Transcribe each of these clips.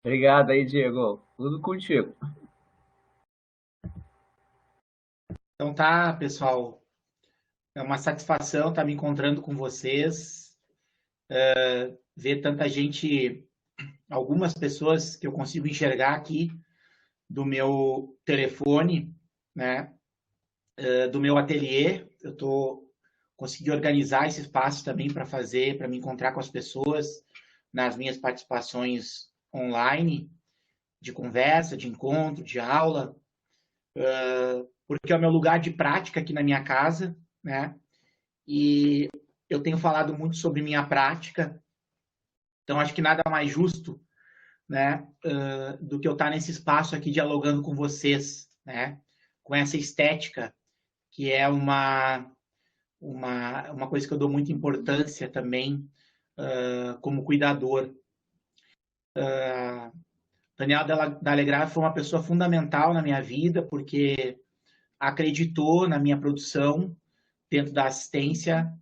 Obrigado aí, Diego. Tudo contigo. Então tá, pessoal, é uma satisfação estar me encontrando com vocês, ver tanta gente, algumas pessoas que eu consigo enxergar aqui do meu telefone, né, do meu ateliê. Eu tô consegui organizar esse espaço também para me encontrar com as pessoas nas minhas participações online, de conversa, de encontro, de aula, porque é o meu lugar de prática aqui na minha casa, né? E eu tenho falado muito sobre minha prática, então acho que nada mais justo, né, do que eu estar nesse espaço aqui dialogando com vocês, né, com essa estética que é uma coisa que eu dou muita importância também como cuidador. Daniel Dalegrave foi uma pessoa fundamental na minha vida porque acreditou na minha produção dentro da assistência,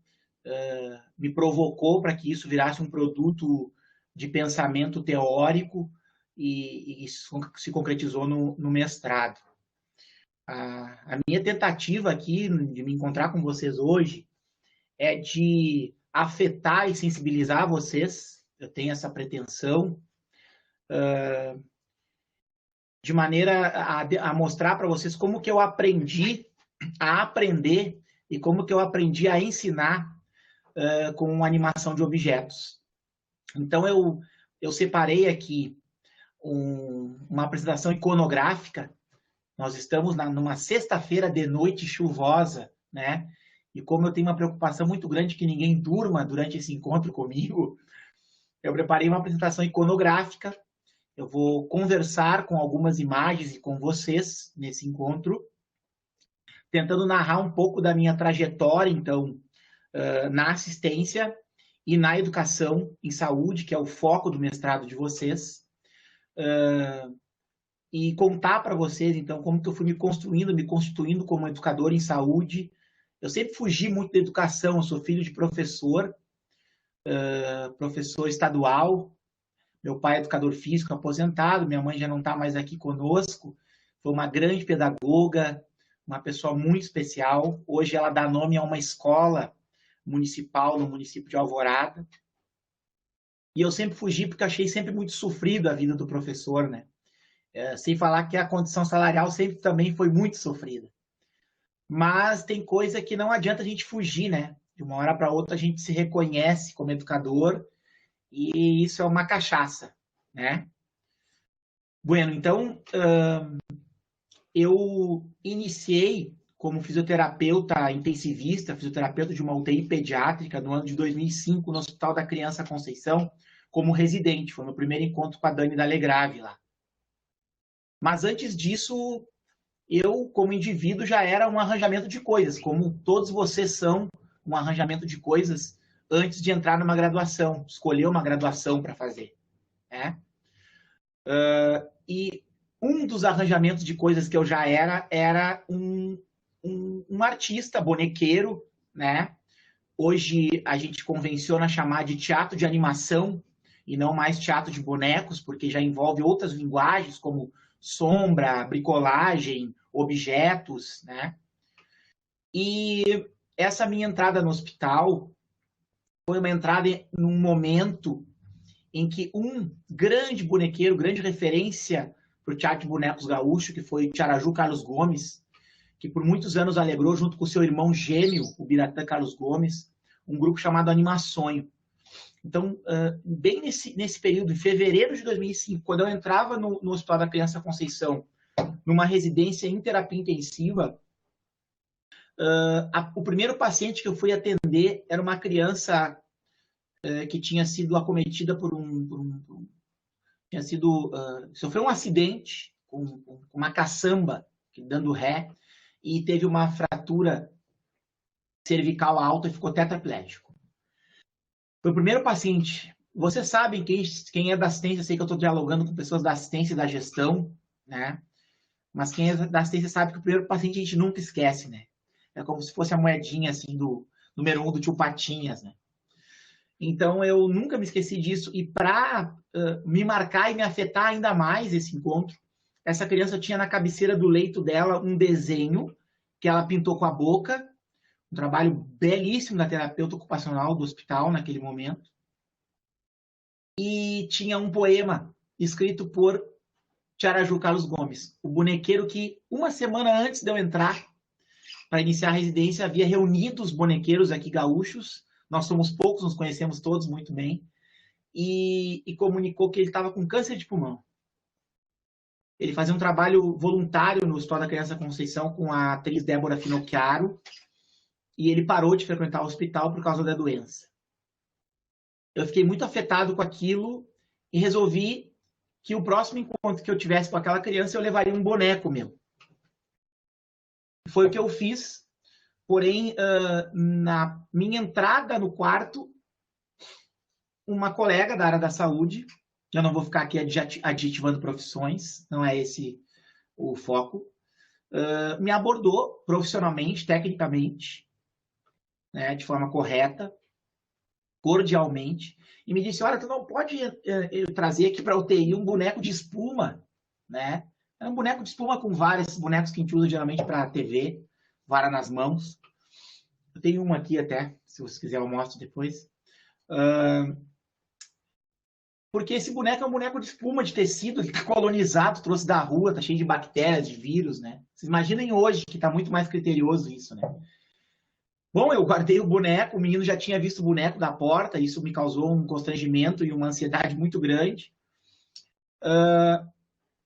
me provocou para que isso virasse um produto de pensamento teórico e isso se concretizou no mestrado. A minha tentativa aqui de me encontrar com vocês hoje é de afetar e sensibilizar vocês. Eu tenho essa pretensão de maneira a mostrar para vocês como que eu aprendi a aprender e como que eu aprendi a ensinar com animação de objetos. Então, eu separei aqui uma apresentação iconográfica. Nós estamos numa sexta-feira de noite chuvosa, né? E como eu tenho uma preocupação muito grande que ninguém durma durante esse encontro comigo, eu preparei uma apresentação iconográfica. Eu vou conversar com algumas imagens e com vocês nesse encontro, tentando narrar um pouco da minha trajetória, então, na assistência e na educação em saúde, que é o foco do mestrado de vocês, e contar para vocês, então, como que eu fui me constituindo como educador em saúde. Eu sempre fugi muito da educação, eu sou filho de professor, professor estadual, meu pai é educador físico aposentado, minha mãe já não está mais aqui conosco, foi uma grande pedagoga, uma pessoa muito especial. Hoje ela dá nome a uma escola municipal no município de Alvorada. E eu sempre fugi porque achei sempre muito sofrido a vida do professor, né? Sem falar que a condição salarial sempre também foi muito sofrida. Mas tem coisa que não adianta a gente fugir, né? De uma hora para outra a gente se reconhece como educador e isso é uma cachaça, né? Bueno, então eu iniciei como fisioterapeuta intensivista, fisioterapeuta de uma UTI pediátrica no ano de 2005 no Hospital da Criança Conceição, como residente. Foi meu primeiro encontro com a Dani Dalegrave lá. Mas antes disso, eu, como indivíduo, já era um arranjamento de coisas, como todos vocês são um arranjamento de coisas antes de entrar numa graduação, escolher uma graduação para fazer. Né? E um dos arranjamentos de coisas que eu já era um artista bonequeiro, né? Hoje a gente convenciona chamar de teatro de animação e não mais teatro de bonecos, porque já envolve outras linguagens como sombra, bricolagem, objetos, né? E essa minha entrada no hospital foi uma entrada num momento em que um grande bonequeiro, grande referência para o teatro de bonecos gaúcho, que foi o Tiaraju Carlos Gomes, que por muitos anos alegrou, junto com seu irmão gêmeo, o Biratã Carlos Gomes, um grupo chamado Animaçonho. Então, bem nesse período, em fevereiro de 2005, quando eu entrava no Hospital da Criança Conceição, numa residência em terapia intensiva, o primeiro paciente que eu fui atender era uma criança que tinha sido acometida tinha sido sofreu um acidente com uma caçamba dando ré e teve uma fratura cervical alta e ficou tetraplégico. Foi o primeiro paciente. Vocês sabem quem é da assistência, eu sei que eu estou dialogando com pessoas da assistência e da gestão, né? Mas quem é da assistência sabe que o primeiro paciente a gente nunca esquece, né? É como se fosse a moedinha assim do número 1 do tio Patinhas, né? Então, eu nunca me esqueci disso. E para me marcar e me afetar ainda mais esse encontro, essa criança tinha na cabeceira do leito dela um desenho que ela pintou com a boca, um trabalho belíssimo da terapeuta ocupacional do hospital naquele momento. E tinha um poema escrito por Tiaraju Carlos Gomes, o bonequeiro que, uma semana antes de eu entrar para iniciar a residência, havia reunido os bonequeiros aqui gaúchos. Nós somos poucos, nos conhecemos todos muito bem. E comunicou que ele estava com câncer de pulmão. Ele fazia um trabalho voluntário no Hospital da Criança Conceição com a atriz Débora Finocchiaro. E ele parou de frequentar o hospital por causa da doença. Eu fiquei muito afetado com aquilo e resolvi que o próximo encontro que eu tivesse com aquela criança, eu levaria um boneco meu. Foi o que eu fiz, porém, na minha entrada no quarto, uma colega da área da saúde, eu não vou ficar aqui adjetivando profissões, não é esse o foco, me abordou profissionalmente, tecnicamente, né, de forma correta, cordialmente, e me disse, olha, tu não pode trazer aqui para a UTI um boneco de espuma, né? É um boneco de espuma com vários bonecos que a gente usa geralmente para TV, vara nas mãos. Eu tenho um aqui até, se você quiser eu mostro depois. Porque esse boneco é um boneco de espuma, de tecido, que está colonizado, trouxe da rua, está cheio de bactérias, de vírus, né? Vocês imaginem hoje que está muito mais criterioso isso, né? Bom, eu guardei o boneco, o menino já tinha visto o boneco da porta, isso me causou um constrangimento e uma ansiedade muito grande.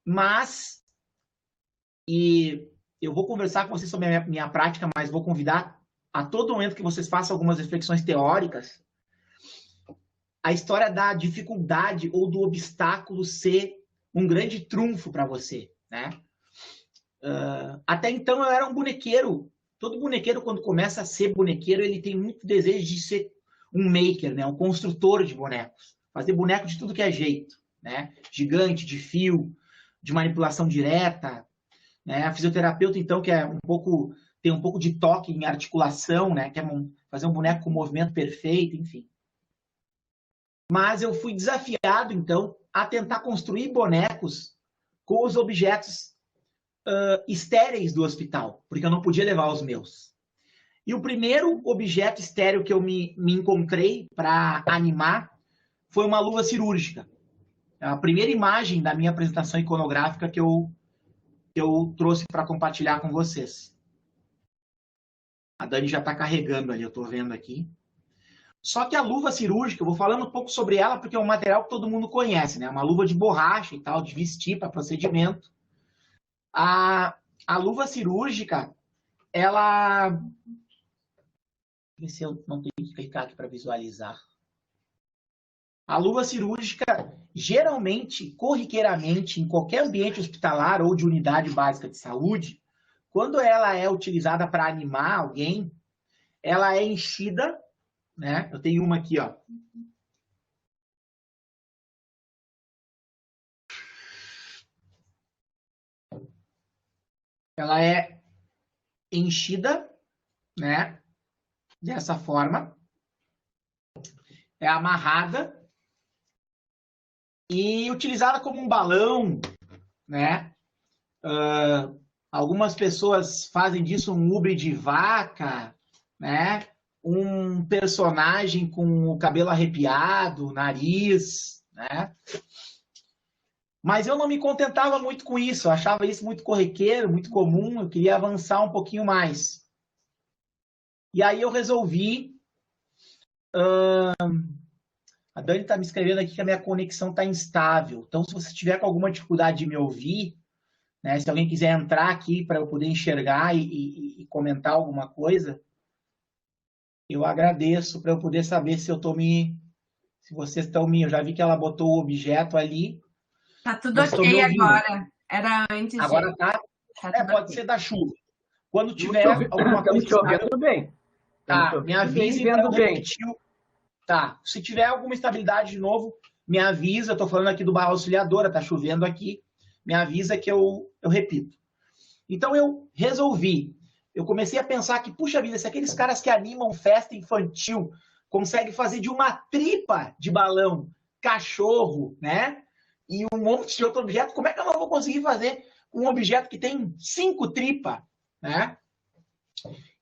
Mas, e eu vou conversar com vocês sobre a minha prática, mas vou convidar a todo momento que vocês façam algumas reflexões teóricas, a história da dificuldade ou do obstáculo ser um grande trunfo para você, né? Até então eu era um bonequeiro. Todo bonequeiro, quando começa a ser bonequeiro, ele tem muito desejo de ser um maker, né? Um construtor de bonecos. Fazer boneco de tudo que é jeito, né? Gigante, de fio, de manipulação direta, né? A fisioterapeuta, então, que é tem um pouco de toque em articulação, né? Quer fazer um boneco com movimento perfeito, enfim. Mas eu fui desafiado, então, a tentar construir bonecos com os objetos estéreis do hospital, porque eu não podia levar os meus. E o primeiro objeto estéreo que eu me encontrei para animar foi uma luva cirúrgica. A primeira imagem da minha apresentação iconográfica que eu trouxe para compartilhar com vocês. A Dani já está carregando ali, eu estou vendo aqui. Só que a luva cirúrgica, eu vou falando um pouco sobre ela, porque é um material que todo mundo conhece, né? Uma luva de borracha e tal, de vestir para procedimento. A luva cirúrgica, ela... Deixa eu ver se eu não tenho que clicar aqui para visualizar. A luva cirúrgica, geralmente, corriqueiramente, em qualquer ambiente hospitalar ou de unidade básica de saúde, quando ela é utilizada para animar alguém, ela é enchida, né? Eu tenho uma aqui, ó. Ela é enchida, né? Dessa forma. É amarrada e utilizada como um balão, né? Algumas pessoas fazem disso um ubre de vaca, né? Um personagem com o cabelo arrepiado, nariz, né? Mas eu não me contentava muito com isso, eu achava isso muito corriqueiro, muito comum, eu queria avançar um pouquinho mais. E aí eu resolvi... A Dani está me escrevendo aqui que a minha conexão está instável. Então, se você tiver com alguma dificuldade de me ouvir, né, se alguém quiser entrar aqui para eu poder enxergar e comentar alguma coisa, eu agradeço para eu poder saber se eu estou se vocês estão me... Eu já vi que ela botou o objeto ali. Tá tudo ok agora. Era antes. Agora tá? Pode okay. ser da chuva. Quando tiver alguma coisa... Estamos te ouvindo bem. Tá, me avise para eu repetir. Tá, se tiver alguma instabilidade de novo, me avisa. Eu tô falando aqui do bairro Auxiliadora, tá chovendo aqui. Me avisa que eu repito. Então eu resolvi. Eu comecei a pensar que, puxa vida, se aqueles caras que animam festa infantil consegue fazer de uma tripa de balão cachorro, né? E um monte de outro objeto. Como é que eu não vou conseguir fazer um objeto que tem 5 tripas, né?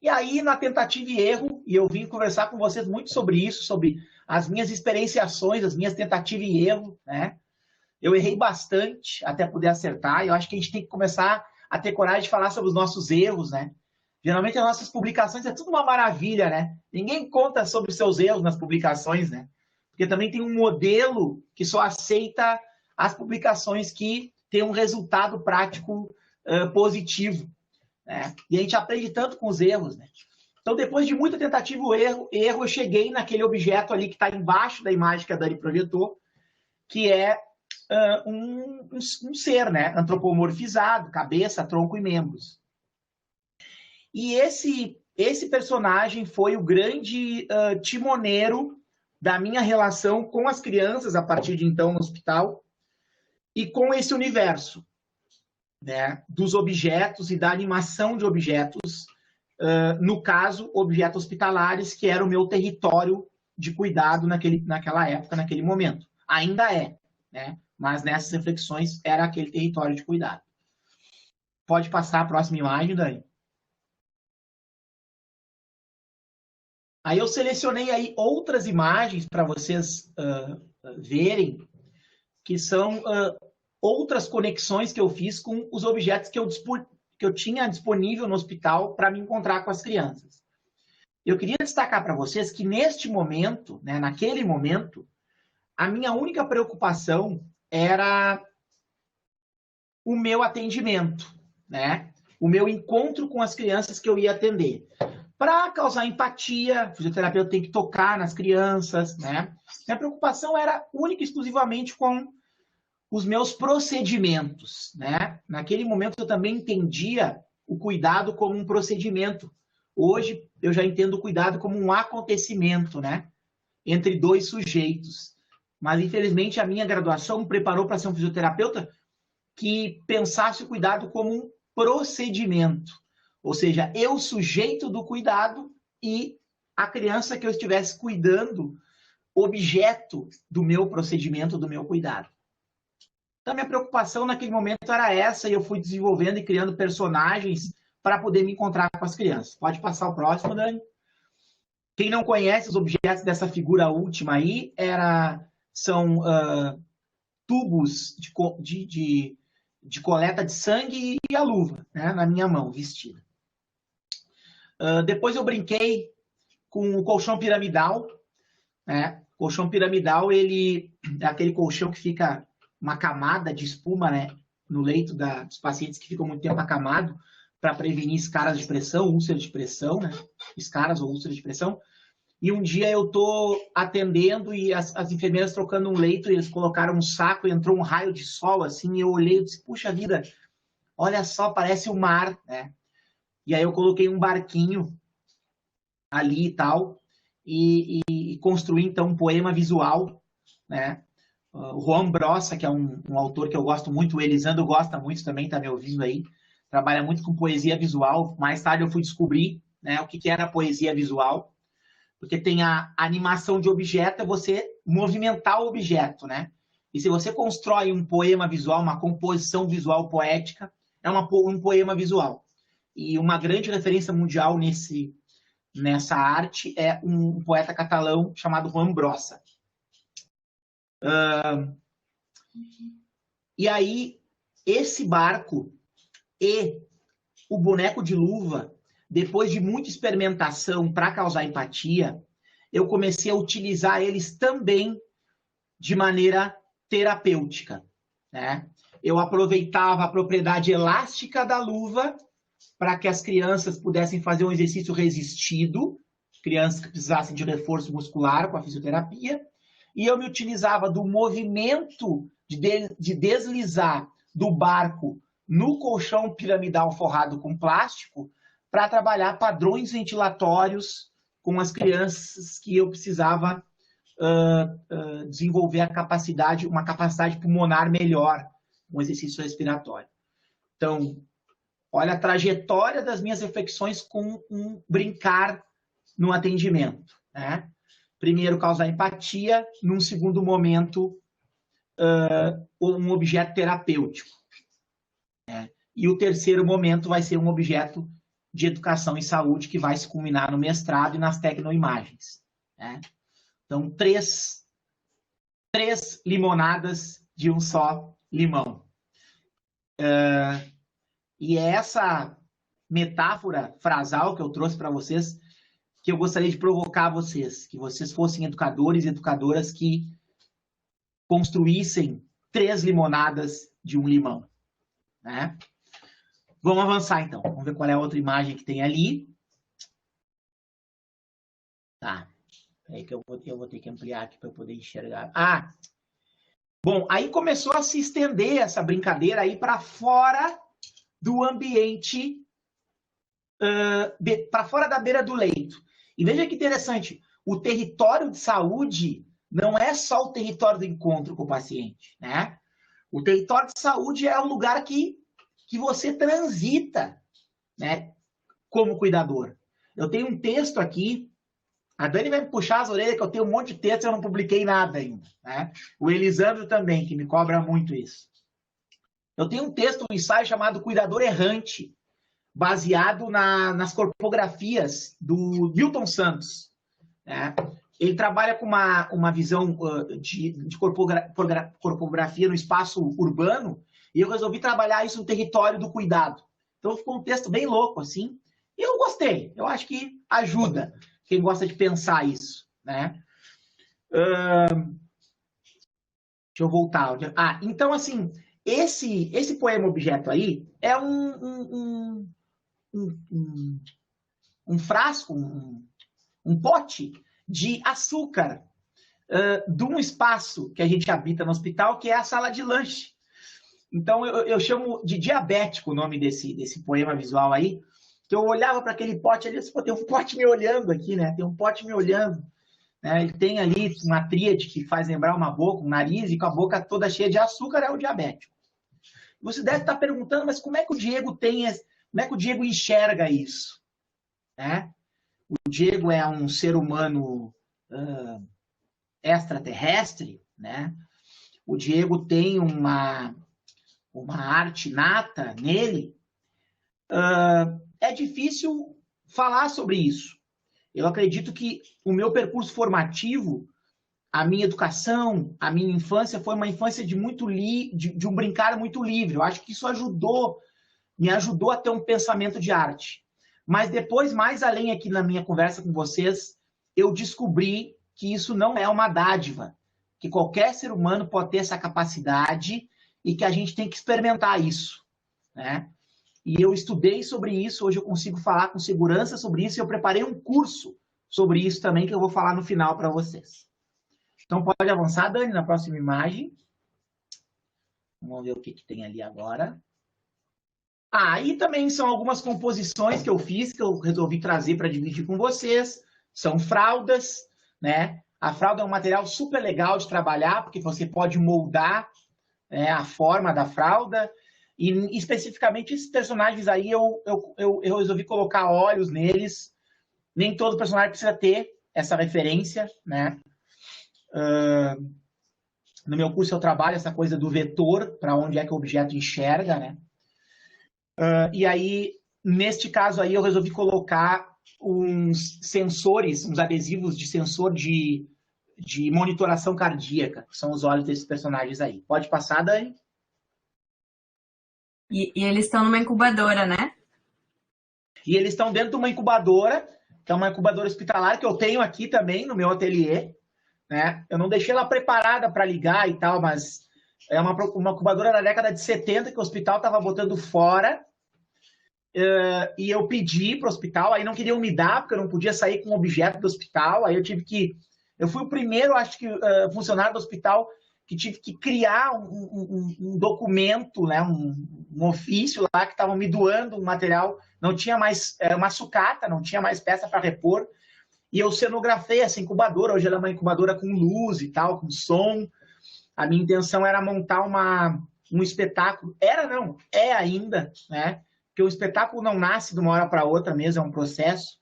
E aí, na tentativa e erro, e eu vim conversar com vocês muito sobre isso, sobre as minhas experienciações, as minhas tentativas e erro, né? Eu errei bastante até poder acertar, e eu acho que a gente tem que começar a ter coragem de falar sobre os nossos erros, né? Geralmente as nossas publicações é tudo uma maravilha, né? Ninguém conta sobre os seus erros nas publicações, né? Porque também tem um modelo que só aceita as publicações que têm um resultado prático positivo, né? E a gente aprende tanto com os erros, né? Então, depois de muita tentativa e erro, eu cheguei naquele objeto ali que está embaixo da imagem que a Dani projetou, que é um ser, né? Antropomorfizado, cabeça, tronco e membros. E esse personagem foi o grande timoneiro da minha relação com as crianças a partir de então no hospital e com esse universo, né, dos objetos e da animação de objetos, no caso, objetos hospitalares, que era o meu território de cuidado naquela época, naquele momento. Ainda é, né? Mas nessas reflexões era aquele território de cuidado. Pode passar a próxima imagem, Dani. Aí eu selecionei aí outras imagens para vocês verem, que são outras conexões que eu fiz com os objetos que eu tinha disponível no hospital para me encontrar com as crianças. Eu queria destacar para vocês que neste momento, né, naquele momento, a minha única preocupação era o meu atendimento, né? O meu encontro com as crianças que eu ia atender. Para causar empatia, o fisioterapeuta tem que tocar nas crianças, né? Minha preocupação era única e exclusivamente com os meus procedimentos, né? Naquele momento eu também entendia o cuidado como um procedimento. Hoje eu já entendo o cuidado como um acontecimento, né? Entre dois sujeitos. Mas infelizmente a minha graduação me preparou para ser um fisioterapeuta que pensasse o cuidado como um procedimento. Ou seja, eu sujeito do cuidado e a criança que eu estivesse cuidando, objeto do meu procedimento, do meu cuidado. Então, minha preocupação naquele momento era essa, e eu fui desenvolvendo e criando personagens para poder me encontrar com as crianças. Pode passar o próximo, Dani. Quem não conhece os objetos dessa figura última aí, são tubos de coleta de sangue e a luva, né, na minha mão, vestida. Depois eu brinquei com o colchão piramidal, né? O colchão piramidal, ele é aquele colchão que fica uma camada de espuma, né, no leito dos pacientes que ficam muito tempo acamado para prevenir escaras de pressão, úlceras de pressão, né? Escaras ou úlceras de pressão. E um dia eu estou atendendo e as enfermeiras trocando um leito, e eles colocaram um saco e entrou um raio de sol, assim, e eu olhei e disse, puxa vida, olha só, parece o mar, né? E aí eu coloquei um barquinho ali e tal, e construí, então, um poema visual, né? O Juan Brossa, que é um autor que eu gosto muito, o Elisandro gosta muito também, tá me ouvindo aí, trabalha muito com poesia visual. Mais tarde eu fui descobrir, né, o que era poesia visual, porque tem a animação de objeto, é você movimentar o objeto, né? E se você constrói um poema visual, uma composição visual poética, é um poema visual. E uma grande referência mundial nessa arte é um poeta catalão chamado Juan Brossa. E aí, esse barco e o boneco de luva, depois de muita experimentação para causar empatia, eu comecei a utilizar eles também de maneira terapêutica, né? Eu aproveitava a propriedade elástica da luva para que as crianças pudessem fazer um exercício resistido, crianças que precisassem de reforço muscular com a fisioterapia, e eu me utilizava do movimento de deslizar do barco no colchão piramidal forrado com plástico para trabalhar padrões ventilatórios com as crianças que eu precisava desenvolver uma capacidade pulmonar melhor, um exercício respiratório. Então, olha a trajetória das minhas reflexões com um brincar no atendimento, né? primeiro, causar empatia, num segundo momento, um objeto terapêutico, né? E o terceiro momento vai ser um objeto de educação e saúde que vai se culminar no mestrado e nas tecnoimagens, né? Então, três limonadas de um só limão. E é essa metáfora frasal que eu trouxe para vocês que eu gostaria de provocar vocês, que vocês fossem educadores e educadoras que construíssem 3 limonadas de um limão, né? Vamos avançar, então. Vamos ver qual é a outra imagem que tem ali. Tá. Peraí que eu vou ter que ampliar aqui para eu poder enxergar. Ah! Bom, aí começou a se estender essa brincadeira aí para fora do ambiente, para fora da beira do leito. E veja que interessante, o território de saúde não é só o território do encontro com o paciente, né? O território de saúde é o lugar que você transita, né, como cuidador. Eu tenho um texto aqui, a Dani vai me puxar as orelhas que eu tenho um monte de texto e eu não publiquei nada ainda, né? O Elisandro também, que me cobra muito isso. Eu tenho um texto, um ensaio chamado Cuidador Errante, baseado nas corpografias do Milton Santos, né? Ele trabalha com uma visão de corpografia no espaço urbano, e eu resolvi trabalhar isso no território do cuidado. Então ficou um texto bem louco, assim, e eu gostei. Eu acho que ajuda quem gosta de pensar isso, né? Deixa eu voltar. Então, assim, esse poema objeto aí é um frasco, um pote de açúcar de um espaço que a gente habita no hospital, que é a sala de lanche. Então, eu chamo de diabético o nome desse poema visual aí, que eu olhava para aquele pote ali, pô, tem um pote me olhando aqui, né? Tem um pote me olhando, né? Ele tem ali uma tríade que faz lembrar uma boca, um nariz, e com a boca toda cheia de açúcar é o diabético. Você deve estar perguntando, mas como é que o Diego como é que o Diego enxerga isso, né? O Diego é um ser humano extraterrestre, né? O Diego tem uma arte nata nele. É difícil falar sobre isso. Eu acredito que o meu percurso formativo, a minha educação, a minha infância foi uma infância de um brincar muito livre. Eu acho que isso me ajudou a ter um pensamento de arte. Mas depois, mais além aqui na minha conversa com vocês, eu descobri que isso não é uma dádiva, que qualquer ser humano pode ter essa capacidade e que a gente tem que experimentar isso, né? E eu estudei sobre isso, hoje eu consigo falar com segurança sobre isso, e eu preparei um curso sobre isso também, que eu vou falar no final para vocês. Então pode avançar, Dani, na próxima imagem. Vamos ver o que tem ali agora. Aí também são algumas composições que eu fiz, que eu resolvi trazer para dividir com vocês. São fraldas, né? A fralda é um material super legal de trabalhar, porque você pode moldar, né, a forma da fralda. E especificamente esses personagens aí, eu resolvi colocar olhos neles. Nem todo personagem precisa ter essa referência, né? No meu curso eu trabalho essa coisa do vetor, para onde é que o objeto enxerga, né? E aí, neste caso aí, eu resolvi colocar uns sensores, uns adesivos de sensor de monitoração cardíaca, que são os olhos desses personagens aí. Pode passar, Dani? E eles estão numa incubadora, né? E eles estão dentro de uma incubadora, que é uma incubadora hospitalar, que eu tenho aqui também no meu ateliê, né? Eu não deixei ela preparada para ligar e tal, mas é uma incubadora da década de 70 que o hospital estava botando fora. E eu pedi para o hospital, aí não queriam me dar, porque eu não podia sair com um objeto do hospital, aí eu fui o primeiro, acho que, funcionário do hospital que tive que criar um documento, né, um ofício lá, que estavam me doando um material, não tinha mais, era uma sucata, não tinha mais peça para repor, e eu cenografei essa incubadora, hoje ela é uma incubadora com luz e tal, com som. A minha intenção era montar um espetáculo, é ainda, né, porque o espetáculo não nasce de uma hora para outra mesmo, é um processo.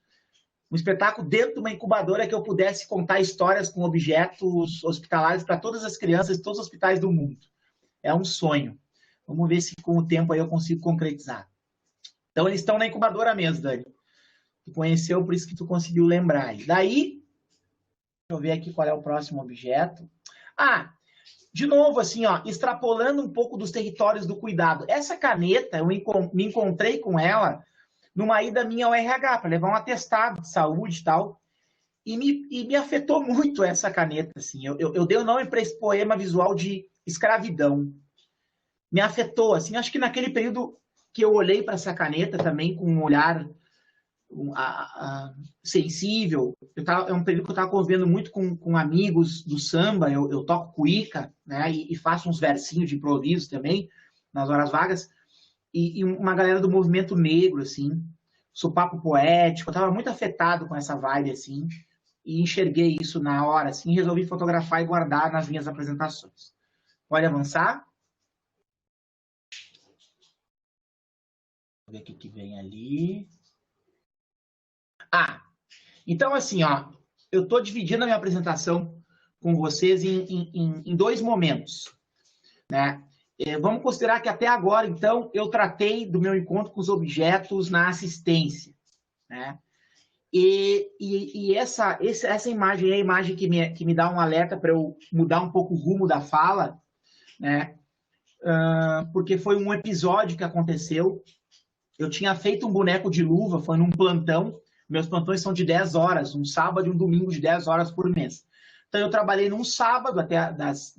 Um espetáculo dentro de uma incubadora que eu pudesse contar histórias com objetos hospitalares para todas as crianças de todos os hospitais do mundo. É um sonho. Vamos ver se com o tempo aí eu consigo concretizar. Então, eles estão na incubadora mesmo, Dani. Tu conheceu, por isso que tu conseguiu lembrar. Daí, deixa eu ver aqui qual é o próximo objeto. Ah, de novo, assim, ó, extrapolando um pouco dos territórios do cuidado. Essa caneta, eu me encontrei com ela numa ida minha ao RH, para levar um atestado de saúde e tal, e me afetou muito essa caneta, assim. Eu dei o nome para esse poema visual de escravidão. Me afetou, assim, acho que naquele período que eu olhei para essa caneta também com um olhar sensível. É um período que eu estava convivendo muito com amigos do samba, eu toco cuíca, né, e faço uns versinhos de improviso também, nas horas vagas, e uma galera do movimento negro, assim, sopapo poético, eu estava muito afetado com essa vibe, assim, e enxerguei isso na hora, assim, e resolvi fotografar e guardar nas minhas apresentações. Pode avançar? Vou ver o que vem ali. Ah, então assim, ó, eu estou dividindo a minha apresentação com vocês em dois momentos, né? Vamos considerar que até agora, então, eu tratei do meu encontro com os objetos na assistência, né? E essa imagem é a imagem que me dá um alerta para eu mudar um pouco o rumo da fala, né? Porque foi um episódio que aconteceu. Eu tinha feito um boneco de luva, foi num plantão. Meus plantões são de 10 horas, um sábado e um domingo de 10 horas por mês. Então, eu trabalhei num sábado até das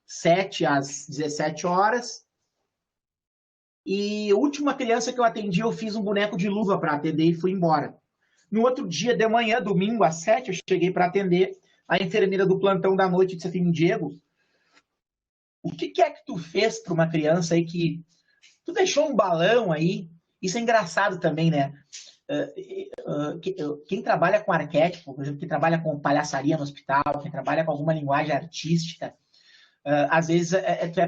7 às 17 horas. E a última criança que eu atendi, eu fiz um boneco de luva para atender e fui embora. No outro dia de manhã, domingo, às 7, eu cheguei para atender. A enfermeira do plantão da noite disse assim: Diego, o que é que tu fez para uma criança aí que... Tu deixou um balão aí? Isso é engraçado também, né? Quem trabalha com arquétipo, por exemplo, quem trabalha com palhaçaria no hospital, quem trabalha com alguma linguagem artística, às vezes é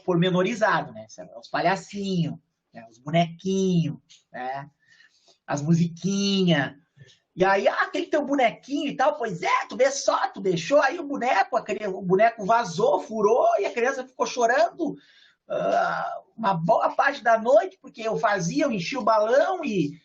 pormenorizado, né? Os palhacinhos, né? Os bonequinhos, né? As musiquinhas. E aí, aquele teu bonequinho e tal, pois é, tu vê só, tu deixou aí o boneco vazou, furou e a criança ficou chorando uma boa parte da noite, porque eu enchia o balão e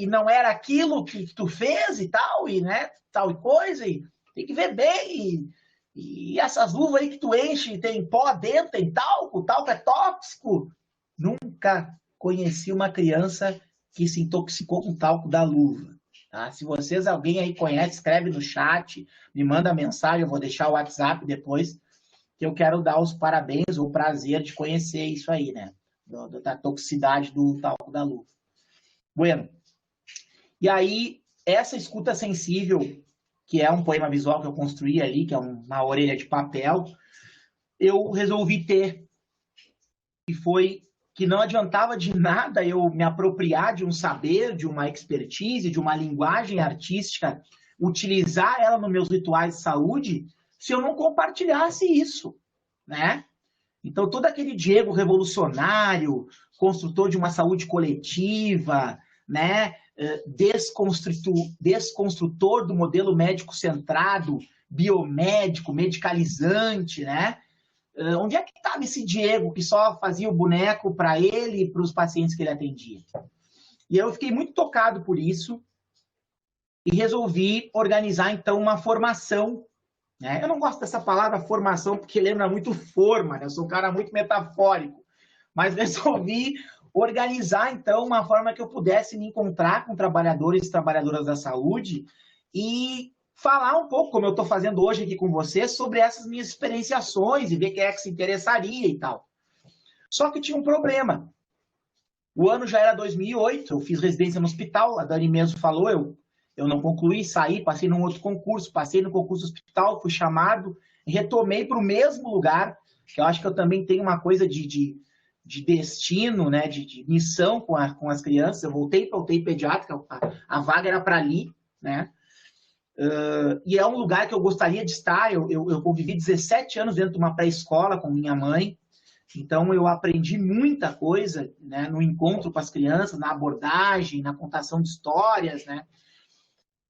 não era aquilo que tu fez e tal, e né, tal e coisa, e tem que ver bem, e essas luvas aí que tu enche, tem pó dentro, tem talco é tóxico. Nunca conheci uma criança que se intoxicou com talco da luva. Tá? Se alguém aí conhece, escreve no chat, me manda mensagem, eu vou deixar o WhatsApp depois, que eu quero dar os parabéns ou o prazer de conhecer isso aí, né? Da toxicidade do talco da luva. Bueno. E aí, essa escuta sensível, que é um poema visual que eu construí ali, que é uma orelha de papel, eu resolvi ter. E foi que não adiantava de nada eu me apropriar de um saber, de uma expertise, de uma linguagem artística, utilizar ela nos meus rituais de saúde, se eu não compartilhasse isso, né? Então, todo aquele Diego revolucionário, construtor de uma saúde coletiva, né? Desconstrutor do modelo médico centrado, biomédico, medicalizante, né? Onde é que estava esse Diego que só fazia o boneco para ele e para os pacientes que ele atendia? E eu fiquei muito tocado por isso e resolvi organizar, então, uma formação. Eu não gosto dessa palavra formação porque lembra muito forma, né? Eu sou um cara muito metafórico, mas resolvi organizar, então, uma forma que eu pudesse me encontrar com trabalhadores e trabalhadoras da saúde e falar um pouco, como eu estou fazendo hoje aqui com vocês, sobre essas minhas experienciações e ver quem é que se interessaria e tal. Só que tinha um problema. O ano já era 2008, eu fiz residência no hospital, a Dani mesmo falou, eu não concluí, saí, passei num outro concurso, passei no concurso hospital, fui chamado, retomei para o mesmo lugar, que eu acho que eu também tenho uma coisa de destino, né, de missão com as crianças. Eu voltei para a UTI pediátrica, a vaga era para ali, né, e é um lugar que eu gostaria de estar. Eu convivi 17 anos dentro de uma pré-escola com minha mãe, Então, eu aprendi muita coisa, né, no encontro com as crianças, na abordagem, na contação de histórias, né?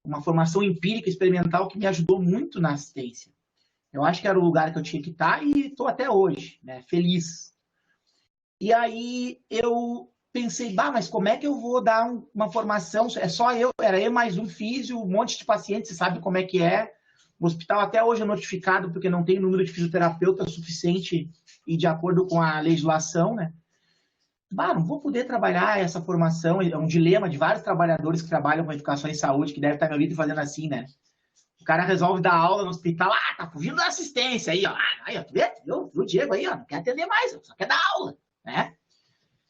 Uma formação empírica, experimental que me ajudou muito na assistência. Eu acho que era o lugar que eu tinha que estar e estou até hoje, né, feliz. E aí eu pensei, mas como é que eu vou dar uma formação? É só eu, era eu mais um físio, um monte de pacientes, você sabe como é que é. O hospital até hoje é notificado porque não tem número de fisioterapeuta suficiente e de acordo com a legislação, né? Não vou poder trabalhar essa formação, é um dilema de vários trabalhadores que trabalham com educação e saúde, que devem estar me ouvindo fazendo assim, né? O cara resolve dar aula no hospital, tá fugindo da assistência aí, ó. Aí, ó, tu vê o Diego aí, ó, não quer atender mais, só quer dar aula, né?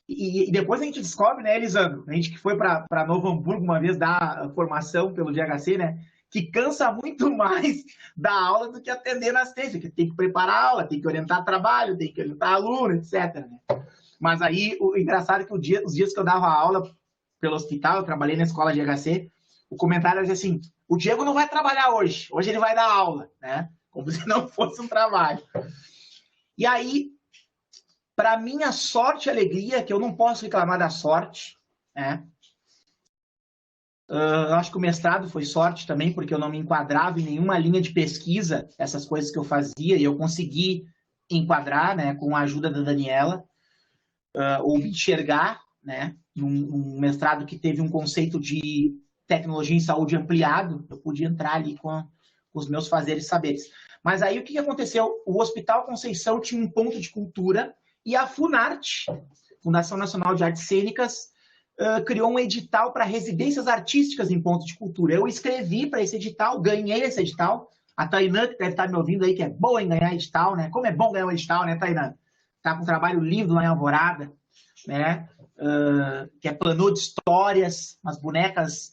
E depois a gente descobre, né, Elisandro, a gente que foi para Novo Hamburgo uma vez dar formação pelo DHC, né, que cansa muito mais dar aula do que atender na assistência, que tem que preparar a aula, tem que orientar trabalho, tem que orientar aluno, etc. Né? Mas aí, o engraçado é que os dias que eu dava aula pelo hospital, eu trabalhei na escola de DHC, o comentário era assim, o Diego não vai trabalhar hoje ele vai dar aula, né? Como se não fosse um trabalho. E aí, para minha sorte e alegria, que eu não posso reclamar da sorte, né? Eu acho que o mestrado foi sorte também, porque eu não me enquadrava em nenhuma linha de pesquisa, essas coisas que eu fazia, e eu consegui enquadrar, né, com a ajuda da Daniela, ou me enxergar, né, num mestrado que teve um conceito de tecnologia em saúde ampliado, eu pude entrar ali com os meus fazeres e saberes. Mas aí o que aconteceu? O Hospital Conceição tinha um ponto de cultura e a Funarte, Fundação Nacional de Artes Cênicas, criou um edital para residências artísticas em ponto de cultura. Eu escrevi para esse edital, ganhei esse edital. A Tainã, que deve estar me ouvindo aí, que é boa em ganhar edital, né? Como é bom ganhar um edital, né, Tainã? Tá com um trabalho lindo lá em Alvorada, né? Que é planô de histórias, umas bonecas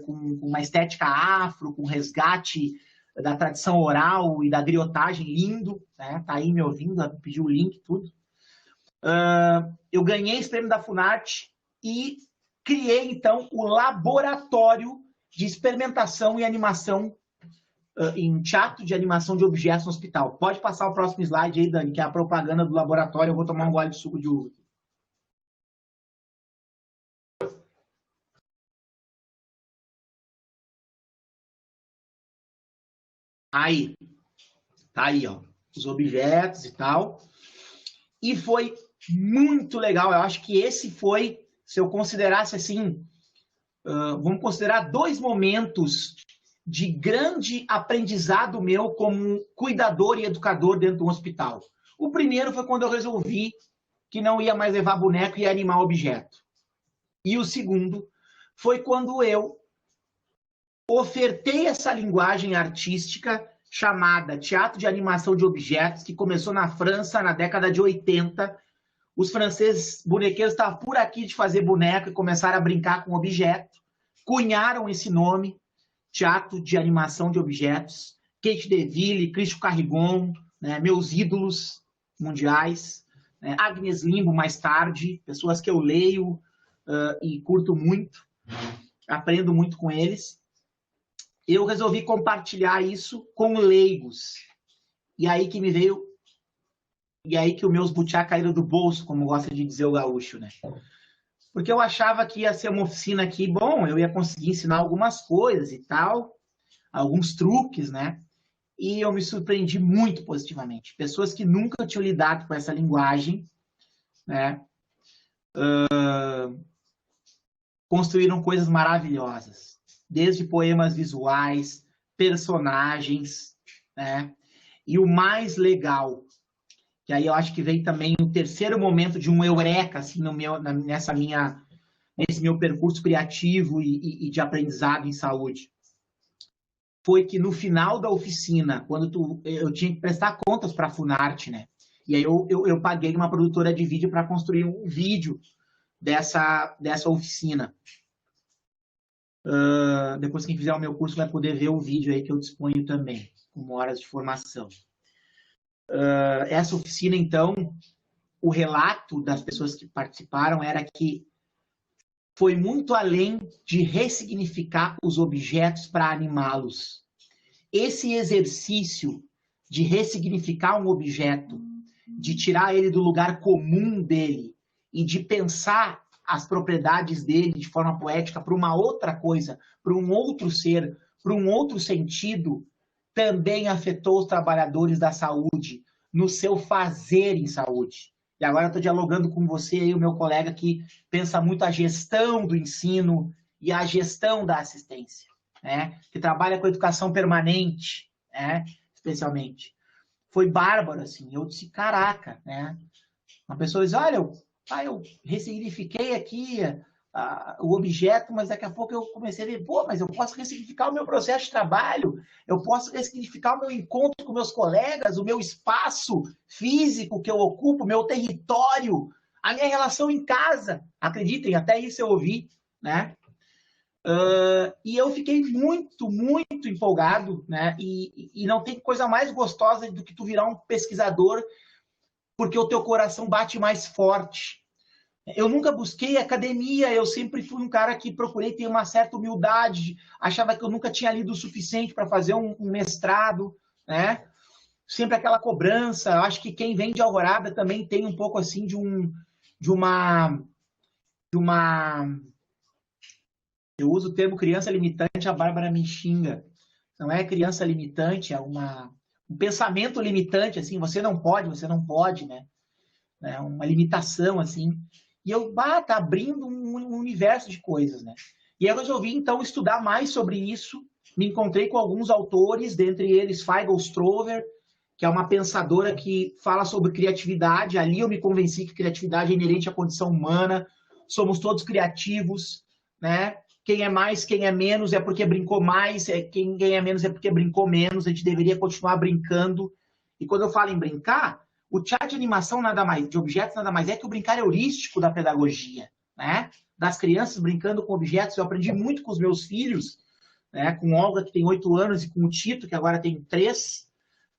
com uma estética afro, com resgate da tradição oral e da griotagem lindo, né? Tá aí me ouvindo, pediu o link, tudo. Eu ganhei esse prêmio da Funarte e criei, então, o laboratório de experimentação e animação em teatro de animação de objetos no hospital. Pode passar o próximo slide aí, Dani, que é a propaganda do laboratório. Eu vou tomar um gole de suco de uva. Aí, tá aí, ó, os objetos e tal. E foi muito legal. Eu acho que esse foi, se eu considerasse assim, vamos considerar 2 momentos de grande aprendizado meu como cuidador e educador dentro de um hospital. O primeiro foi quando eu resolvi que não ia mais levar boneco e ia animar objeto. E o segundo foi quando eu ofertei essa linguagem artística chamada teatro de animação de objetos, que começou na França na década de 80. Os franceses bonequeiros estavam por aqui de fazer boneco e começaram a brincar com objeto. Cunharam esse nome, teatro de animação de objetos. Kate DeVille, Cristo Carrigon, né, meus ídolos mundiais. Né, Agnes Limbo, mais tarde, pessoas que eu leio e curto muito, aprendo muito com eles. Eu resolvi compartilhar isso com leigos. E aí que me veio... E aí que os meus butiá caíram do bolso, como gosta de dizer o gaúcho, né? Porque eu achava que ia ser uma oficina aqui, bom, eu ia conseguir ensinar algumas coisas e tal, alguns truques, né? E eu me surpreendi muito positivamente. Pessoas que nunca tinham lidado com essa linguagem, né? Construíram coisas maravilhosas. Desde poemas visuais, personagens, né? E o mais legal, que aí eu acho que veio também o terceiro momento de um eureka, assim, nesse meu percurso criativo e de aprendizado em saúde. Foi que no final da oficina, quando eu tinha que prestar contas para a Funarte, né? E aí eu paguei uma produtora de vídeo para construir um vídeo dessa oficina. Depois quem fizer o meu curso vai poder ver o vídeo aí que eu disponho também, com horas de formação. Essa oficina, então, o relato das pessoas que participaram era que foi muito além de ressignificar os objetos para animá-los. Esse exercício de ressignificar um objeto de tirar ele do lugar comum dele e de pensar as propriedades dele de forma poética para uma outra coisa, para um outro ser, para um outro sentido, também afetou os trabalhadores da saúde no seu fazer em saúde. E agora eu estou dialogando com você aí, o meu colega que pensa muito a gestão do ensino e a gestão da assistência, né? Que trabalha com educação permanente, né? Especialmente. Foi bárbaro, assim. Eu disse, caraca, né? Uma pessoa diz, olha, eu ressignifiquei aqui o objeto, mas daqui a pouco eu comecei a ver, pô, mas eu posso ressignificar o meu processo de trabalho, eu posso ressignificar o meu encontro com meus colegas, o meu espaço físico que eu ocupo, o meu território, a minha relação em casa. Acreditem, até isso eu ouvi, né? E eu fiquei muito, muito empolgado, né? E não tem coisa mais gostosa do que tu virar um pesquisador, porque o teu coração bate mais forte. Eu nunca busquei academia, eu sempre fui um cara que procurei ter uma certa humildade, achava que eu nunca tinha lido o suficiente para fazer um mestrado, né? Sempre aquela cobrança. Eu acho que quem vem de Alvorada também tem um pouco assim de uma... Eu uso o termo criança limitante, a Bárbara me xinga. Não é criança limitante, é um pensamento limitante, assim, você não pode, né? É uma limitação, assim. E eu, tá abrindo um universo de coisas, né? E eu resolvi, então, estudar mais sobre isso. Me encontrei com alguns autores, dentre eles Feigl Strover, que é uma pensadora que fala sobre criatividade. Ali eu me convenci que criatividade é inerente à condição humana. Somos todos criativos, né? Quem é mais, quem é menos é porque brincou mais, quem ganha menos é porque brincou menos. A gente deveria continuar brincando. E quando eu falo em brincar, o teatro de animação de objetos nada mais é que o brincar heurístico da pedagogia, né? Das crianças brincando com objetos. Eu aprendi muito com os meus filhos, né? Com Olga, que tem 8 anos, e com o Tito, que agora tem 3,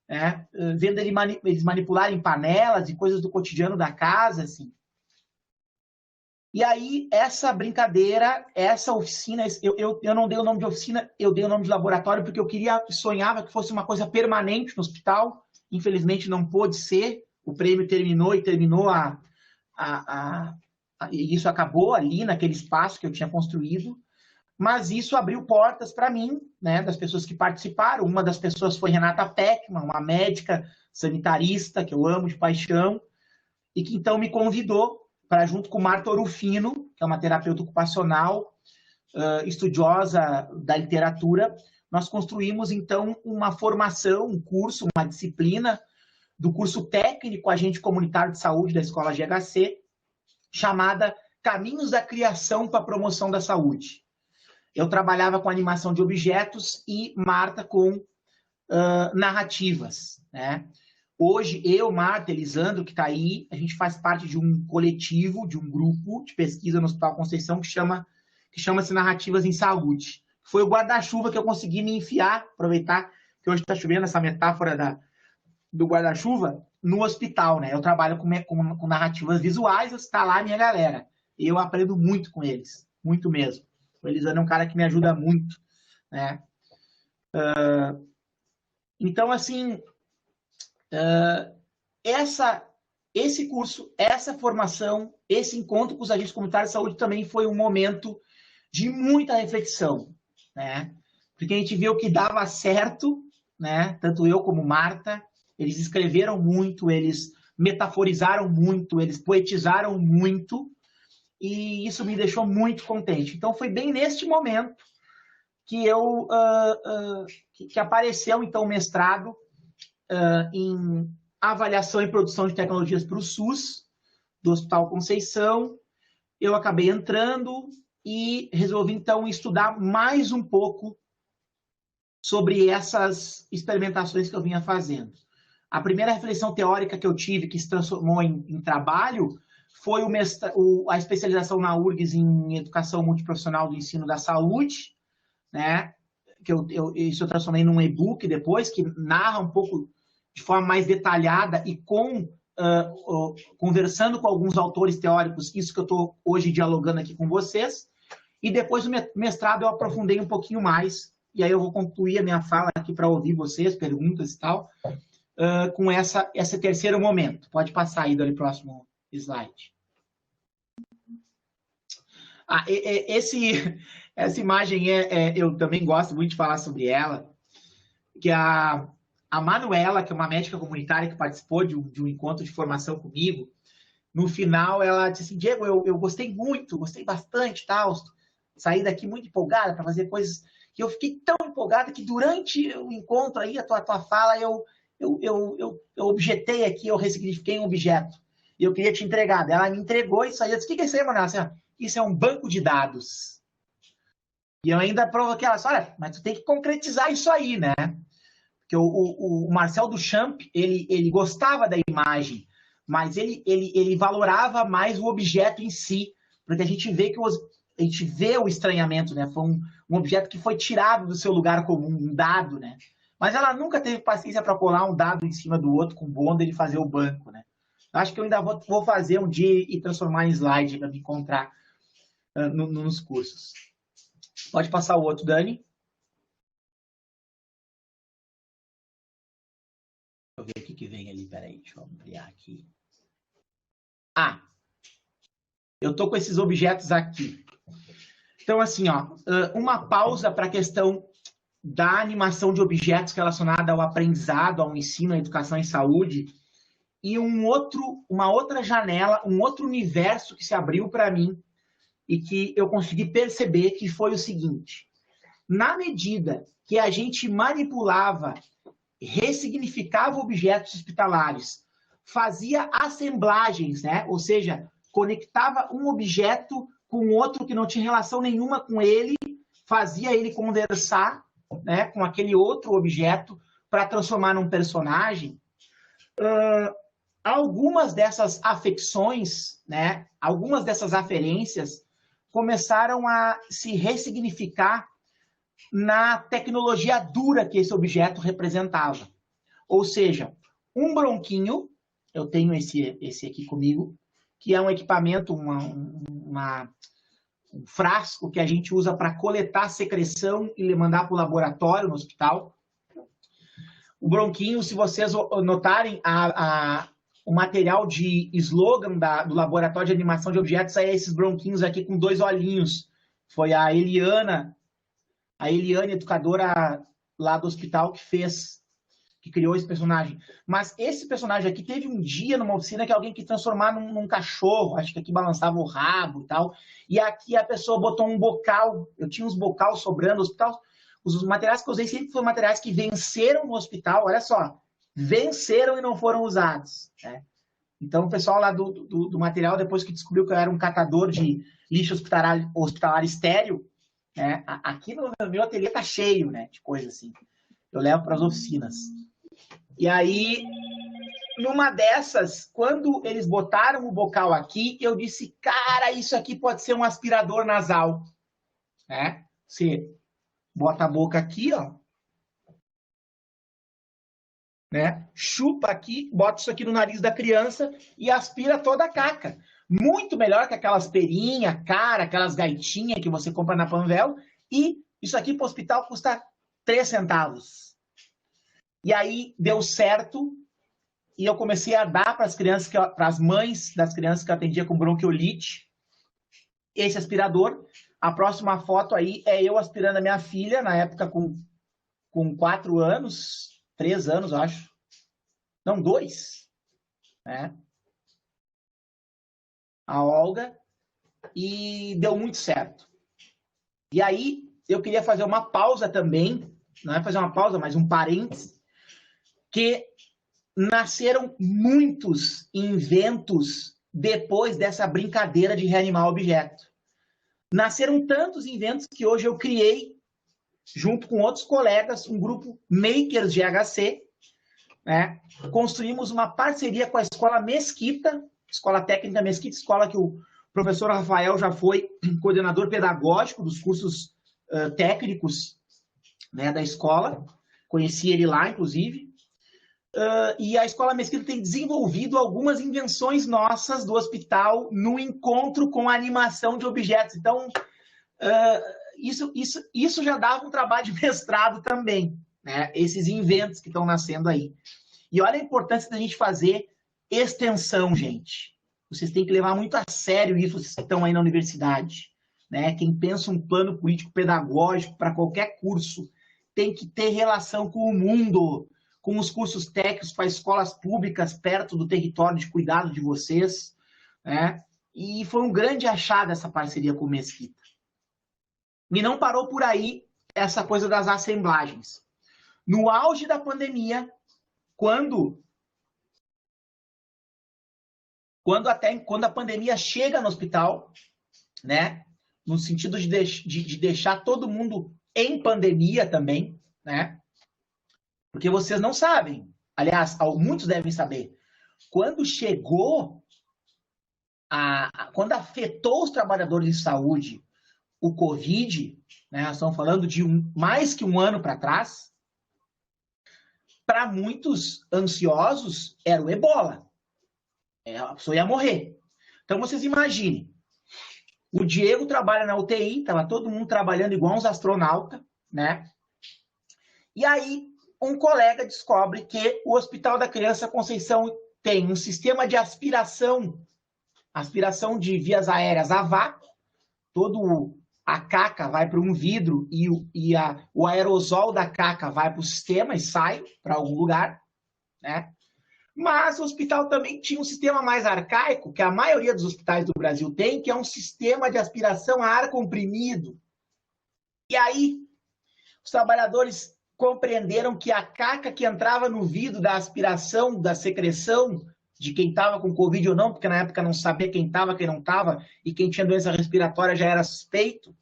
né? Vendo eles manipularem panelas e coisas do cotidiano da casa, assim. E aí, essa brincadeira, essa oficina, eu não dei o nome de oficina, eu dei o nome de laboratório, porque eu sonhava que fosse uma coisa permanente no hospital. Infelizmente não pôde ser, o prêmio terminou e isso acabou ali naquele espaço que eu tinha construído, mas isso abriu portas para mim, né, das pessoas que participaram. Uma das pessoas foi Renata Peckman, uma médica sanitarista que eu amo de paixão, e que então me convidou para, junto com Marta Orufino, que é uma terapeuta ocupacional, estudiosa da literatura, nós construímos, então, uma formação, um curso, uma disciplina do curso técnico Agente Comunitário de Saúde da Escola GHC, chamada Caminhos da Criação para a Promoção da Saúde. Eu trabalhava com animação de objetos e Marta com narrativas, né? Hoje, eu, Marta, Elisandro, que está aí, a gente faz parte de um coletivo, de um grupo de pesquisa no Hospital Conceição que chama-se Narrativas em Saúde. Foi o guarda-chuva que eu consegui me enfiar, aproveitar que hoje está chovendo, essa metáfora do guarda-chuva, no hospital, né? Eu trabalho com narrativas visuais, está lá a minha galera. Eu aprendo muito com eles, muito mesmo. O Elisandro é um cara que me ajuda muito, né? Então, assim, esse curso, essa formação, esse encontro com os agentes comunitários de saúde também foi um momento de muita reflexão, né? Porque a gente viu que dava certo, né? Tanto eu como Marta, eles escreveram muito, eles metaforizaram muito, eles poetizaram muito, e isso me deixou muito contente. Então foi bem neste momento que que apareceu então o mestrado em avaliação e produção de tecnologias para o SUS do Hospital Conceição. Eu acabei entrando e resolvi, então, estudar mais um pouco sobre essas experimentações que eu vinha fazendo. A primeira reflexão teórica que eu tive, que se transformou em trabalho, foi a especialização na URGS em Educação Multiprofissional do Ensino da Saúde, né? Isso eu transformei num e-book depois, que narra um pouco de forma mais detalhada e conversando com alguns autores teóricos, isso que eu estou hoje dialogando aqui com vocês. E depois do mestrado eu aprofundei um pouquinho mais, e aí eu vou concluir a minha fala aqui para ouvir vocês, perguntas e tal. com esse terceiro momento. Pode passar aí, Dani, próximo slide. Essa imagem, eu também gosto muito de falar sobre ela, que a Manuela, que é uma médica comunitária que participou de um encontro de formação comigo, no final ela disse assim, Diego, eu gostei muito, gostei bastante, tal, saí daqui muito empolgada para fazer coisas, e eu fiquei tão empolgada que durante o encontro aí, a tua fala, eu objetei aqui, eu ressignifiquei um objeto, e eu queria te entregar. Ela me entregou isso aí, eu disse, o que é isso aí, Manuela? Assim, isso é um banco de dados. E eu ainda provoquei ela, olha, mas tu tem que concretizar isso aí, né? Porque o Marcel Duchamp, ele gostava da imagem, mas ele valorava mais o objeto em si, porque a gente vê o estranhamento, né? Foi um objeto que foi tirado do seu lugar comum, um dado, né? Mas ela nunca teve paciência para colar um dado em cima do outro com bonder e fazer o banco, né? Acho que eu ainda vou fazer um dia e transformar em slide para me encontrar nos cursos. Pode passar o outro, Dani. Deixa eu ver o que vem ali, peraí, deixa eu ampliar aqui. Eu tô com esses objetos aqui. Então, assim, ó, uma pausa para a questão da animação de objetos relacionada ao aprendizado, ao ensino, à educação e saúde, e uma outra janela, um outro universo que se abriu para mim e que eu consegui perceber que foi o seguinte: na medida que a gente manipulava, ressignificava objetos hospitalares, fazia assemblagens, né? Ou seja, conectava um objeto com outro que não tinha relação nenhuma com ele, fazia ele conversar, né, com aquele outro objeto para transformar num personagem. Algumas dessas afecções, né, algumas dessas aferências começaram a se ressignificar na tecnologia dura que esse objeto representava. Ou seja, um bronquinho, eu tenho esse aqui comigo, que é um equipamento, um frasco que a gente usa para coletar secreção e mandar para o laboratório no hospital. O bronquinho, se vocês notarem, o material de slogan do laboratório de animação de objetos é esses bronquinhos aqui com 2 olhinhos. Foi a Eliane, educadora lá do hospital, que criou esse personagem. Mas esse personagem aqui teve um dia numa oficina que alguém quis transformar num cachorro, acho que aqui balançava o rabo e tal, e aqui a pessoa botou um bocal, eu tinha uns bocal sobrando no hospital, os materiais que eu usei sempre foram materiais que venceram no hospital, olha só, venceram e não foram usados, né? Então o pessoal lá do material, depois que descobriu que eu era um catador de lixo hospitalar estéril, né? Aqui no meu ateliê tá cheio, né, de coisa assim. Eu levo para as oficinas. E aí, numa dessas, quando eles botaram o bocal aqui, eu disse, cara, isso aqui pode ser um aspirador nasal. Né? Você bota a boca aqui, ó. Né? Chupa aqui, bota isso aqui no nariz da criança e aspira toda a caca. Muito melhor que aquelas perinhas, cara, aquelas gaitinhas que você compra na Panvel. E isso aqui para o hospital custa 3 centavos. E aí deu certo e eu comecei a dar para as crianças, para as mães das crianças que eu atendia com bronquiolite, esse aspirador. A próxima foto aí é eu aspirando a minha filha, na época com 4 anos, 3 anos, eu acho. Não, 2. Né? A Olga. E deu muito certo. E aí eu queria fazer uma pausa também, não é fazer uma pausa, mas um parênteses, que nasceram muitos inventos depois dessa brincadeira de reanimar objeto. Nasceram tantos inventos que hoje eu criei, junto com outros colegas, um grupo Makers de HC, né? Construímos uma parceria com a Escola Mesquita, Escola Técnica Mesquita, escola que o professor Rafael já foi coordenador pedagógico dos cursos técnicos, né, da escola. Conheci ele lá, inclusive. E a Escola Mesquita tem desenvolvido algumas invenções nossas do hospital no encontro com a animação de objetos. Então, isso já dava um trabalho de mestrado também, né? Esses inventos que estão nascendo aí. E olha a importância da gente fazer extensão, gente. Vocês têm que levar muito a sério isso, vocês que estão aí na universidade. Né? Quem pensa um plano político-pedagógico para qualquer curso tem que ter relação com o mundo, com os cursos técnicos para escolas públicas perto do território de cuidado de vocês. Né? E foi um grande achado essa parceria com o Mesquita. E não parou por aí essa coisa das assemblagens. No auge da pandemia, quando a pandemia chega no hospital, né, no sentido de deixar todo mundo em pandemia também, né, porque vocês não sabem, aliás, muitos devem saber, quando chegou, quando afetou os trabalhadores de saúde, o Covid, né, nós estamos falando de mais que um ano para trás, para muitos ansiosos, era o ebola. A pessoa ia morrer. Então, vocês imaginem, o Diego trabalha na UTI, estava todo mundo trabalhando igual uns astronautas, né? E aí, um colega descobre que o Hospital da Criança Conceição tem um sistema de aspiração de vias aéreas a vácuo, a caca vai para um vidro e o aerosol da caca vai para o sistema e sai para algum lugar, né? Mas o hospital também tinha um sistema mais arcaico, que a maioria dos hospitais do Brasil tem, que é um sistema de aspiração a ar comprimido. E aí, os trabalhadores compreenderam que a caca que entrava no vidro da aspiração, da secreção, de quem estava com Covid ou não, porque na época não sabia quem estava, quem não estava, e quem tinha doença respiratória já era suspeito.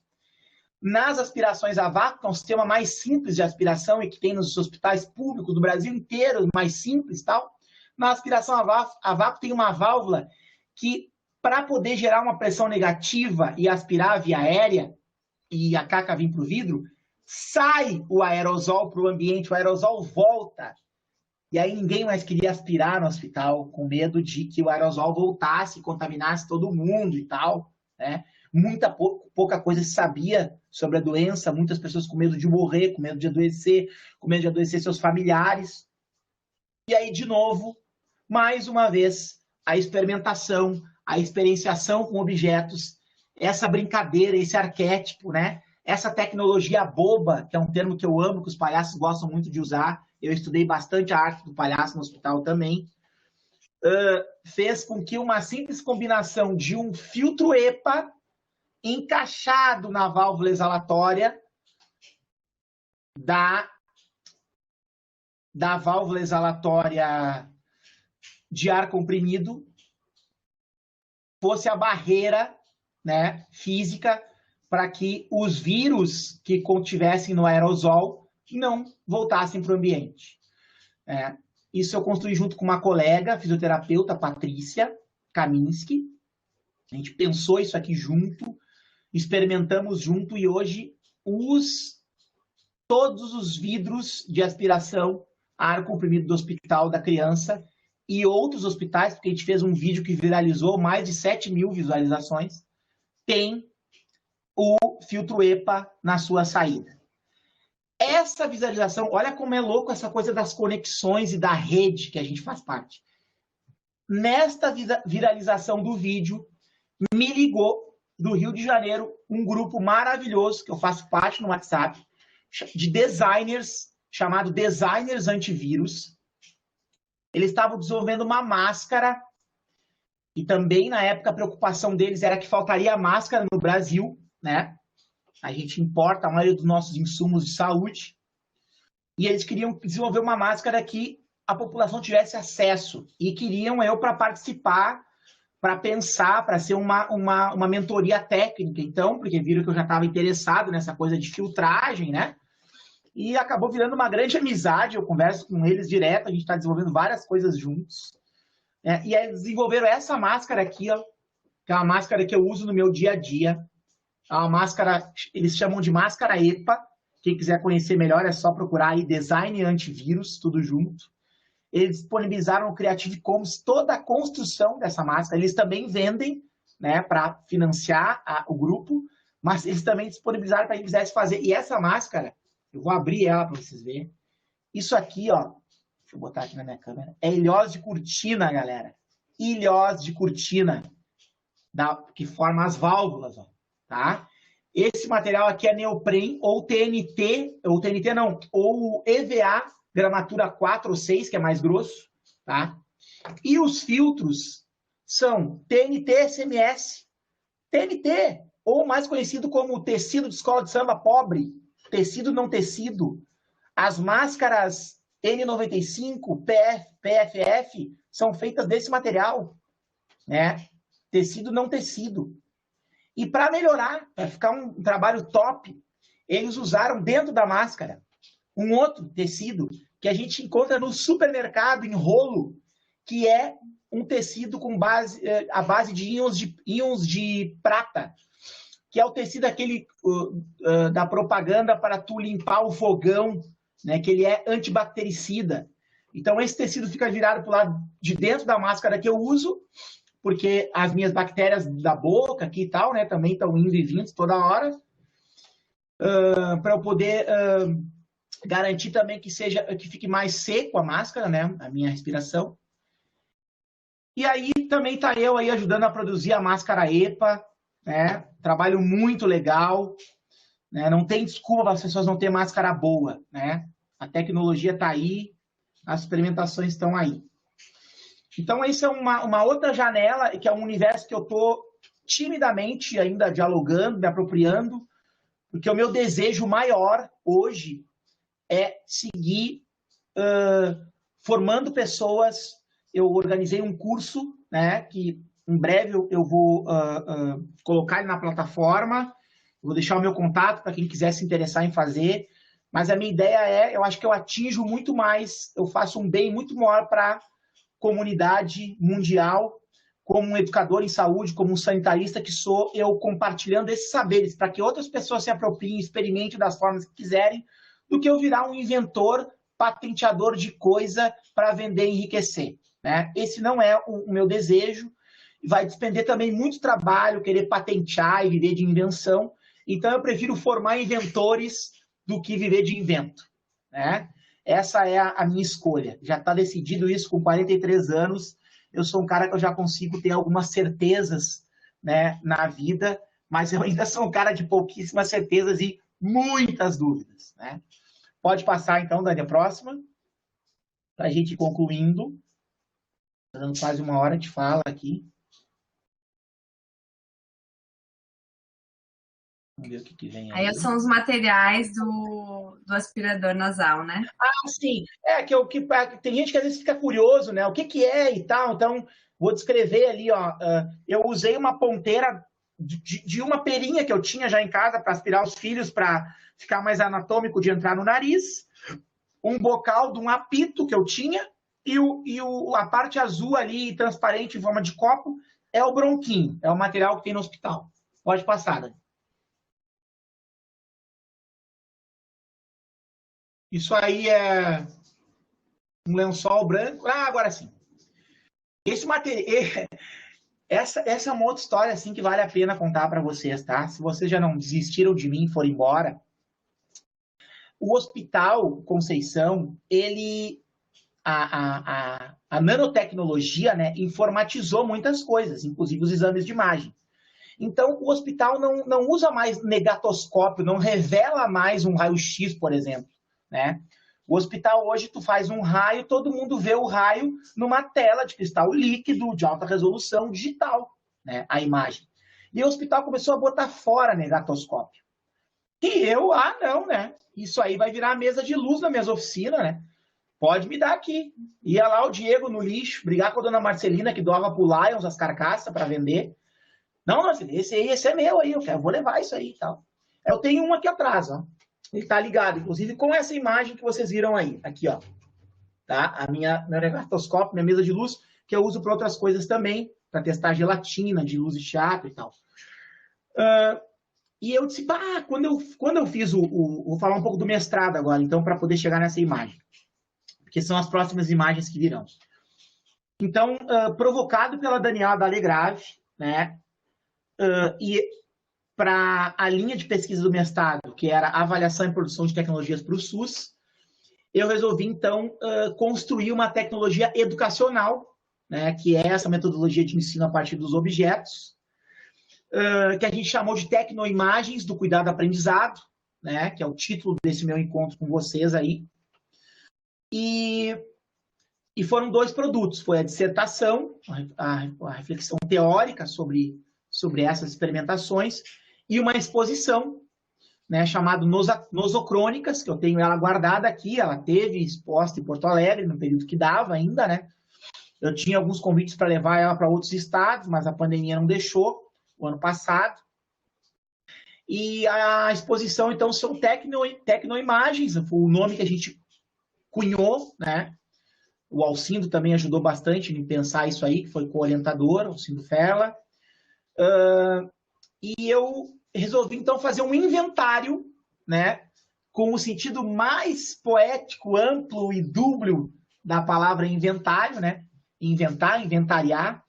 Nas aspirações a vácuo, que é um sistema mais simples de aspiração e que tem nos hospitais públicos do Brasil inteiro, mais simples e tal, na aspiração a vácuo tem uma válvula que, para poder gerar uma pressão negativa e aspirar a via aérea e a caca vir para o vidro, sai o aerosol para o ambiente, o aerosol volta. E aí ninguém mais queria aspirar no hospital, com medo de que o aerosol voltasse e contaminasse todo mundo e tal. Né? Pouca coisa se sabia sobre a doença, muitas pessoas com medo de morrer, com medo de adoecer seus familiares. E aí, de novo, mais uma vez, a experimentação, a experienciação com objetos, essa brincadeira, esse arquétipo, né? Essa tecnologia boba, que é um termo que eu amo, que os palhaços gostam muito de usar, eu estudei bastante a arte do palhaço no hospital também, fez com que uma simples combinação de um filtro EPA encaixado na válvula exalatória da válvula exalatória de ar comprimido fosse a barreira, né, física para que os vírus que contivessem no aerosol não voltassem para o ambiente. Isso eu construí junto com uma colega, fisioterapeuta, Patrícia Kaminski. A gente pensou isso aqui junto, experimentamos junto e hoje todos os vidros de aspiração a ar comprimido do Hospital da Criança e outros hospitais, porque a gente fez um vídeo que viralizou, mais de 7.000 visualizações, tem o filtro EPA na sua saída. Essa visualização, olha como é louco essa coisa das conexões e da rede que a gente faz parte. Nesta viralização do vídeo, me ligou do Rio de Janeiro um grupo maravilhoso, que eu faço parte no WhatsApp, de designers, chamado Designers Antivírus. Eles estavam desenvolvendo uma máscara, e também, na época, a preocupação deles era que faltaria máscara no Brasil, né? A gente importa a maioria dos nossos insumos de saúde, e eles queriam desenvolver uma máscara que a população tivesse acesso, e queriam eu para participar, para pensar, para ser uma mentoria técnica, então, porque viram que eu já estava interessado nessa coisa de filtragem, né? E acabou virando uma grande amizade, eu converso com eles direto, a gente está desenvolvendo várias coisas juntos. E aí eles desenvolveram essa máscara aqui, ó, que é uma máscara que eu uso no meu dia a dia. É uma máscara, eles chamam de máscara EPA. Quem quiser conhecer melhor é só procurar aí Design Antivírus, tudo junto. Eles disponibilizaram no Creative Commons toda a construção dessa máscara. Eles também vendem, né, para financiar o grupo, mas eles também disponibilizaram para quem quisesse fazer. E essa máscara, eu vou abrir ela para vocês verem. Isso aqui, ó, Deixa eu botar aqui na minha câmera. É ilhós de cortina, galera. Ilhós de cortina, que forma as válvulas, ó, tá? Esse material aqui é neoprene ou TNT, ou TNT não, ou EVA, gramatura 4 ou 6, que é mais grosso, tá? E os filtros são TNT SMS. TNT, ou mais conhecido como tecido de escola de samba pobre, tecido não tecido. As máscaras N95, PFF, são feitas desse material, né? Tecido não tecido. E para melhorar, para ficar um trabalho top, eles usaram dentro da máscara um outro tecido que a gente encontra no supermercado em rolo, que é um tecido com a base de íons de prata, que é o tecido aquele da propaganda para tu limpar o fogão, né, que ele é antibactericida. Então, esse tecido fica virado para o lado de dentro da máscara que eu uso, porque as minhas bactérias da boca aqui e tal, né, também estão indo e vindo toda hora, para eu poder garantir também que fique mais seco a máscara, né, a minha respiração. E aí também tá eu aí ajudando a produzir a máscara EPA, né, trabalho muito legal, né, não tem desculpa para as pessoas não terem máscara boa, né, a tecnologia tá aí, as experimentações estão aí. Então, essa é uma outra janela, que é um universo que eu estou timidamente ainda dialogando, me apropriando, porque o meu desejo maior hoje é seguir formando pessoas. Eu organizei um curso, né, que em breve eu vou colocar ele na plataforma, vou deixar o meu contato para quem quiser se interessar em fazer, mas a minha ideia eu acho que eu atinjo muito mais, eu faço um bem muito maior para comunidade mundial, como um educador em saúde, como um sanitarista que sou, eu compartilhando esses saberes para que outras pessoas se apropriem, experimentem das formas que quiserem, do que eu virar um inventor, patenteador de coisa para vender e enriquecer, né? Esse não é o meu desejo, vai despender também muito trabalho, querer patentear e viver de invenção, então eu prefiro formar inventores do que viver de invento, né? Essa é a minha escolha. Já está decidido isso com 43 anos. Eu sou um cara que eu já consigo ter algumas certezas, né, na vida, mas eu ainda sou um cara de pouquíssimas certezas e muitas dúvidas, né? Pode passar, então, Dani, a próxima. Para a gente ir concluindo. Está dando quase uma hora de fala aqui. Vamos ver o que vem aí. Aí são os materiais do aspirador nasal, né? Ah, sim. Tem gente que às vezes fica curioso, né? O que é e tal. Então, vou descrever ali, ó. Eu usei uma ponteira de uma perinha que eu tinha já em casa para aspirar os filhos, para ficar mais anatômico de entrar no nariz. Um bocal de um apito que eu tinha e a parte azul ali, transparente, em forma de copo, é o bronquinho. É o material que tem no hospital. Pode passar, Dani. Isso aí é um lençol branco. Ah, agora sim. Esse material... Essa é uma outra história assim, que vale a pena contar para vocês, tá? Se vocês já não desistiram de mim e foram embora. O Hospital Conceição, a nanotecnologia, né, informatizou muitas coisas, inclusive os exames de imagem. Então, o hospital não usa mais negatoscópio, não revela mais um raio-x, por exemplo, né? O hospital hoje, tu faz um raio, todo mundo vê o raio numa tela de cristal líquido, de alta resolução, digital, né, a imagem. E o hospital começou a botar fora negatoscópio. E não, né? Isso aí vai virar mesa de luz na minhas oficinas, né? Pode me dar aqui. Ia lá o Diego no lixo, brigar com a dona Marcelina, que doava pro Lions as carcaças para vender. Não, esse é meu aí, vou levar isso aí e tal. Eu tenho um aqui atrás, ó. Ele tá ligado, inclusive, com essa imagem que vocês viram aí. Aqui, ó. Tá? Meu negatoscópio, minha mesa de luz, que eu uso para outras coisas também, para testar gelatina, de luz de teatro e tal. E eu disse, quando eu fiz vou falar um pouco do mestrado agora, então, para poder chegar nessa imagem. Porque são as próximas imagens que virão. Então, provocado pela Daniela Dalegrave, né? E para a linha de pesquisa do mestrado, que era avaliação e produção de tecnologias para o SUS, eu resolvi, então, construir uma tecnologia educacional, né, que é essa metodologia de ensino a partir dos objetos, que a gente chamou de Tecnoimagens do Cuidado Aprendizado, né, que é o título desse meu encontro com vocês aí. E foram 2 produtos, foi a dissertação, a reflexão teórica sobre essas experimentações, e uma exposição, né, chamada Nosocrônicas, que eu tenho ela guardada aqui, ela teve exposta em Porto Alegre, no período que dava ainda, né? Eu tinha alguns convites para levar ela para outros estados, mas a pandemia não deixou, o ano passado. E a exposição, então, são tecnoimagens, o nome que a gente cunhou, né? O Alcindo também ajudou bastante em pensar isso aí, que foi co-orientador, Alcindo Ferla. E eu resolvi, então, fazer um inventário, né, com o sentido mais poético, amplo e dúbio da palavra inventário, né? Inventar, inventariar.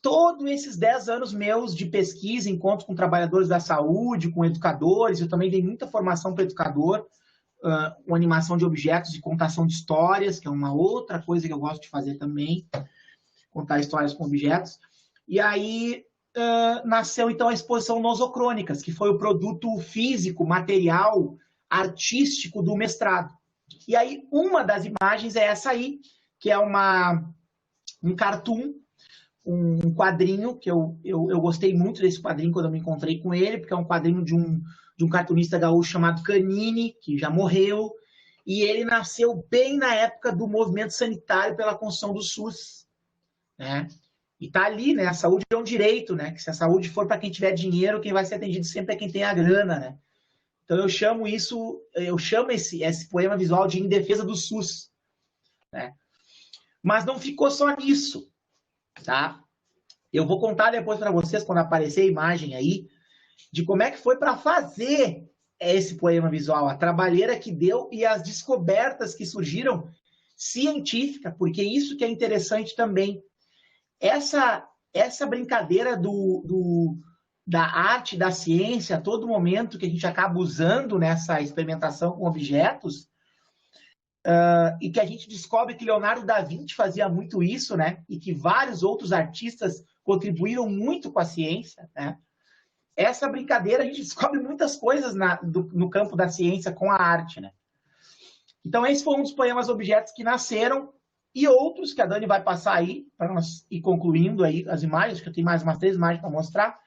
Todos esses 10 anos meus de pesquisa, encontro com trabalhadores da saúde, com educadores, eu também dei muita formação para educador, com animação de objetos e contação de histórias, que é uma outra coisa que eu gosto de fazer também, contar histórias com objetos. E aí nasceu, então, a exposição Nosocrônicas, que foi o produto físico, material, artístico do mestrado. E aí, uma das imagens é essa aí, que é um cartoon, um quadrinho, que eu gostei muito desse quadrinho quando eu me encontrei com ele, porque é um quadrinho de um cartunista gaúcho chamado Canini, que já morreu, e ele nasceu bem na época do movimento sanitário pela construção do SUS, né? E tá ali, né? A saúde é um direito, né? Que se a saúde for para quem tiver dinheiro, quem vai ser atendido sempre é quem tem a grana, né? Então eu chamo esse poema visual de Em Defesa do SUS, né? Mas não ficou só nisso, tá? Eu vou contar depois para vocês, quando aparecer a imagem aí, de como é que foi para fazer esse poema visual, a trabalheira que deu e as descobertas que surgiram científica, porque isso que é interessante também. Essa brincadeira da arte, da ciência, a todo momento que a gente acaba usando nessa experimentação com objetos, e que a gente descobre que Leonardo da Vinci fazia muito isso, né? E que vários outros artistas contribuíram muito com a ciência, né? Essa brincadeira, a gente descobre muitas coisas no campo da ciência com a arte, né? Então, esse foi um dos poemas objetos que nasceram, e outros que a Dani vai passar aí, para nós ir concluindo aí as imagens, que eu tenho mais umas 3 imagens para mostrar.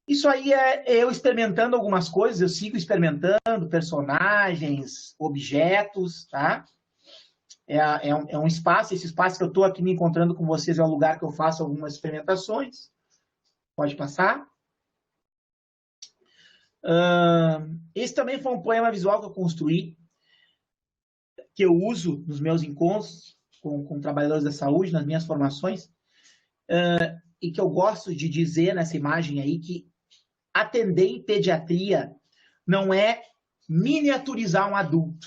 Isso aí é eu experimentando algumas coisas, eu sigo experimentando personagens, objetos, tá? É um espaço, esse espaço que eu estou aqui me encontrando com vocês é o lugar que eu faço algumas experimentações. Pode passar. Esse também foi um poema visual que eu construí, que eu uso nos meus encontros com trabalhadores da saúde, nas minhas formações, e que eu gosto de dizer nessa imagem aí que atender em pediatria não é miniaturizar um adulto.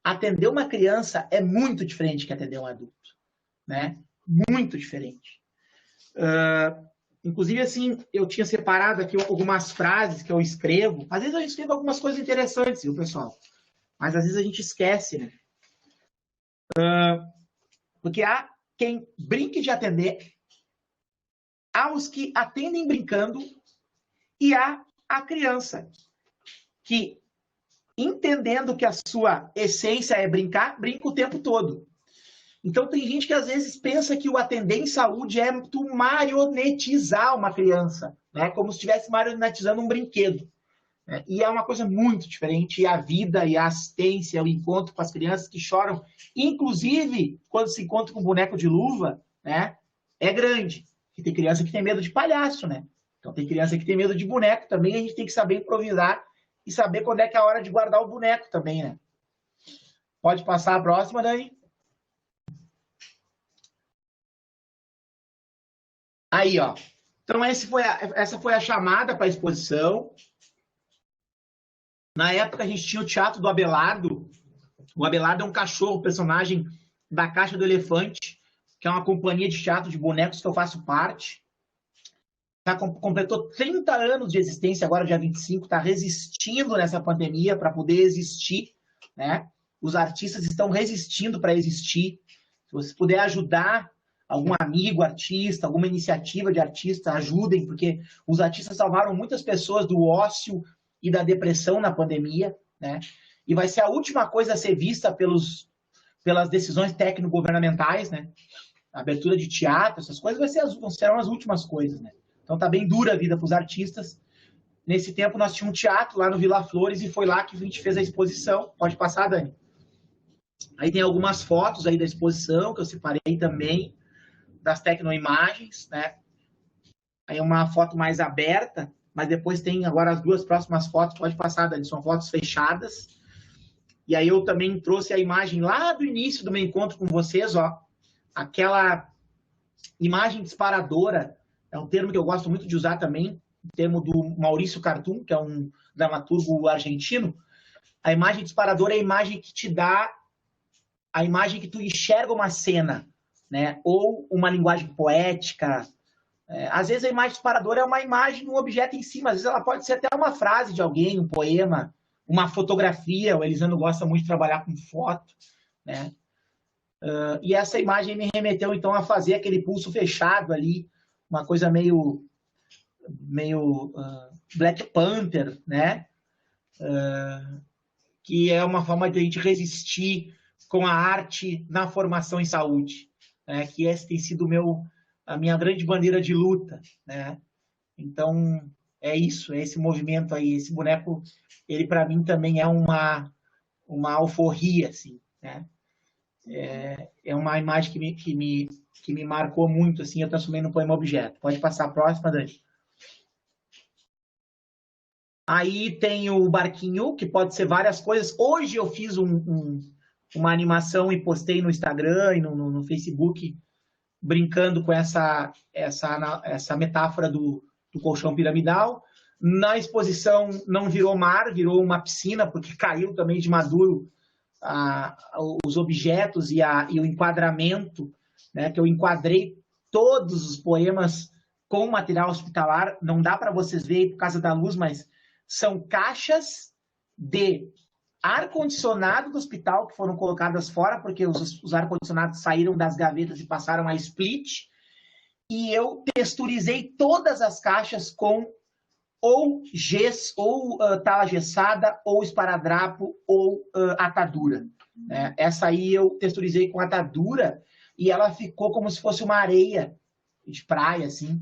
Atender uma criança é muito diferente que atender um adulto, né? Muito diferente. Inclusive, assim, eu tinha separado aqui algumas frases que eu escrevo. Às vezes eu escrevo algumas coisas interessantes, viu, pessoal? Mas às vezes a gente esquece, né? Porque há quem brinque de atender, há os que atendem brincando, e há a criança que, entendendo que a sua essência é brincar, brinca o tempo todo. Então, tem gente que às vezes pensa que o atender em saúde é tu marionetizar uma criança, né? Como se estivesse marionetizando um brinquedo. Né? E é uma coisa muito diferente. E a vida, e a assistência, o encontro com as crianças que choram, inclusive quando se encontra com um boneco de luva, né? É grande. E tem criança que tem medo de palhaço, né? Então, tem criança que tem medo de boneco também. A gente tem que saber improvisar e saber quando é que é a hora de guardar o boneco também, né? Pode passar a próxima, Dani? Aí, ó. Então, essa foi a chamada para a exposição. Na época, a gente tinha o Teatro do Abelardo. O Abelardo é um cachorro, personagem da Caixa do Elefante, que é uma companhia de teatro de bonecos que eu faço parte. Completou 30 anos de existência, agora dia 25, está resistindo nessa pandemia para poder existir, né? os artistas estão resistindo para existir. Se você puder ajudar algum amigo artista, alguma iniciativa de artista, ajudem, porque os artistas salvaram muitas pessoas do ócio e da depressão na pandemia, né? E vai ser a última coisa a ser vista pelas decisões técnico-governamentais, né? A abertura de teatro, essas coisas serão as últimas coisas, né? Então tá bem dura a vida para os artistas. Nesse tempo nós tínhamos um teatro lá no Vila Flores e foi lá que a gente fez a exposição. Pode passar, Dani. Aí tem algumas fotos aí da exposição que eu separei também, das tecnoimagens, né? Aí uma foto mais aberta, mas depois tem agora as duas próximas fotos, pode passar, Dani, são fotos fechadas. E aí eu também trouxe a imagem lá do início do meu encontro com vocês, ó. Aquela imagem disparadora, é um termo que eu gosto muito de usar também, o termo do Maurício Cartum, que é um dramaturgo argentino. A imagem disparadora é a imagem que te dá, a imagem que tu enxerga uma cena, né? Ou uma linguagem poética. Às vezes a imagem disparadora é uma imagem, um objeto em si, mas às vezes ela pode ser até uma frase de alguém, um poema, uma fotografia. O Elisandro gosta muito de trabalhar com foto, né? E essa imagem me remeteu, então, a fazer aquele pulso fechado ali, uma coisa meio Black Panther, né? Que é uma forma de a gente resistir com a arte na formação em saúde, né? Que esse tem sido a minha grande bandeira de luta, né? Então, é isso, é esse movimento aí, esse boneco, ele para mim também é uma alforria, assim, né? É uma imagem que me marcou muito, assim, eu transformei num poema objeto. Pode passar a próxima, Dani. Aí tem o barquinho, que pode ser várias coisas. Hoje eu fiz uma animação e postei no Instagram e no Facebook, brincando com essa metáfora do colchão piramidal. Na exposição não virou mar, virou uma piscina, porque caiu também de maduro os objetos e o enquadramento, né, que eu enquadrei todos os poemas com material hospitalar. Não dá para vocês verem por causa da luz, mas são caixas de ar-condicionado do hospital que foram colocadas fora, porque os ar-condicionados saíram das gavetas e passaram a split, e eu texturizei todas as caixas com ou gesso, ou tala gessada, ou esparadrapo, ou atadura. Essa aí eu texturizei com atadura, e ela ficou como se fosse uma areia de praia, assim.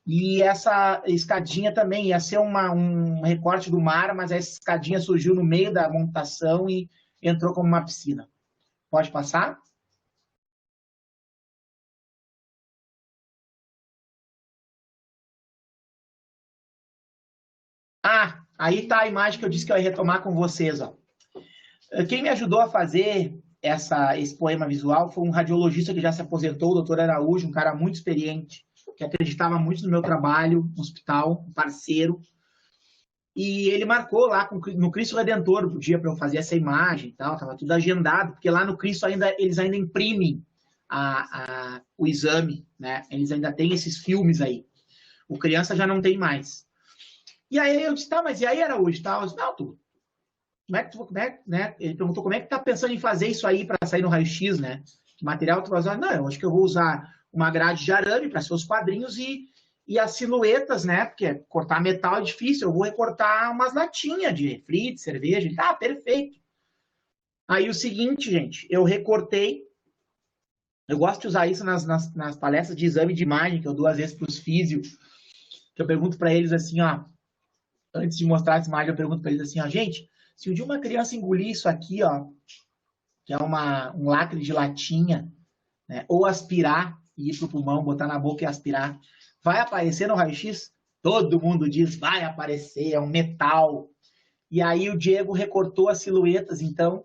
E essa escadinha também ia ser um recorte do mar, mas essa escadinha surgiu no meio da montação e entrou como uma piscina. Pode passar? Aí tá a imagem que eu disse que eu ia retomar com vocês, ó. Quem me ajudou a fazer esse poema visual foi um radiologista que já se aposentou, o doutor Araújo, um cara muito experiente, que acreditava muito no meu trabalho no hospital, um parceiro. E ele marcou lá no Cristo Redentor o dia para eu fazer essa imagem e tal, estava tudo agendado, porque lá no Cristo eles ainda imprimem o exame, né? Eles ainda têm esses filmes aí. O criança já não tem mais. E aí eu disse, tá, mas e aí, Araújo? Tá? Eu disse, não, né? Ele perguntou como é que tá pensando em fazer isso aí para sair no raio-x, né? Que material tu vai usar? Não, eu acho que eu vou usar uma grade de arame para ser os quadrinhos e as silhuetas, né? Porque cortar metal é difícil, eu vou recortar umas latinhas de refri, de cerveja. Tá, perfeito. Aí o seguinte, gente, eu recortei, eu gosto de usar isso nas palestras de exame de imagem, que eu dou às vezes para os físios, que eu pergunto para eles assim, ó, antes de mostrar essa imagem, eu pergunto para eles assim, ó, gente, se um dia uma criança engolir isso aqui, ó, que é um lacre de latinha, né, ou aspirar e ir pro pulmão, botar na boca e aspirar, vai aparecer no raio-x? Todo mundo diz, vai aparecer, é um metal. E aí o Diego recortou as silhuetas, então,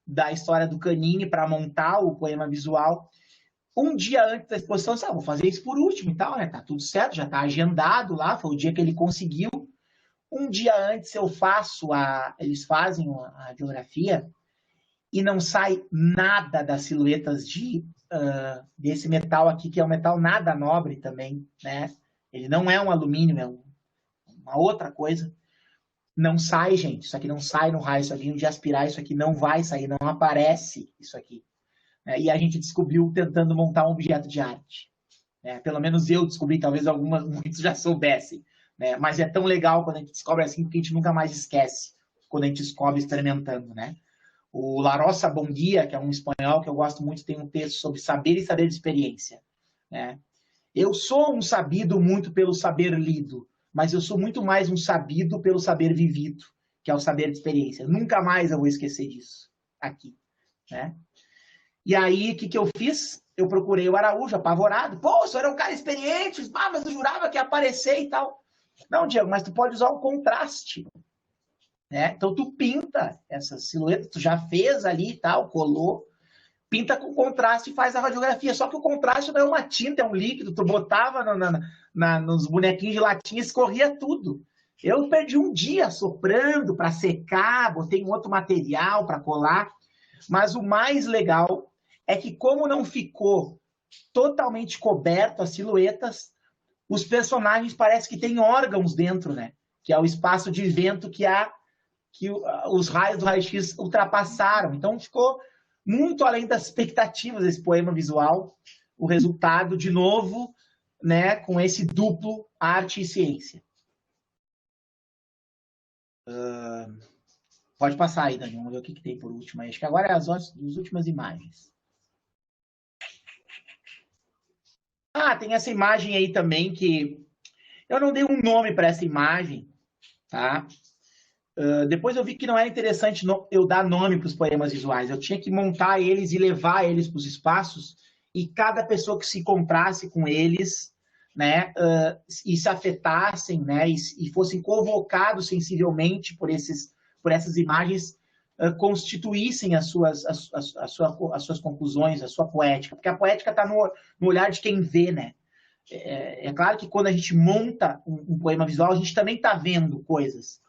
da história do Canini para montar o poema visual. Um dia antes da exposição, eu disse, vou fazer isso por último e tal, né? Tá tudo certo, já tá agendado lá, foi o dia que ele conseguiu. Um dia antes eu faço eles fazem a radiografia e não sai nada das silhuetas desse metal aqui, que é um metal nada nobre também, né? Ele não é um alumínio, é uma outra coisa. Não sai, gente. Isso aqui não sai no raio. Isso aqui, de aspirar, isso aqui não vai sair, não aparece isso aqui. E a gente descobriu tentando montar um objeto de arte. Pelo menos eu descobri, talvez muitos já soubessem. Mas é tão legal quando a gente descobre assim, porque a gente nunca mais esquece quando a gente descobre experimentando, né? O Larosa Bom Dia, que é um espanhol que eu gosto muito, tem um texto sobre saber e saber de experiência. Eu sou um sabido muito pelo saber lido, mas eu sou muito mais um sabido pelo saber vivido, que é o saber de experiência. Nunca mais eu vou esquecer disso aqui, né? E aí, o que eu fiz? Eu procurei o Araújo, apavorado. Pô, o senhor é um cara experiente, mas eu jurava que ia aparecer e tal. Não, Diego, mas tu pode usar o contraste. Então, tu pinta essa silhueta, tu já fez ali e tal, colou, pinta com contraste e faz a radiografia. Só que o contraste não é uma tinta, é um líquido. Tu botava nos bonequinhos de latinha e escorria tudo. Eu perdi um dia soprando para secar, botei um outro material para colar. Mas o mais legal é que, como não ficou totalmente coberto as silhuetas, os personagens parece que têm órgãos dentro, né? Que é o espaço de vento que os raios do raio-x ultrapassaram. Então, ficou muito além das expectativas desse poema visual. O resultado, de novo, né, com esse duplo arte e ciência. Pode passar aí, Dani. Vamos ver o que tem por último aí. Acho que agora é as últimas imagens. Tem essa imagem aí também que eu não dei um nome para essa imagem, tá? Depois eu vi que não era interessante eu dar nome para os poemas visuais. Eu tinha que montar eles e levar eles para os espaços, e cada pessoa que se comprasse com eles, né, e se afetassem, né, e fossem convocados sensivelmente por essas imagens, constituíssem as suas conclusões, a sua poética. Porque a poética está no olhar de quem vê, né? É claro que quando a gente monta um poema visual, a gente também está vendo coisas,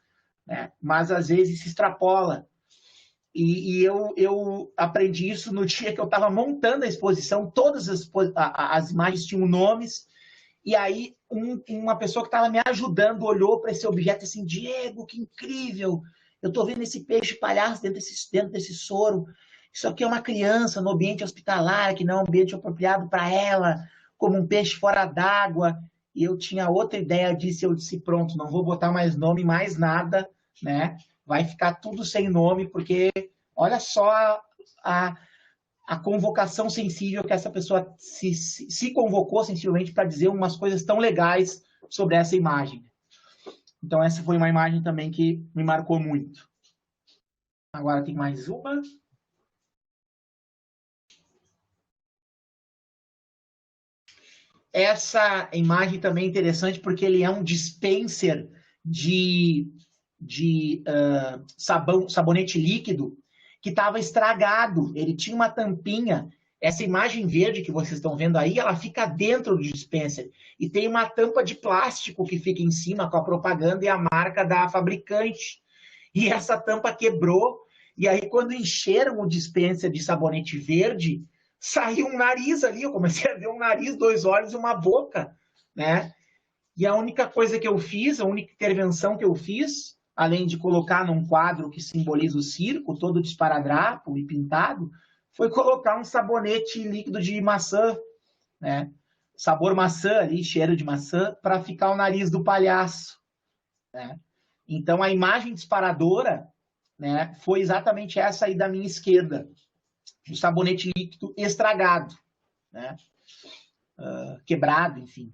né? Mas às vezes se extrapola. E eu aprendi isso no dia que eu estava montando a exposição. Todas as imagens tinham nomes, e aí uma pessoa que estava me ajudando olhou para esse objeto assim: Diego, que incrível! Eu estou vendo esse peixe palhaço dentro desse soro. Isso aqui é uma criança no ambiente hospitalar, que não é um ambiente apropriado para ela, como um peixe fora d'água. E eu tinha outra ideia disso, eu disse: pronto, não vou botar mais nome, mais nada, né? Vai ficar tudo sem nome, porque olha só a convocação sensível que essa pessoa se convocou sensivelmente para dizer umas coisas tão legais sobre essa imagem. Então, essa foi uma imagem também que me marcou muito. Agora tem mais uma. Essa imagem também é interessante porque ele é um dispenser de sabonete líquido que estava estragado. Ele tinha uma tampinha. Essa imagem verde que vocês estão vendo aí, ela fica dentro do dispenser. E tem uma tampa de plástico que fica em cima com a propaganda e a marca da fabricante. E essa tampa quebrou. E aí, quando encheram o dispenser de sabonete verde, saiu um nariz ali. Eu comecei a ver um nariz, 2 olhos e uma boca, né? E a única coisa que eu fiz, a única intervenção que eu fiz, além de colocar num quadro que simboliza o circo, todo de esparadrapo e pintado, foi colocar um sabonete líquido de maçã, né? Sabor maçã ali, cheiro de maçã, para ficar o nariz do palhaço, né? Então, a imagem disparadora, né, foi exatamente essa aí da minha esquerda. O sabonete líquido estragado, né? Quebrado, enfim.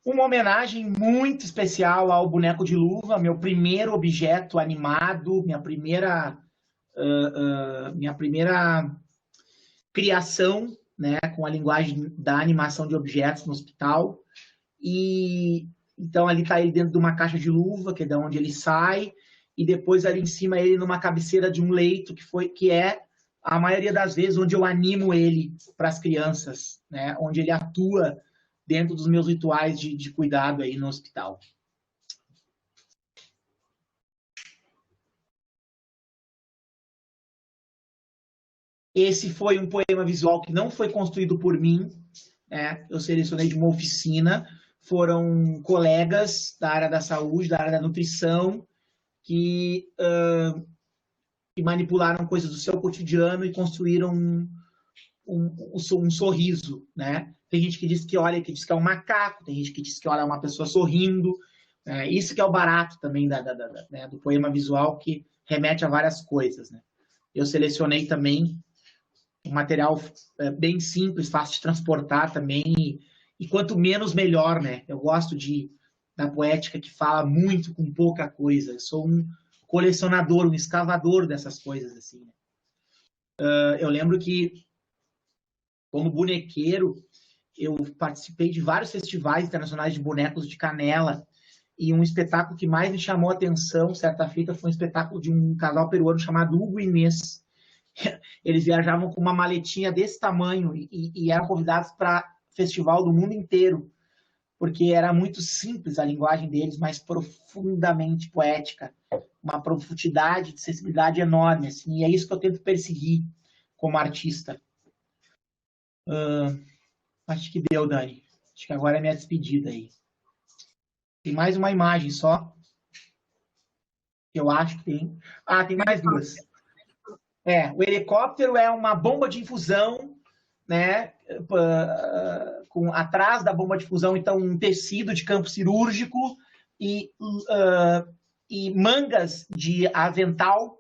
Uma homenagem muito especial ao boneco de luva, meu primeiro objeto animado, minha primeira criação, né, com a linguagem da animação de objetos no hospital. E então ali está ele dentro de uma caixa de luva, que é de onde ele sai, e depois ali em cima ele numa cabeceira de um leito, que é a maioria das vezes onde eu animo ele para as crianças, né, onde ele atua dentro dos meus rituais de cuidado aí no hospital. Esse foi um poema visual que não foi construído por mim, né? Eu selecionei de uma oficina, foram colegas da área da saúde, da área da nutrição, que manipularam coisas do seu cotidiano e construíram um sorriso, né? Tem gente que diz que olha, que diz que é um macaco, tem gente que diz que olha uma pessoa sorrindo. Isso que é o barato também né, do poema visual, que remete a várias coisas, né? Eu selecionei também um material bem simples, fácil de transportar também, e quanto menos melhor, né? Eu gosto da poética que fala muito com pouca coisa. Eu sou um colecionador, um escavador dessas coisas, assim. Eu lembro que, como bonequeiro, eu participei de vários festivais internacionais de bonecos de Canela, e um espetáculo que mais me chamou a atenção, certa feita, foi um espetáculo de um casal peruano chamado Hugo e Inês. Eles viajavam com uma maletinha desse tamanho e eram convidados para festival do mundo inteiro, porque era muito simples a linguagem deles, mas profundamente poética, uma profundidade de sensibilidade enorme, assim, e é isso que eu tento perseguir como artista. Acho que deu, Dani. Acho que agora é minha despedida aí. Tem mais uma imagem só. Eu acho que tem. Ah, tem mais duas. O helicóptero é uma bomba de infusão, né? Atrás da bomba de infusão, então, um tecido de campo cirúrgico e mangas de avental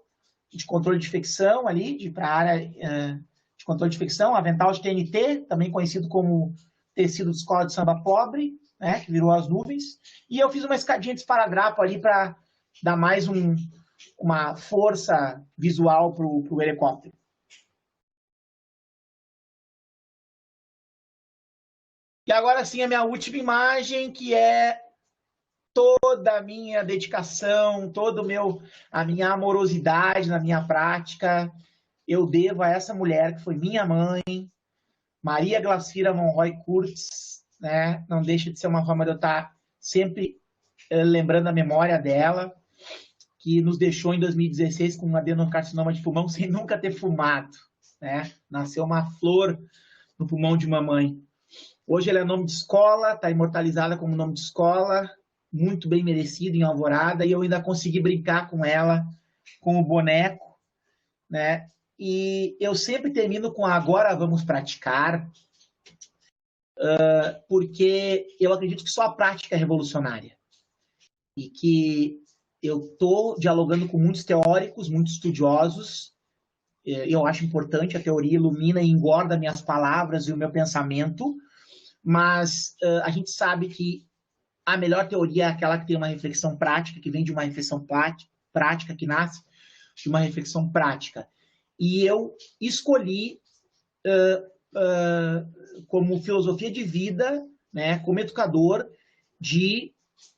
de controle de infecção ali, para a área de controle de infecção, avental de TNT, também conhecido como tecido de escola de samba pobre, né, que virou as nuvens, e eu fiz uma escadinha de esparadrapo ali para dar mais uma força visual para o helicóptero. E agora sim a minha última imagem, que é toda a minha dedicação, toda a minha amorosidade na minha prática, eu devo a essa mulher que foi minha mãe, Maria Glacira Monroy Kurtz, né? Não deixa de ser uma forma de eu estar sempre lembrando a memória dela, que nos deixou em 2016 com um adenocarcinoma de pulmão sem nunca ter fumado, né? Nasceu uma flor no pulmão de mamãe. Hoje ela é nome de escola, está imortalizada como nome de escola, muito bem merecido em Alvorada, e eu ainda consegui brincar com ela, com o boneco, né? E eu sempre termino com agora vamos praticar, porque eu acredito que só a prática é revolucionária. E que eu estou dialogando com muitos teóricos, muitos estudiosos. Eu acho importante, a teoria ilumina e engorda minhas palavras e o meu pensamento, mas a gente sabe que a melhor teoria é aquela que tem uma reflexão prática, que vem de uma reflexão prática, que nasce de uma reflexão prática. E eu escolhi, como filosofia de vida, né, como educador, de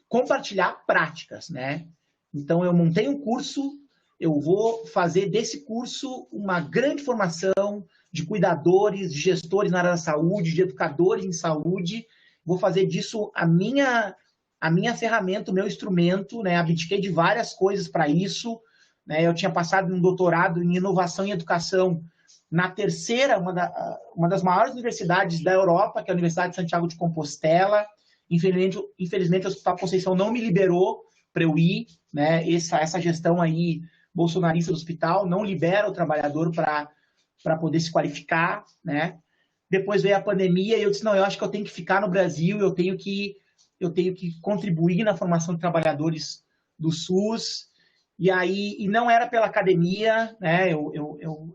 compartilhar práticas, né? Então, eu montei um curso, eu vou fazer desse curso uma grande formação de cuidadores, de gestores na área da saúde, de educadores em saúde. Vou fazer disso a minha ferramenta, o meu instrumento, né? Abdiquei de várias coisas para isso, né? Eu tinha passado um doutorado em inovação e educação na terceira, uma das maiores universidades da Europa, que é a Universidade de Santiago de Compostela. Infelizmente, o Hospital Conceição não me liberou para eu ir, né? Essa gestão aí bolsonarista do hospital não libera o trabalhador para poder se qualificar, né? Depois veio a pandemia e eu disse, não, eu acho que eu tenho que ficar no Brasil, eu tenho que contribuir na formação de trabalhadores do SUS. E não era pela academia, né?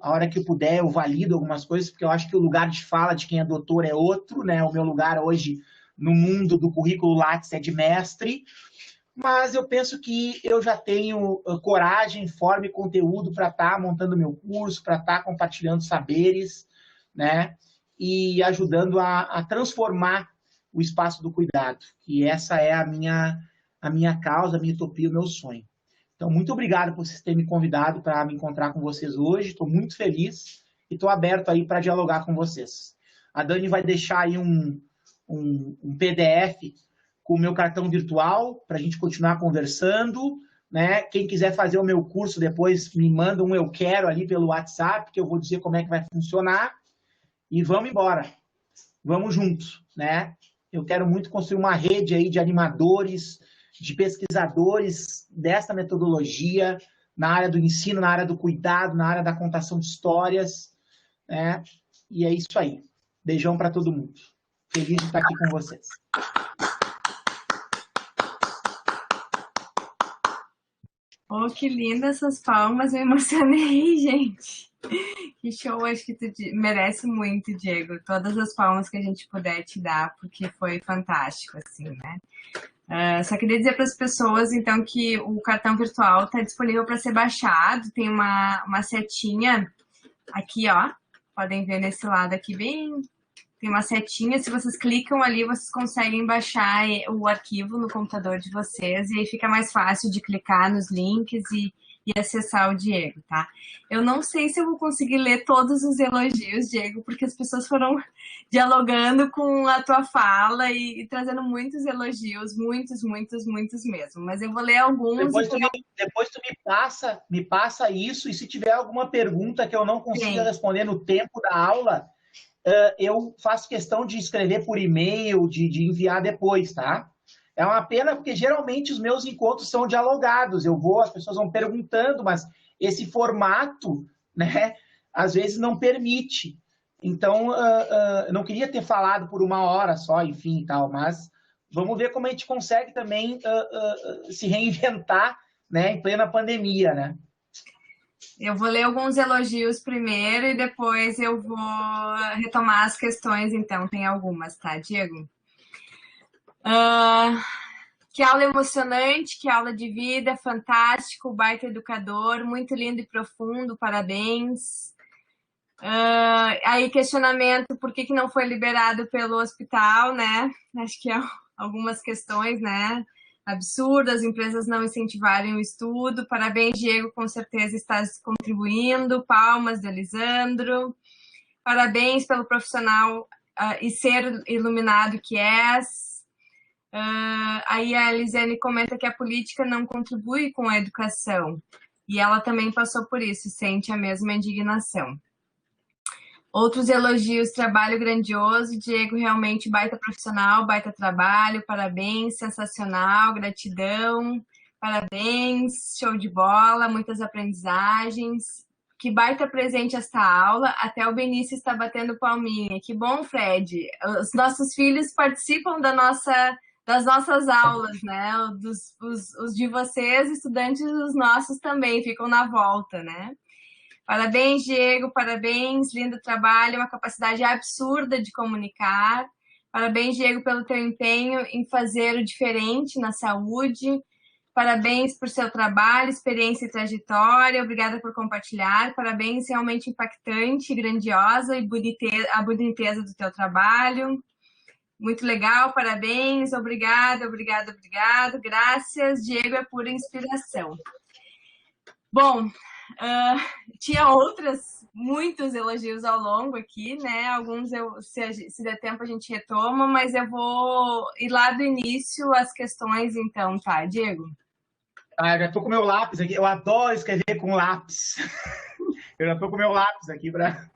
A hora que eu puder, eu valido algumas coisas, porque eu acho que o lugar de fala de quem é doutor é outro, né? O meu lugar hoje no mundo do currículo Lattes é de mestre, mas eu penso que eu já tenho coragem, forma e conteúdo para estar montando meu curso, para estar compartilhando saberes, né? E ajudando a transformar o espaço do cuidado, que essa é a minha causa, a minha utopia, o meu sonho. Então, muito obrigado por vocês terem me convidado para me encontrar com vocês hoje. Estou muito feliz e estou aberto aí para dialogar com vocês. A Dani vai deixar aí um PDF com o meu cartão virtual para a gente continuar conversando, né? Quem quiser fazer o meu curso depois, me manda um eu quero ali pelo WhatsApp, que eu vou dizer como é que vai funcionar. E vamos embora. Vamos juntos, né? Eu quero muito construir uma rede aí de animadores, de pesquisadores dessa metodologia na área do ensino, na área do cuidado, na área da contação de histórias, né? E é isso aí. Beijão para todo mundo. Feliz de estar aqui com vocês. Oh, que lindas essas palmas, eu emocionei, gente. Que show, acho que tu merece muito, Diego. Todas as palmas que a gente puder te dar, porque foi fantástico, assim, né? Só queria dizer para as pessoas, então, que o cartão virtual está disponível para ser baixado. Tem uma setinha aqui, ó. Podem ver nesse lado aqui, bem... Tem uma setinha, se vocês clicam ali, vocês conseguem baixar o arquivo no computador de vocês, e aí fica mais fácil de clicar nos links e acessar o Diego, tá? Eu não sei se eu vou conseguir ler todos os elogios, Diego, porque as pessoas foram dialogando com a tua fala e trazendo muitos elogios, muitos mesmo. Mas eu vou ler alguns. Depois tu me passa isso, e se tiver alguma pergunta que eu não consiga responder no tempo da aula, eu faço questão de escrever por e-mail, de enviar depois, tá? É uma pena porque geralmente os meus encontros são dialogados. As pessoas vão perguntando, mas esse formato, né, às vezes não permite. Então, eu não queria ter falado por 1 hora só, enfim, tal, mas vamos ver como a gente consegue também se reinventar, né, em plena pandemia, né? Eu vou ler alguns elogios primeiro e depois eu vou retomar as questões, então. Tem algumas, tá, Diego? Que aula emocionante, que aula de vida, fantástico, baita educador, muito lindo e profundo, parabéns. Aí questionamento, por que não foi liberado pelo hospital, né? Acho que algumas questões, né? Absurdo, as empresas não incentivarem o estudo. Parabéns, Diego, com certeza estás contribuindo. Palmas de Elisandro. Parabéns pelo profissional e ser iluminado que és. Aí a Elisane comenta que a política não contribui com a educação. E ela também passou por isso, sente a mesma indignação. Outros elogios, trabalho grandioso, Diego realmente baita profissional, baita trabalho, parabéns, sensacional, gratidão, parabéns, show de bola, muitas aprendizagens, que baita presente esta aula, até o Benício está batendo palminha, que bom, Fred, os nossos filhos participam das nossas aulas, né, os de vocês, estudantes, os nossos também, ficam na volta, né. Parabéns, Diego, parabéns, lindo trabalho, uma capacidade absurda de comunicar. Parabéns, Diego, pelo teu empenho em fazer o diferente na saúde. Parabéns por seu trabalho, experiência e trajetória. Obrigada por compartilhar. Parabéns, realmente impactante, grandiosa e a boniteza do teu trabalho. Muito legal, parabéns, obrigado. Graças, Diego é pura inspiração. Bom, tinha muitos elogios ao longo aqui, né? Alguns, se der tempo, a gente retoma, mas eu vou ir lá do início as questões, então, tá, Diego? Eu já tô com meu lápis aqui. Eu adoro escrever com lápis. Eu já tô com meu lápis aqui para...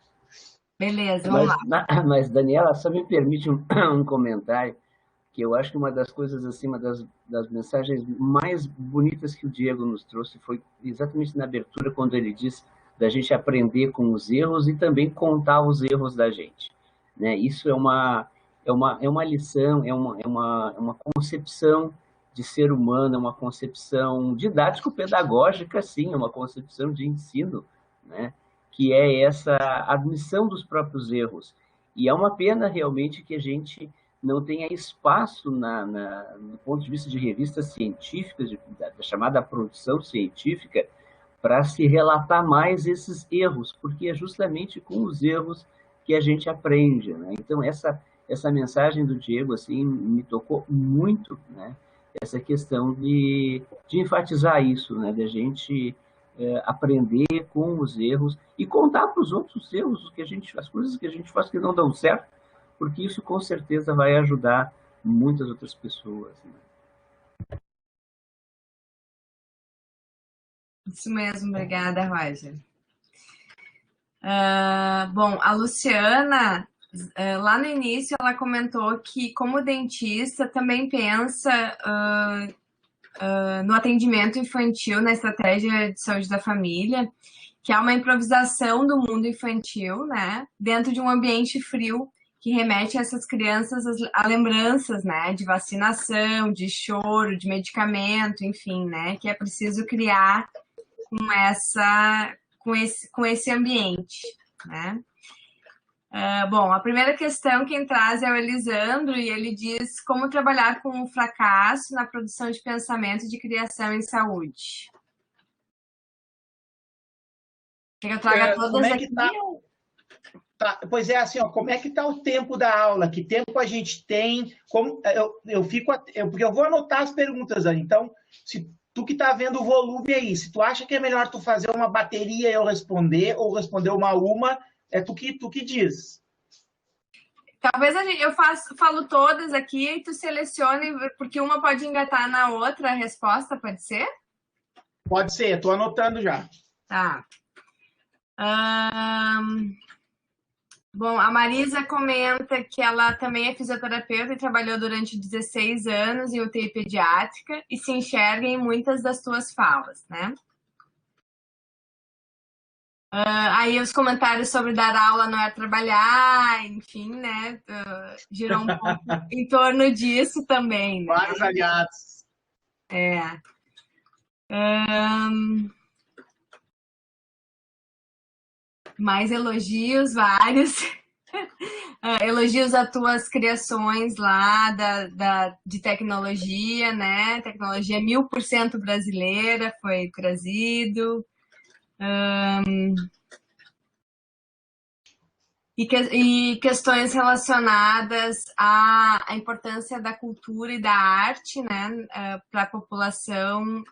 Beleza, vamos lá. Mas, Daniela, só me permite um comentário, que eu acho que uma das coisas, assim, uma das mensagens mais bonitas que o Diego nos trouxe foi exatamente na abertura, quando ele disse da gente aprender com os erros e também contar os erros da gente, né? Isso é uma lição, é uma concepção de ser humano, é uma concepção didático-pedagógica, sim, é uma concepção de ensino, né? Que é essa admissão dos próprios erros. E é uma pena, realmente, que a gente não tenha espaço do ponto de vista de revistas científicas, da chamada produção científica, para se relatar mais esses erros, porque é justamente com os erros que a gente aprende, né? Então, essa mensagem do Diego, assim, me tocou muito, né? Essa questão de enfatizar isso, né? Da gente aprender com os erros e contar para os outros erros as coisas que a gente faz que não dão certo, porque isso com certeza vai ajudar muitas outras pessoas, né? Isso mesmo, obrigada, Roger. Bom, a Luciana, lá no início, ela comentou que, como dentista, também pensa no atendimento infantil, na estratégia de saúde da família, que há uma improvisação do mundo infantil, né, dentro de um ambiente frio, que remete a essas crianças a lembranças, né, de vacinação, de choro, de medicamento, enfim, né, que é preciso criar com esse ambiente, né. Bom, a primeira questão quem traz é o Elisandro, e ele diz como trabalhar com o fracasso na produção de pensamento de criação em saúde. Quer que eu traga todas aqui? Tá, pois é, assim, ó, como é que está o tempo da aula? Que tempo a gente tem? Porque eu vou anotar as perguntas, Dani. Então, se tu que está vendo o volume aí, se tu acha que é melhor tu fazer uma bateria e eu responder, ou responder uma, é tu que diz. Talvez eu falo todas aqui e tu selecione, porque uma pode engatar na outra a resposta, pode ser? Pode ser, estou anotando já. Tá. Bom, a Marisa comenta que ela também é fisioterapeuta e trabalhou durante 16 anos em UTI pediátrica e se enxerga em muitas das tuas falas, né? Aí os comentários sobre dar aula não é trabalhar, enfim, né? Girou um pouco em torno disso também, né? Vários aliados. Mais elogios, vários. Elogios a tuas criações lá de tecnologia, né? Tecnologia 1000% brasileira foi trazido. E questões relacionadas à importância da cultura e da arte, né, para a população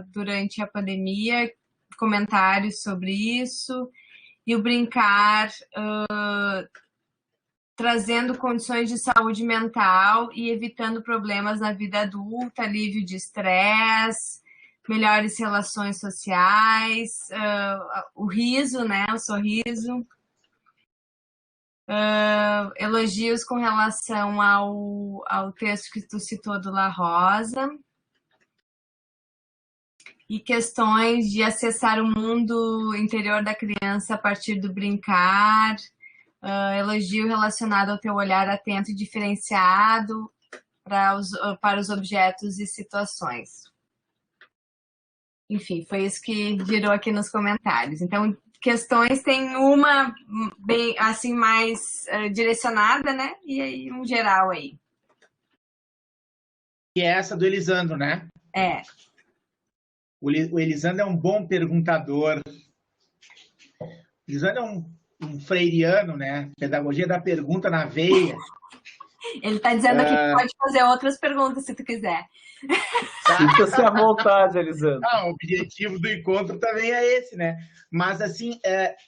durante a pandemia, comentários sobre isso, e o brincar trazendo condições de saúde mental e evitando problemas na vida adulta, alívio de estresse, melhores relações sociais, o riso, né, o sorriso. Elogios com relação ao texto que tu citou do La Rosa. E questões de acessar o mundo interior da criança a partir do brincar. Elogio relacionado ao teu olhar atento e diferenciado para os objetos e situações. Enfim, foi isso que girou aqui nos comentários. Então, questões tem uma bem assim mais direcionada, né? E aí um geral aí. Que é essa do Elisandro, né? É. O Elisandro é um bom perguntador. O Elisandro é um freiriano, né? Pedagogia da pergunta na veia. Ele está dizendo aqui que pode fazer outras perguntas se tu quiser. Sinta-se à vontade, Elisandro. O objetivo do encontro também é esse, né? Mas, assim,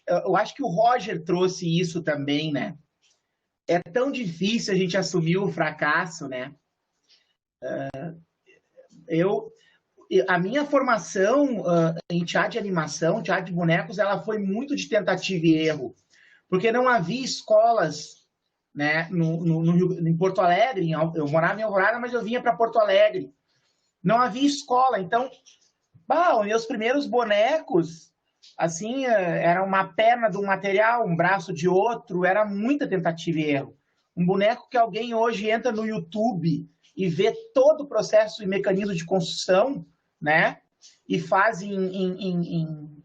eu acho que o Roger trouxe isso também, né? É tão difícil a gente assumir o fracasso, né? A minha formação em teatro de animação, teatro de bonecos, ela foi muito de tentativa e erro. Porque não havia escolas, né, em Porto Alegre. Eu morava em Alvorada, mas eu vinha para Porto Alegre. Não havia escola, então, os meus primeiros bonecos, assim, era uma perna de um material, um braço de outro, era muita tentativa e erro. Um boneco que alguém hoje entra no YouTube e vê todo o processo e mecanismo de construção, né, e faz em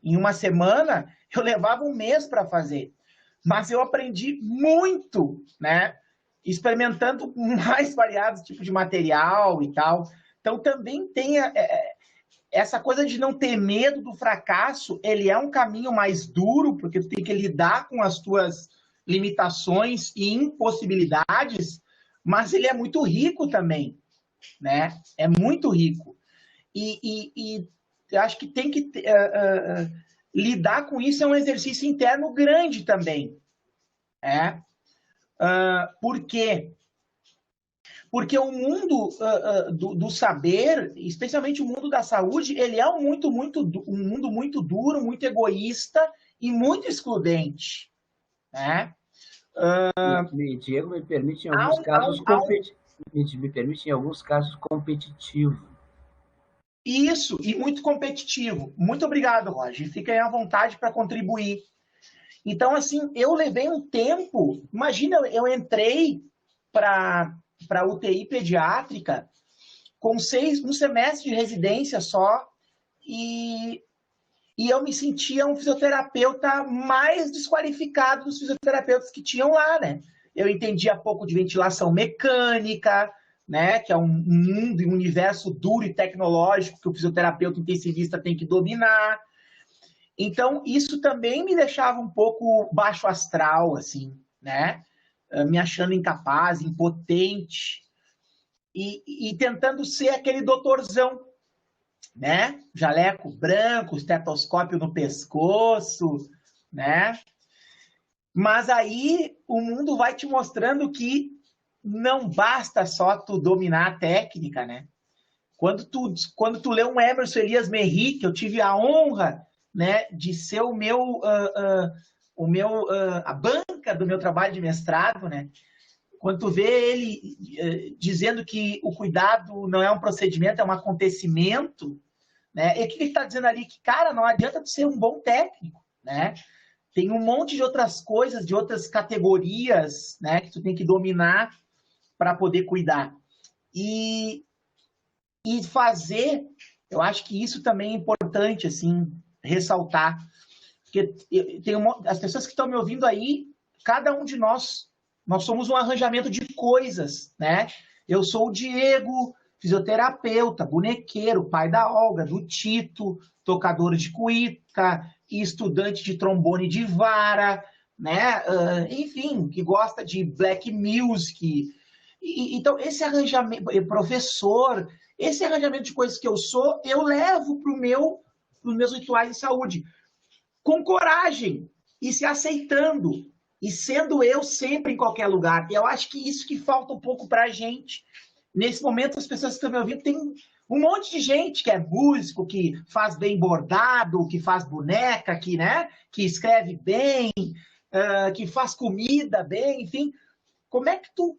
uma semana, eu levava um mês para fazer. Mas eu aprendi muito, né, experimentando mais variados tipos de material e tal. Então, também tem essa coisa de não ter medo do fracasso. Ele é um caminho mais duro, porque tu tem que lidar com as tuas limitações e impossibilidades, mas ele é muito rico também, né? É muito rico. E eu acho que tem que lidar com isso é um exercício interno grande também. Por quê? Porque o mundo do saber, especialmente o mundo da saúde, ele é um mundo muito duro, muito egoísta e muito excludente, né? Diego, me permite em alguns casos competitivo. Isso, e muito competitivo. Muito obrigado, Roger. Fiquem à vontade para contribuir. Então, assim, eu levei um tempo. Imagina, eu entrei para UTI pediátrica com um semestre de residência só e eu me sentia um fisioterapeuta mais desqualificado dos fisioterapeutas que tinham lá, né? Eu entendia pouco de ventilação mecânica, né? Que é um mundo e um universo duro e tecnológico que o fisioterapeuta intensivista tem que dominar. Então, isso também me deixava um pouco baixo astral, assim, né? Me achando incapaz, impotente e tentando ser aquele doutorzão, né? Jaleco branco, estetoscópio no pescoço, né? Mas aí o mundo vai te mostrando que não basta só tu dominar a técnica, né? Quando tu lê um Emerson Elias Merri, que eu tive a honra, né, de ser a banca do meu trabalho de mestrado, né? Quando tu vê ele dizendo que o cuidado não é um procedimento, é um acontecimento, né? E o que ele está dizendo ali? Que, cara, não adianta tu ser um bom técnico, né? Tem um monte de outras coisas, de outras categorias, né, que tu tem que dominar para poder cuidar. E fazer, eu acho que isso também é importante, assim, ressaltar. Porque as pessoas que estão me ouvindo aí, cada um de nós somos um arranjamento de coisas, né? Eu sou o Diego, fisioterapeuta, bonequeiro, pai da Olga, do Tito, tocador de cuíca, e estudante de trombone de vara, né? Enfim, que gosta de black music. Então, esse arranjamento, professor, esse arranjamento de coisas que eu sou, eu levo para os meus rituais de saúde. Com coragem, e se aceitando, e sendo eu sempre em qualquer lugar. Eu acho que isso que falta um pouco para a gente. Nesse momento, as pessoas que estão me ouvindo, tem um monte de gente que é músico, que faz bem bordado, que faz boneca, que escreve bem, que faz comida bem, enfim. Como é que tu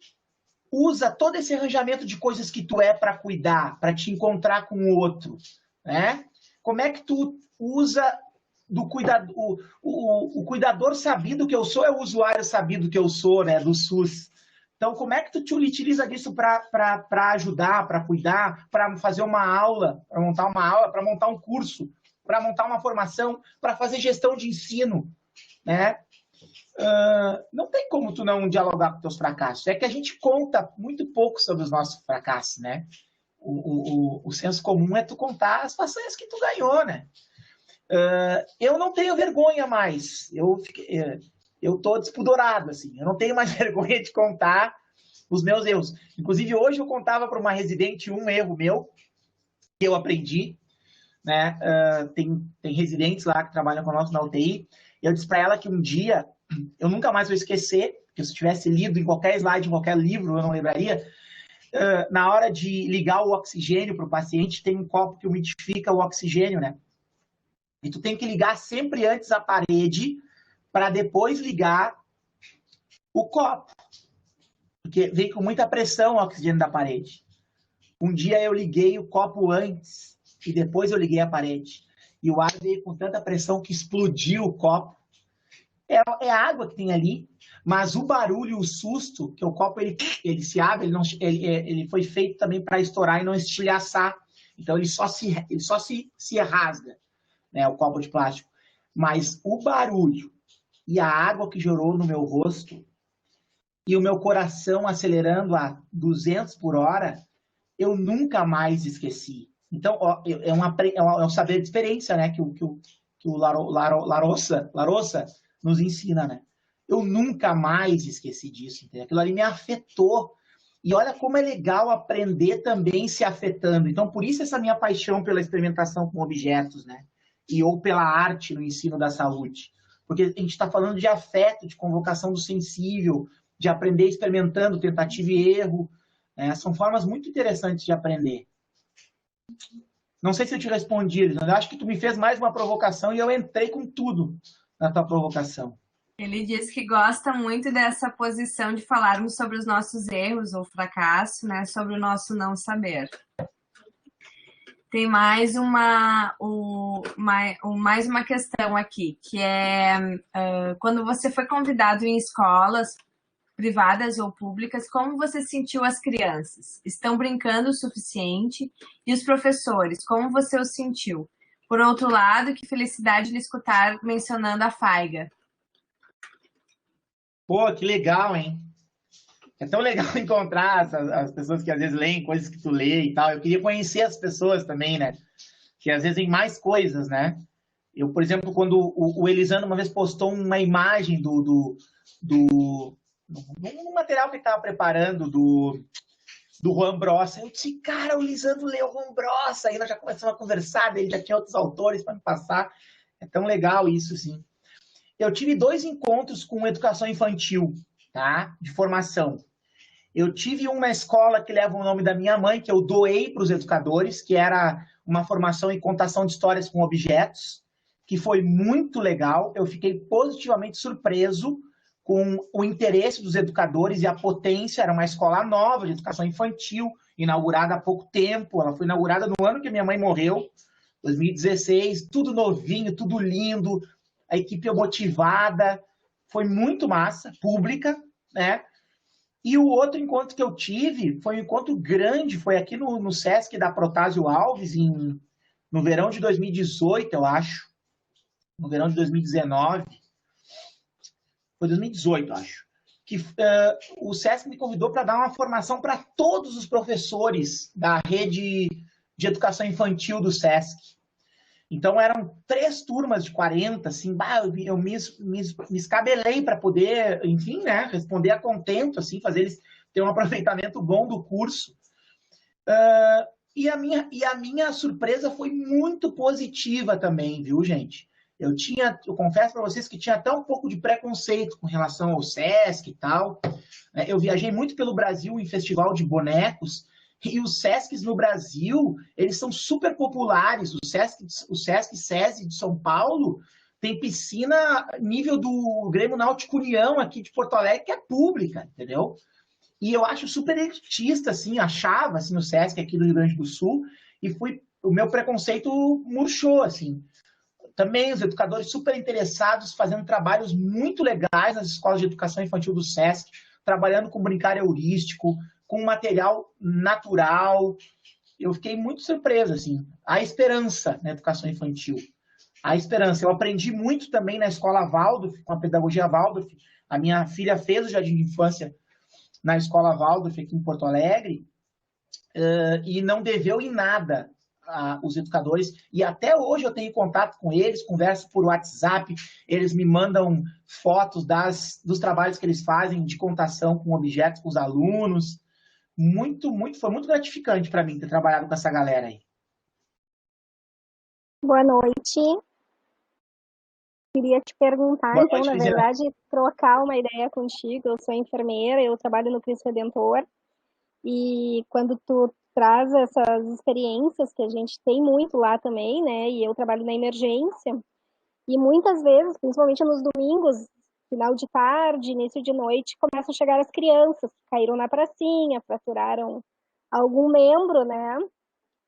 usa todo esse arranjamento de coisas que tu é para cuidar, para te encontrar com o outro, né? Como é que tu usa o cuidador sabido que eu sou é o usuário sabido que eu sou, né, do SUS. Então, como é que tu te utiliza disso para ajudar, para cuidar, para fazer uma aula, para montar um curso, para montar uma formação, para fazer gestão de ensino, né? Não tem como tu não dialogar com teus fracassos. É que a gente conta muito pouco sobre os nossos fracassos, né? O senso comum é tu contar as façanhas que tu ganhou, né? Eu não tenho vergonha mais. Eu tô despudorado, assim. Eu não tenho mais vergonha de contar os meus erros. Inclusive, hoje eu contava para uma residente um erro meu que eu aprendi, né? Tem residentes lá que trabalham conosco na UTI. Eu disse para ela que um dia eu nunca mais vou esquecer, porque se eu tivesse lido em qualquer slide, em qualquer livro, eu não lembraria. Na hora de ligar o oxigênio para o paciente, tem um copo que umidifica o oxigênio, né? E tu tem que ligar sempre antes a parede para depois ligar o copo. Porque vem com muita pressão o oxigênio da parede. Um dia eu liguei o copo antes e depois eu liguei a parede. E o ar veio com tanta pressão que explodiu o copo. É a água que tem ali, mas o barulho, o susto, que o copo ele se abre, ele foi feito também para estourar e não estilhaçar. Então ele só se rasga, né, o copo de plástico. Mas o barulho e a água que jorou no meu rosto e o meu coração acelerando a 200 por hora, eu nunca mais esqueci. Então, é um saber de experiência, né, que o Larossa nos ensina, né? Eu nunca mais esqueci disso, entendeu? Aquilo ali me afetou. E olha como é legal aprender também se afetando. Então, por isso essa minha paixão pela experimentação com objetos, né? Ou pela arte no ensino da saúde. Porque a gente está falando de afeto, de convocação do sensível, de aprender experimentando, tentativa e erro. né? São formas muito interessantes de aprender. Não sei se eu te respondi, Elisandro. Eu acho que tu me fez mais uma provocação e eu entrei com tudo na tua provocação. Ele disse que gosta muito dessa posição de falarmos sobre os nossos erros ou fracasso, né? Sobre o nosso não saber. Tem mais mais uma questão aqui, que é quando você foi convidado em escolas privadas ou públicas, como você sentiu as crianças? Estão brincando o suficiente? E os professores, como você os sentiu? Por outro lado, que felicidade lhe escutar mencionando a Faiga. Pô, que legal, hein? É tão legal encontrar as pessoas que às vezes leem coisas que tu lê e tal. Eu queria conhecer as pessoas também, né? Que às vezes tem mais coisas, né? Eu, por exemplo, quando o Elisandro uma vez postou uma imagem no material que ele estava preparando do Juan Brossa, eu disse, cara, o Elisandro leu o Juan Brossa, aí nós já começamos a conversar, ele já tinha outros autores para me passar. É tão legal isso, sim. Eu tive 2 encontros com educação infantil, tá? De formação. Eu tive uma escola que leva o nome da minha mãe, que eu doei para os educadores, que era uma formação em contação de histórias com objetos, que foi muito legal. Eu fiquei positivamente surpreso com o interesse dos educadores e a potência. Era uma escola nova de educação infantil, inaugurada há pouco tempo. Ela foi inaugurada no ano que minha mãe morreu, 2016. Tudo novinho, tudo lindo, a equipe motivada. Foi muito massa, pública, né? E o outro encontro que eu tive foi um encontro grande, foi aqui no Sesc da Protásio Alves, no verão de 2018, eu acho. No verão de 2019. Foi 2018, acho. Que o Sesc me convidou para dar uma formação para todos os professores da rede de educação infantil do Sesc. Então, eram 3 turmas de 40, assim, eu me escabelei para poder, enfim, né, responder a contento, assim, fazer eles terem um aproveitamento bom do curso. E a minha surpresa foi muito positiva também, viu, gente? Eu confesso para vocês que tinha até um pouco de preconceito com relação ao Sesc e tal. Eu viajei muito pelo Brasil em festival de bonecos, e os Sescs no Brasil, eles são super populares. O Sesc SESI de São Paulo tem piscina nível do Grêmio Náutico União aqui de Porto Alegre, que é pública, entendeu? E eu acho super elitista, assim, achava, assim, o Sesc aqui do Rio Grande do Sul, e o meu preconceito murchou, assim. Também os educadores super interessados, fazendo trabalhos muito legais nas escolas de educação infantil do Sesc, trabalhando com brincar heurístico, com material natural. Eu fiquei muito surpreso, assim. A esperança na educação infantil. A esperança. Eu aprendi muito também na escola Waldorf, com a pedagogia Waldorf. A minha filha fez o jardim de infância na escola Waldorf, aqui em Porto Alegre, e não deveu em nada os educadores, e até hoje eu tenho contato com eles, converso por WhatsApp, eles me mandam fotos dos trabalhos que eles fazem de contação com objetos com os alunos. Foi muito gratificante para mim ter trabalhado com essa galera aí. Boa noite. Queria te perguntar, Boa então, noite, na Lisiane. verdade, trocar uma ideia contigo. Eu sou enfermeira, eu trabalho no Cristo Redentor, e quando tu traz essas experiências que a gente tem muito lá também, né, e eu trabalho na emergência, e muitas vezes, principalmente nos domingos, final de tarde, início de noite, começam a chegar as crianças que caíram na pracinha, fraturaram algum membro, né,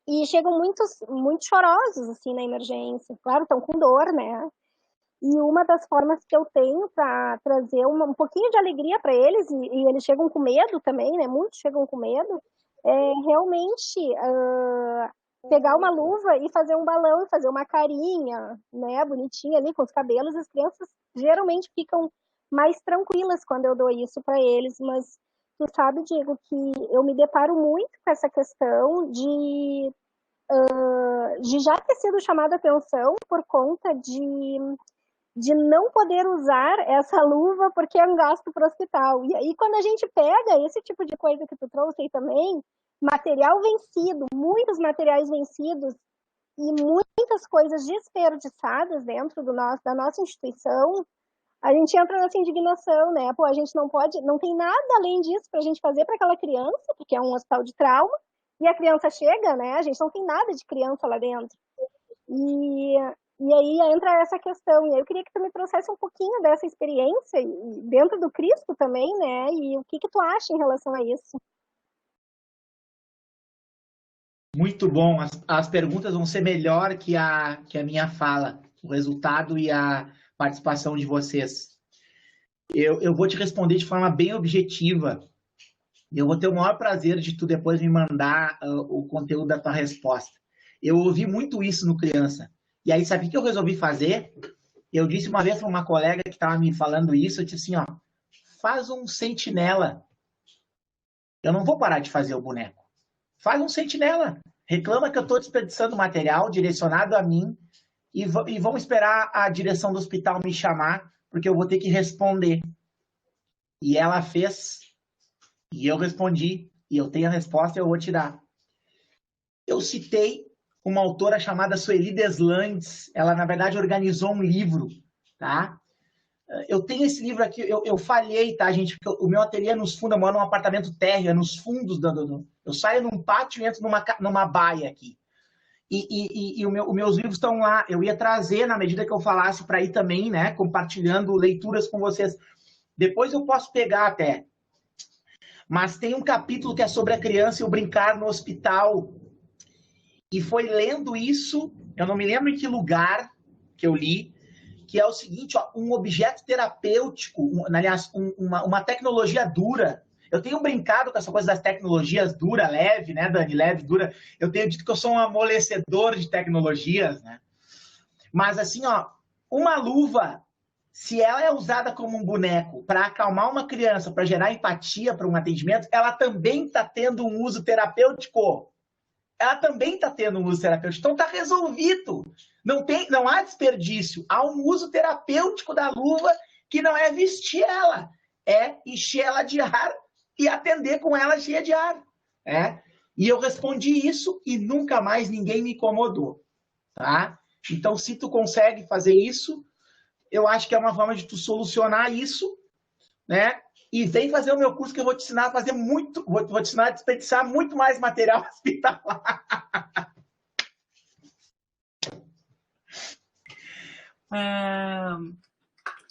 e chegam muito chorosos, assim, na emergência. Claro, estão com dor, né, e uma das formas que eu tenho para trazer um pouquinho de alegria para eles, e eles chegam com medo também, né, muitos chegam com medo, é realmente pegar uma luva e fazer um balão, fazer uma carinha, né, bonitinha ali com os cabelos. As crianças geralmente ficam mais tranquilas quando eu dou isso para eles, mas tu sabe, Diego, que eu me deparo muito com essa questão de já ter sido chamada a atenção por conta de não poder usar essa luva porque é um gasto para o hospital. E aí, quando a gente pega esse tipo de coisa que tu trouxe aí também, material vencido, muitos materiais vencidos e muitas coisas desperdiçadas dentro da nossa instituição, a gente entra nessa indignação, né? Pô, a gente não pode, não tem nada além disso para a gente fazer para aquela criança, porque é um hospital de trauma, e a criança chega, né? A gente não tem nada de criança lá dentro. E aí entra essa questão, e eu queria que tu me trouxesse um pouquinho dessa experiência, e dentro do Cristo também, né? E o que tu acha em relação a isso? Muito bom. As perguntas vão ser melhor que a minha fala, o resultado e a participação de vocês. Eu vou te responder de forma bem objetiva. Eu vou ter o maior prazer de tu depois me mandar o conteúdo da tua resposta. Eu ouvi muito isso no criança. E aí, sabe o que eu resolvi fazer? Eu disse uma vez para uma colega que estava me falando isso, eu disse assim, ó, faz um sentinela. Eu não vou parar de fazer o boneco. Faz um sentinela. Reclama que eu estou desperdiçando material direcionado a mim e vamos esperar a direção do hospital me chamar, porque eu vou ter que responder. E ela fez, e eu respondi, e eu tenho a resposta e eu vou te dar. Eu citei uma autora chamada Sueli Deslandes, ela na verdade organizou um livro, tá? Eu tenho esse livro aqui, eu falhei, tá, gente? Porque o meu ateliê é nos fundos, eu moro num apartamento térreo, é nos fundos, eu saio num pátio e entro numa baia aqui. E os meus livros estão lá, eu ia trazer na medida que eu falasse para ir também, né, compartilhando leituras com vocês. Depois eu posso pegar até. Mas tem um capítulo que é sobre a criança e o brincar no hospital. E foi lendo isso, eu não me lembro em que lugar que eu li, que é o seguinte, ó, um objeto terapêutico, aliás, uma tecnologia dura. Eu tenho brincado com essa coisa das tecnologias dura, leve, né, Dani? Leve, dura. Eu tenho dito que eu sou um amolecedor de tecnologias, né? Mas assim, ó, uma luva, se ela é usada como um boneco para acalmar uma criança, para gerar empatia para um atendimento, ela também está tendo um uso terapêutico. Ela também está tendo um uso terapêutico. Então está resolvido. Não há desperdício. Há um uso terapêutico da luva que não é vestir ela, é encher ela de ar e atender com ela cheia de ar. E eu respondi isso e nunca mais ninguém me incomodou. Tá? Então, se tu consegue fazer isso, eu acho que é uma forma de tu solucionar isso, né? E vem fazer o meu curso que eu vou te ensinar a fazer muito, vou te ensinar a desperdiçar muito mais material hospitalar.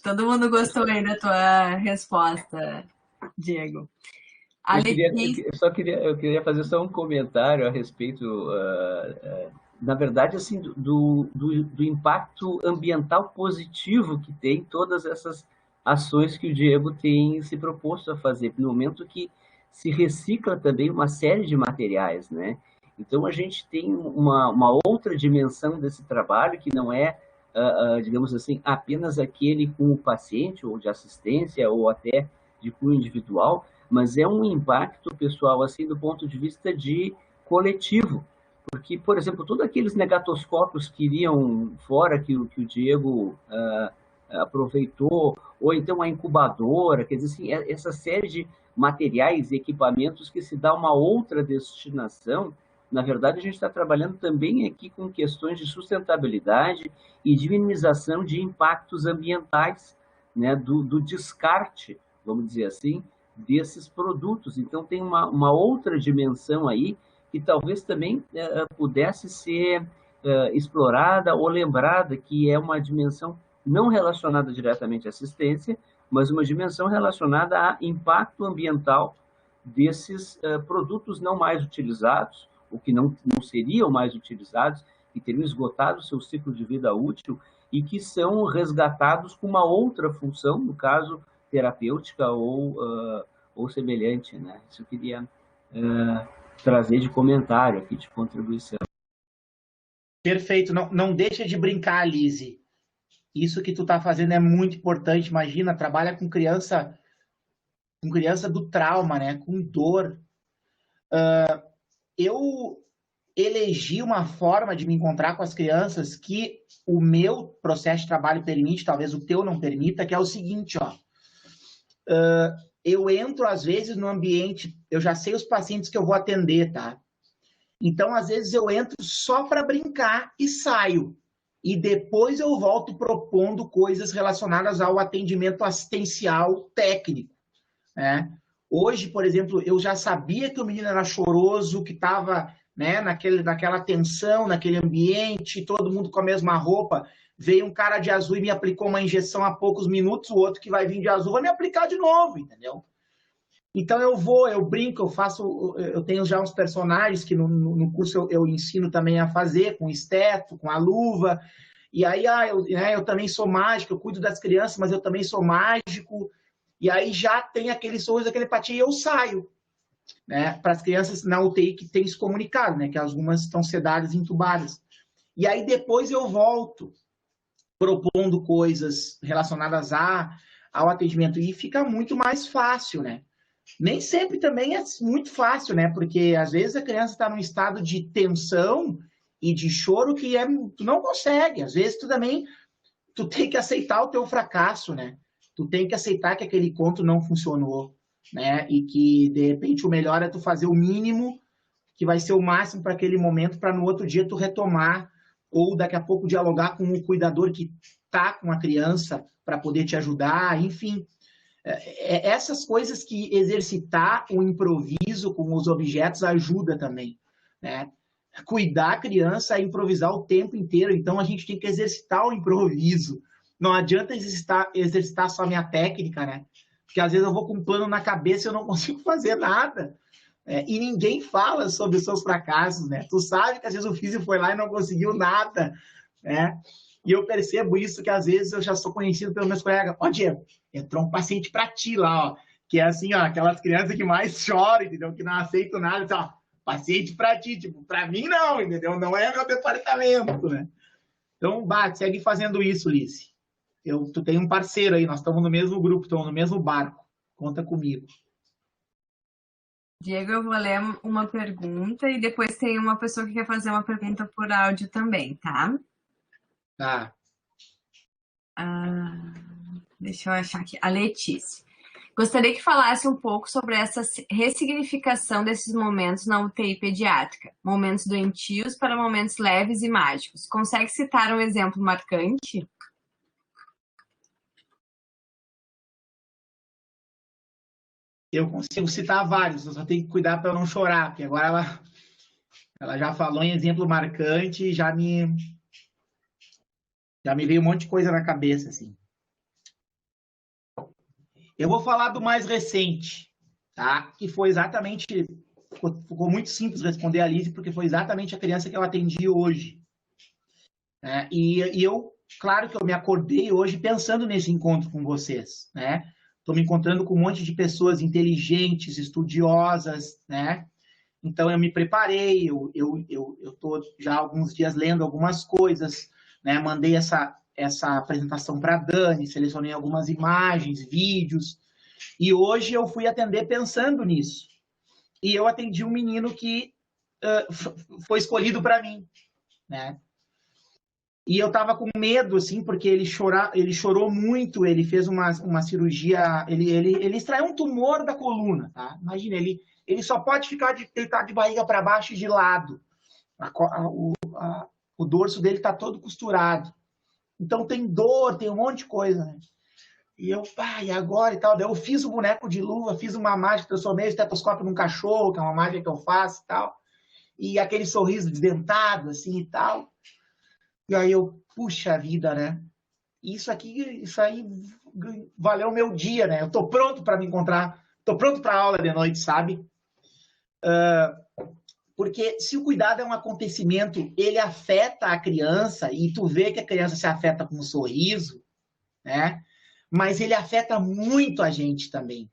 Todo mundo gostou aí da tua resposta, Diego. Eu queria fazer só um comentário a respeito, na verdade, assim, do impacto ambiental positivo que tem todas essas ações que o Diego tem se proposto a fazer, no momento que se recicla também uma série de materiais, né? Então, a gente tem uma outra dimensão desse trabalho que não é, digamos assim, apenas aquele com o paciente, ou de assistência, ou até de cunho individual, mas é um impacto, pessoal, assim, do ponto de vista de coletivo. Porque, por exemplo, todos aqueles negatoscópios que iriam fora, que o Diego aproveitou, ou então a incubadora, quer dizer, assim, essa série de materiais e equipamentos que se dá uma outra destinação. Na verdade, a gente está trabalhando também aqui com questões de sustentabilidade e de minimização de impactos ambientais, né, do descarte, vamos dizer assim, desses produtos. Então, tem uma outra dimensão aí que talvez também pudesse ser explorada ou lembrada, que é uma dimensão não relacionada diretamente à assistência, mas uma dimensão relacionada a impacto ambiental desses produtos não mais utilizados, ou que não seriam mais utilizados, que teriam esgotado o seu ciclo de vida útil e que são resgatados com uma outra função, no caso, terapêutica ou semelhante, né? Isso eu queria trazer de comentário aqui, de contribuição. Perfeito. Não deixa de brincar, Lise. Isso que tu tá fazendo é muito importante. Imagina, trabalha com criança do trauma, né? Com dor. Eu elegi uma forma de me encontrar com as crianças que o meu processo de trabalho permite, talvez o teu não permita, que é o seguinte, ó. Eu entro, às vezes, no ambiente, eu já sei os pacientes que eu vou atender, tá? Então, às vezes, eu entro só para brincar e saio. e depois eu volto propondo coisas relacionadas ao atendimento assistencial técnico, né? Hoje, por exemplo, eu já sabia que o menino era choroso, que estava, né, naquela tensão, naquele ambiente, todo mundo com a mesma roupa. Veio um cara de azul e me aplicou uma injeção há poucos minutos, o outro que vai vir de azul vai me aplicar de novo, entendeu? Então eu brinco, eu tenho já uns personagens que no curso eu ensino também a fazer, com esteto, com a luva, e aí eu também sou mágico, eu cuido das crianças, mas eu também sou mágico, e aí já tem aquele sorriso, aquele patinho, e eu saio, né, para as crianças na UTI que tem se comunicado, né, que algumas estão sedadas e entubadas. E aí depois eu volto propondo coisas relacionadas ao atendimento, e fica muito mais fácil, né? Nem sempre também é muito fácil, né? Porque às vezes a criança está num estado de tensão e de choro que tu não consegue. Às vezes tu tem que aceitar o teu fracasso, né? Tu tem que aceitar que aquele conto não funcionou, né? E que, de repente, o melhor é tu fazer o mínimo, que vai ser o máximo para aquele momento, para no outro dia tu retomar, ou daqui a pouco dialogar com o cuidador que tá com a criança para poder te ajudar, enfim. Essas coisas que exercitar o improviso com os objetos ajuda também, né? Cuidar a criança é improvisar o tempo inteiro, então a gente tem que exercitar o improviso. Não adianta exercitar só a minha técnica, né? Porque às vezes eu vou com um plano na cabeça e eu não consigo fazer nada. E ninguém fala sobre os seus fracassos, né? Tu sabe que às vezes o físico foi lá e não conseguiu nada, né? E eu percebo isso, que às vezes eu já sou conhecido pelos meus colegas. Ó, Diego, entrou um paciente para ti lá, ó. Que é assim, ó, aquelas crianças que mais choram, entendeu? Que não aceitam nada, assim, ó, paciente para ti, tipo, para mim não, entendeu? Não é meu departamento, né? Então, segue fazendo isso, Lice. Tu tem um parceiro aí, nós estamos no mesmo grupo, estamos no mesmo barco. Conta comigo. Diego, eu vou ler uma pergunta e depois tem uma pessoa que quer fazer uma pergunta por áudio também, tá? Tá. Deixa eu achar aqui. A Letícia. Gostaria que falasse um pouco sobre essa ressignificação desses momentos na UTI pediátrica. Momentos doentios para momentos leves e mágicos. Consegue citar um exemplo marcante? Eu consigo citar vários, eu só tenho que cuidar para não chorar, porque agora ela já falou em exemplo marcante e já me veio um monte de coisa na cabeça, assim. Eu vou falar do mais recente, tá? Que foi exatamente... Ficou muito simples responder a Liz, porque foi exatamente a criança que eu atendi hoje. E eu, claro que eu me acordei hoje pensando nesse encontro com vocês, né? Estou me encontrando com um monte de pessoas inteligentes, estudiosas, né? Então, eu me preparei, eu estou já há alguns dias lendo algumas coisas, né? Mandei essa apresentação para a Dani, selecionei algumas imagens, vídeos, e hoje eu fui atender pensando nisso. E eu atendi um menino que foi escolhido para mim, né? E eu estava com medo, assim, porque ele chorou muito, ele fez uma cirurgia, ele extraiu um tumor da coluna, tá? Imagina, ele só pode ficar deitado de barriga para baixo e de lado. O dorso dele está todo costurado. Então tem dor, tem um monte de coisa, né? E eu, e agora e tal? Daí eu fiz o boneco de luva, fiz uma mágica, transformei o estetoscópio num cachorro, que é uma mágica que eu faço e tal. E aquele sorriso desdentado, assim, e tal. E aí eu, puxa vida, né? Isso aí valeu o meu dia, né? Eu tô pronto para me encontrar, tô pronto para a aula de noite, sabe? Porque se o cuidado é um acontecimento, ele afeta a criança, e tu vê que a criança se afeta com um sorriso, né? Mas ele afeta muito a gente também.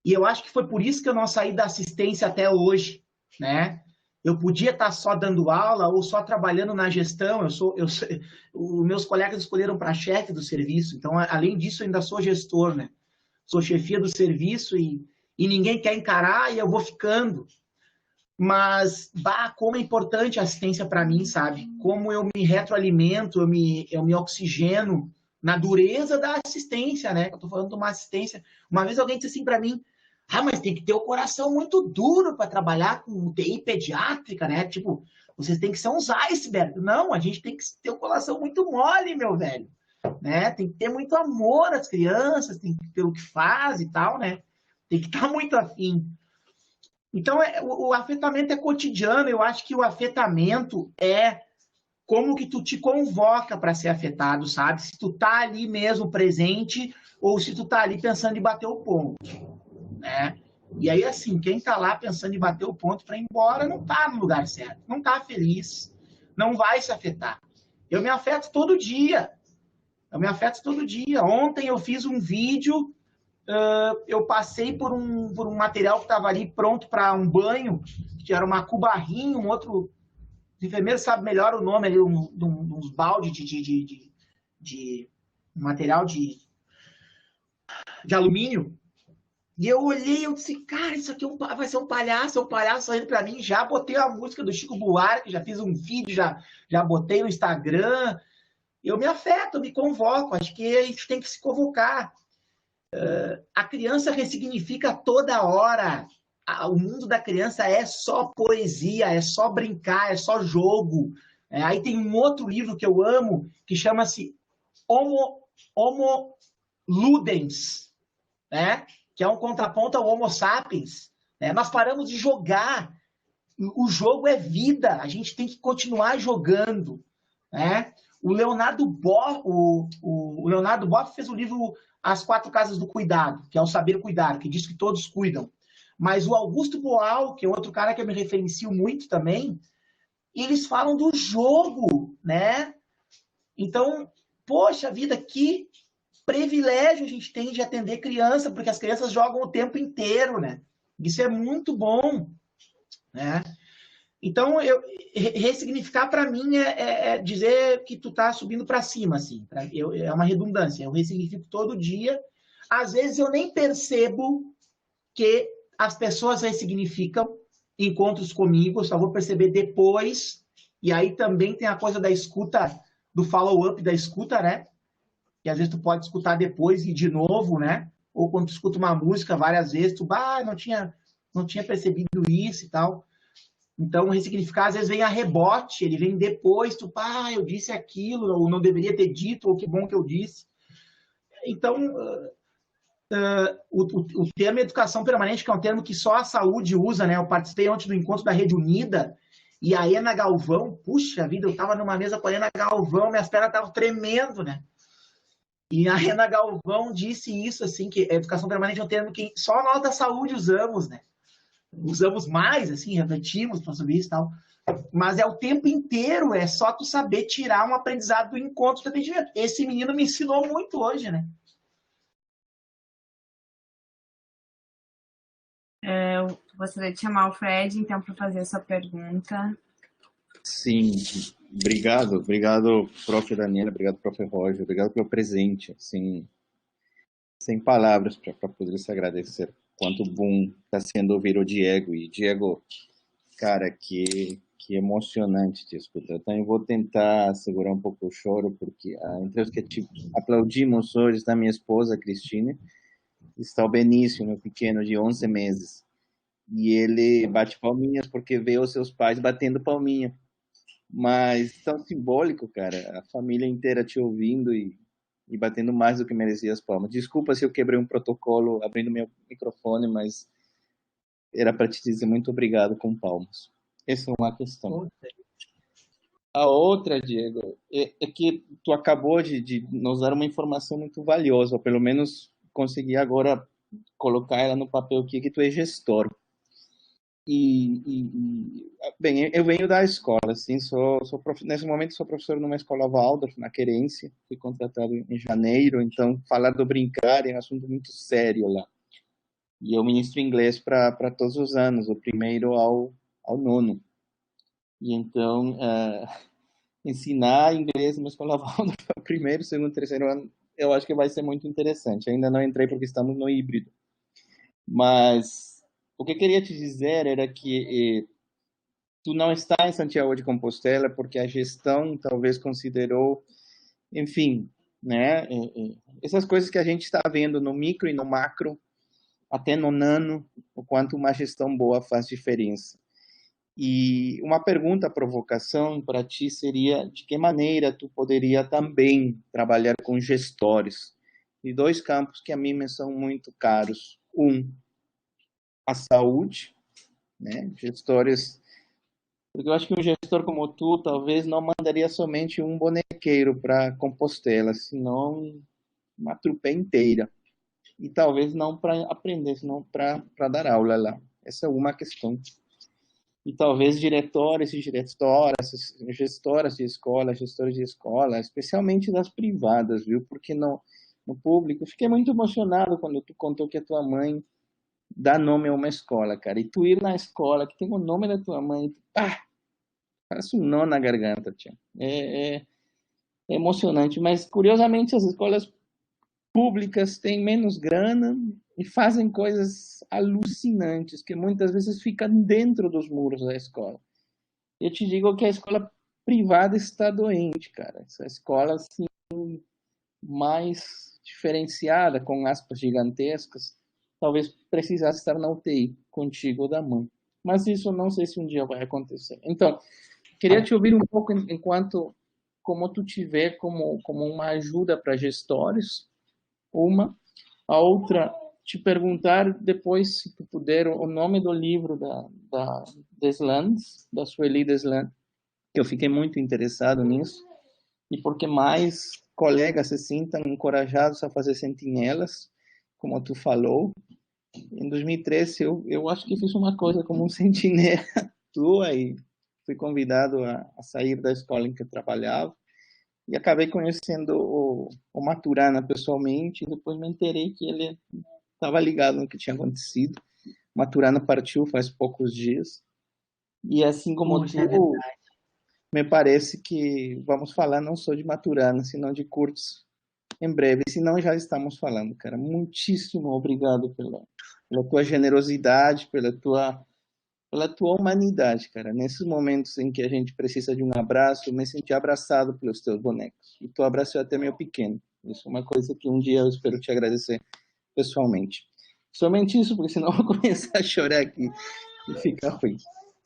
E eu acho que foi por isso que eu não saí da assistência até hoje, né? Eu podia estar só dando aula ou só trabalhando na gestão. Os meus colegas escolheram para chefe do serviço. Então, além disso, eu ainda sou gestor, né? Sou chefia do serviço e ninguém quer encarar e eu vou ficando. Mas, como é importante a assistência para mim, sabe? Como eu me retroalimento, eu me oxigeno na dureza da assistência, né? Eu tô falando de uma assistência. Uma vez alguém disse assim para mim, Ah, mas tem que ter o coração muito duro para trabalhar com UTI pediátrica, né? Tipo, vocês têm que ser uns iceberg. Não, a gente tem que ter o coração muito mole, meu velho. Né? Tem que ter muito amor às crianças, tem que ter o que faz e tal, né? Tem que estar muito afim. Então, o afetamento é cotidiano. Eu acho que o afetamento é como que tu te convoca para ser afetado, sabe? Se tu tá ali mesmo presente ou se tu tá ali pensando em bater o ponto, né? E aí, assim, quem tá lá pensando em bater o ponto para ir embora não tá no lugar certo, não tá feliz, não vai se afetar. Eu me afeto todo dia. Ontem eu fiz um vídeo, eu passei por um material que estava ali pronto para um banho, que era uma cubarrinha, um outro... Os enfermeiros sabem melhor o nome ali, uns balde de material de alumínio. E eu olhei e eu disse, cara, isso aqui vai ser um palhaço saindo para mim. Já botei a música do Chico Buarque, já fiz um vídeo, já botei no Instagram. Eu me afeto, eu me convoco. Acho que a gente tem que se convocar. A criança ressignifica toda hora. O mundo da criança é só poesia, é só brincar, é só jogo. Aí tem um outro livro que eu amo, que chama-se Homo Ludens, né? Que é um contraponto ao Homo Sapiens. Né? Nós paramos de jogar. O jogo é vida, a gente tem que continuar jogando. Né? O Leonardo Boff fez o livro As Quatro Casas do Cuidado, que é o saber cuidar, que diz que todos cuidam. Mas o Augusto Boal, que é outro cara que eu me referencio muito também, eles falam do jogo, né? Então, poxa vida, que privilégio a gente tem de atender criança, porque as crianças jogam o tempo inteiro, né? Isso é muito bom, né? Então, ressignificar para mim é dizer que tu tá subindo para cima, assim. É uma redundância. Eu ressignifico todo dia. Às vezes eu nem percebo que as pessoas ressignificam encontros comigo, eu só vou perceber depois. E aí também tem a coisa da escuta, do follow-up da escuta, né? Que às vezes tu pode escutar depois e de novo, né? Ou quando tu escuta uma música várias vezes, tu, não tinha percebido isso e tal. Então, ressignificar, às vezes, vem a rebote, ele vem depois, tu, eu disse aquilo, ou não deveria ter dito, ou que bom que eu disse. Então, o termo educação permanente, que é um termo que só a saúde usa, né? Eu participei ontem do encontro da Rede Unida, e a Ana Galvão, puxa vida, eu estava numa mesa com a Ana Galvão, minhas pernas estavam tremendo, né? E a Ana Galvão disse isso, assim, que a educação permanente é um termo que só nós da saúde usamos, né? Usamos mais, assim, refletimos sobre isso e tal. Mas é o tempo inteiro, é só tu saber tirar um aprendizado do encontro do atendimento. Esse menino me ensinou muito hoje, né? Eu gostaria de chamar o Fred, então, para fazer a sua pergunta. Sim, obrigado, prof. Daniela, obrigado, prof. Roger, obrigado pelo presente, assim, sem palavras para poder se agradecer. Quanto bom está sendo ouvir o Diego, e Diego, cara, que emocionante te escutar. Então eu vou tentar segurar um pouco o choro, porque entre os que aplaudimos hoje está minha esposa, Cristine, está o Benício, meu pequeno de 11 meses, e ele bate palminhas porque vê os seus pais batendo palminha. Mas tão simbólico, cara, a família inteira te ouvindo e batendo mais do que merecia as palmas. Desculpa se eu quebrei um protocolo abrindo meu microfone, mas era para te dizer muito obrigado com palmas. Essa é uma questão. A outra, Diego, é que tu acabou de nos dar uma informação muito valiosa, ou pelo menos consegui agora colocar ela no papel aqui, que tu é gestor. Bem, eu venho da escola, assim, nesse momento sou professor numa escola Waldorf, na Querência, fui contratado em janeiro, então falar do brincar é um assunto muito sério lá. E eu ministro inglês para todos os anos, do primeiro ao nono. E então, ensinar inglês numa escola Waldorf para o primeiro, segundo, terceiro ano, eu acho que vai ser muito interessante. Ainda não entrei porque estamos no híbrido. Mas o que eu queria te dizer era que tu não está em Santiago de Compostela porque a gestão talvez considerou, enfim, né, essas coisas que a gente está vendo no micro e no macro, até nono, o quanto uma gestão boa faz diferença. E uma pergunta, provocação para ti seria de que maneira tu poderia também trabalhar com gestores de dois campos que a mim me são muito caros. A saúde, né? Gestores, porque eu acho que um gestor como tu talvez não mandaria somente um bonequeiro para Compostela, senão uma trupe inteira. E talvez não para aprender, senão para dar aula lá. Essa é uma questão. E talvez diretores e diretoras, gestoras de escola, gestores de escola, especialmente das privadas, viu? Porque no público, eu fiquei muito emocionado quando tu contou que a tua mãe dá nome a uma escola, cara. E tu ir na escola que tem o nome da tua mãe, parece um nó na garganta, tia. É emocionante, mas curiosamente as escolas públicas têm menos grana e fazem coisas alucinantes, que muitas vezes ficam dentro dos muros da escola. Eu te digo que a escola privada está doente, cara. Essa escola, assim, mais diferenciada, com aspas gigantescas, talvez precisasse estar na UTI, contigo ou da mãe. Mas isso não sei se um dia vai acontecer. Então, queria te ouvir um pouco enquanto, como tu te vê como uma ajuda para gestores, a outra, te perguntar depois, se tu puder, o nome do livro da Deslandes, da Sueli Deslandes, que eu fiquei muito interessado nisso, e porque mais colegas se sintam encorajados a fazer sentinelas, como tu falou. Em 2013, eu acho que fiz uma coisa como um sentinela tua, e fui convidado a sair da escola em que eu trabalhava, e acabei conhecendo o Maturana pessoalmente, e depois me enterei que ele estava ligado no que tinha acontecido. O Maturana partiu faz poucos dias. E assim como tu, me parece que vamos falar não só de Maturana, senão de Kurtz em breve, senão já estamos falando, cara. Muitíssimo obrigado pela tua generosidade, pela tua humanidade, cara. Nesses momentos em que a gente precisa de um abraço, eu me senti abraçado pelos teus bonecos. E tu abraçou até meu pequeno. Isso é uma coisa que um dia eu espero te agradecer pessoalmente. Somente isso, porque senão eu vou começar a chorar aqui e ficar ruim.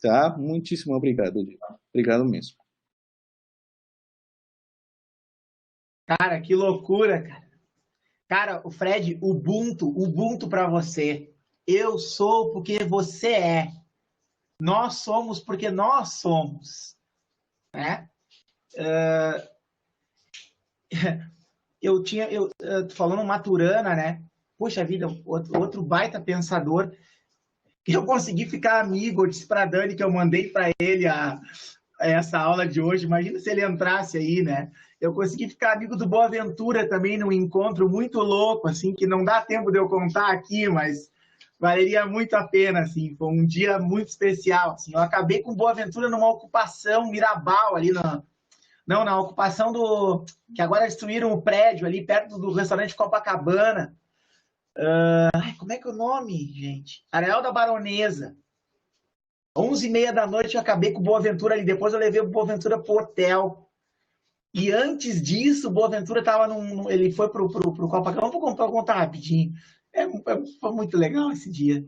Tá? Muitíssimo obrigado, Diego. Obrigado mesmo. Cara, que loucura, cara. Cara, o Fred, Ubuntu para você. Eu sou porque você é. Nós somos porque nós somos. Né? Falando Maturana, né? Poxa vida, outro baita pensador. Eu consegui ficar amigo, eu disse para Dani que eu mandei para ele essa aula de hoje. Imagina se ele entrasse aí, né? Eu consegui ficar amigo do Boaventura também num encontro muito louco, assim, que não dá tempo de eu contar aqui, mas valeria muito a pena, assim. Foi um dia muito especial, assim. Eu acabei com Boaventura numa ocupação Mirabal ali na ocupação que agora destruíram o prédio ali perto do restaurante Copacabana. Como é que é o nome, gente? Areal da Baronesa. 11h30 da noite eu acabei com o Boaventura ali. Depois eu levei o Boaventura pro hotel. E antes disso, o Boaventura estava ele foi pro Copacabana. Vou contar rapidinho. Foi muito legal esse dia.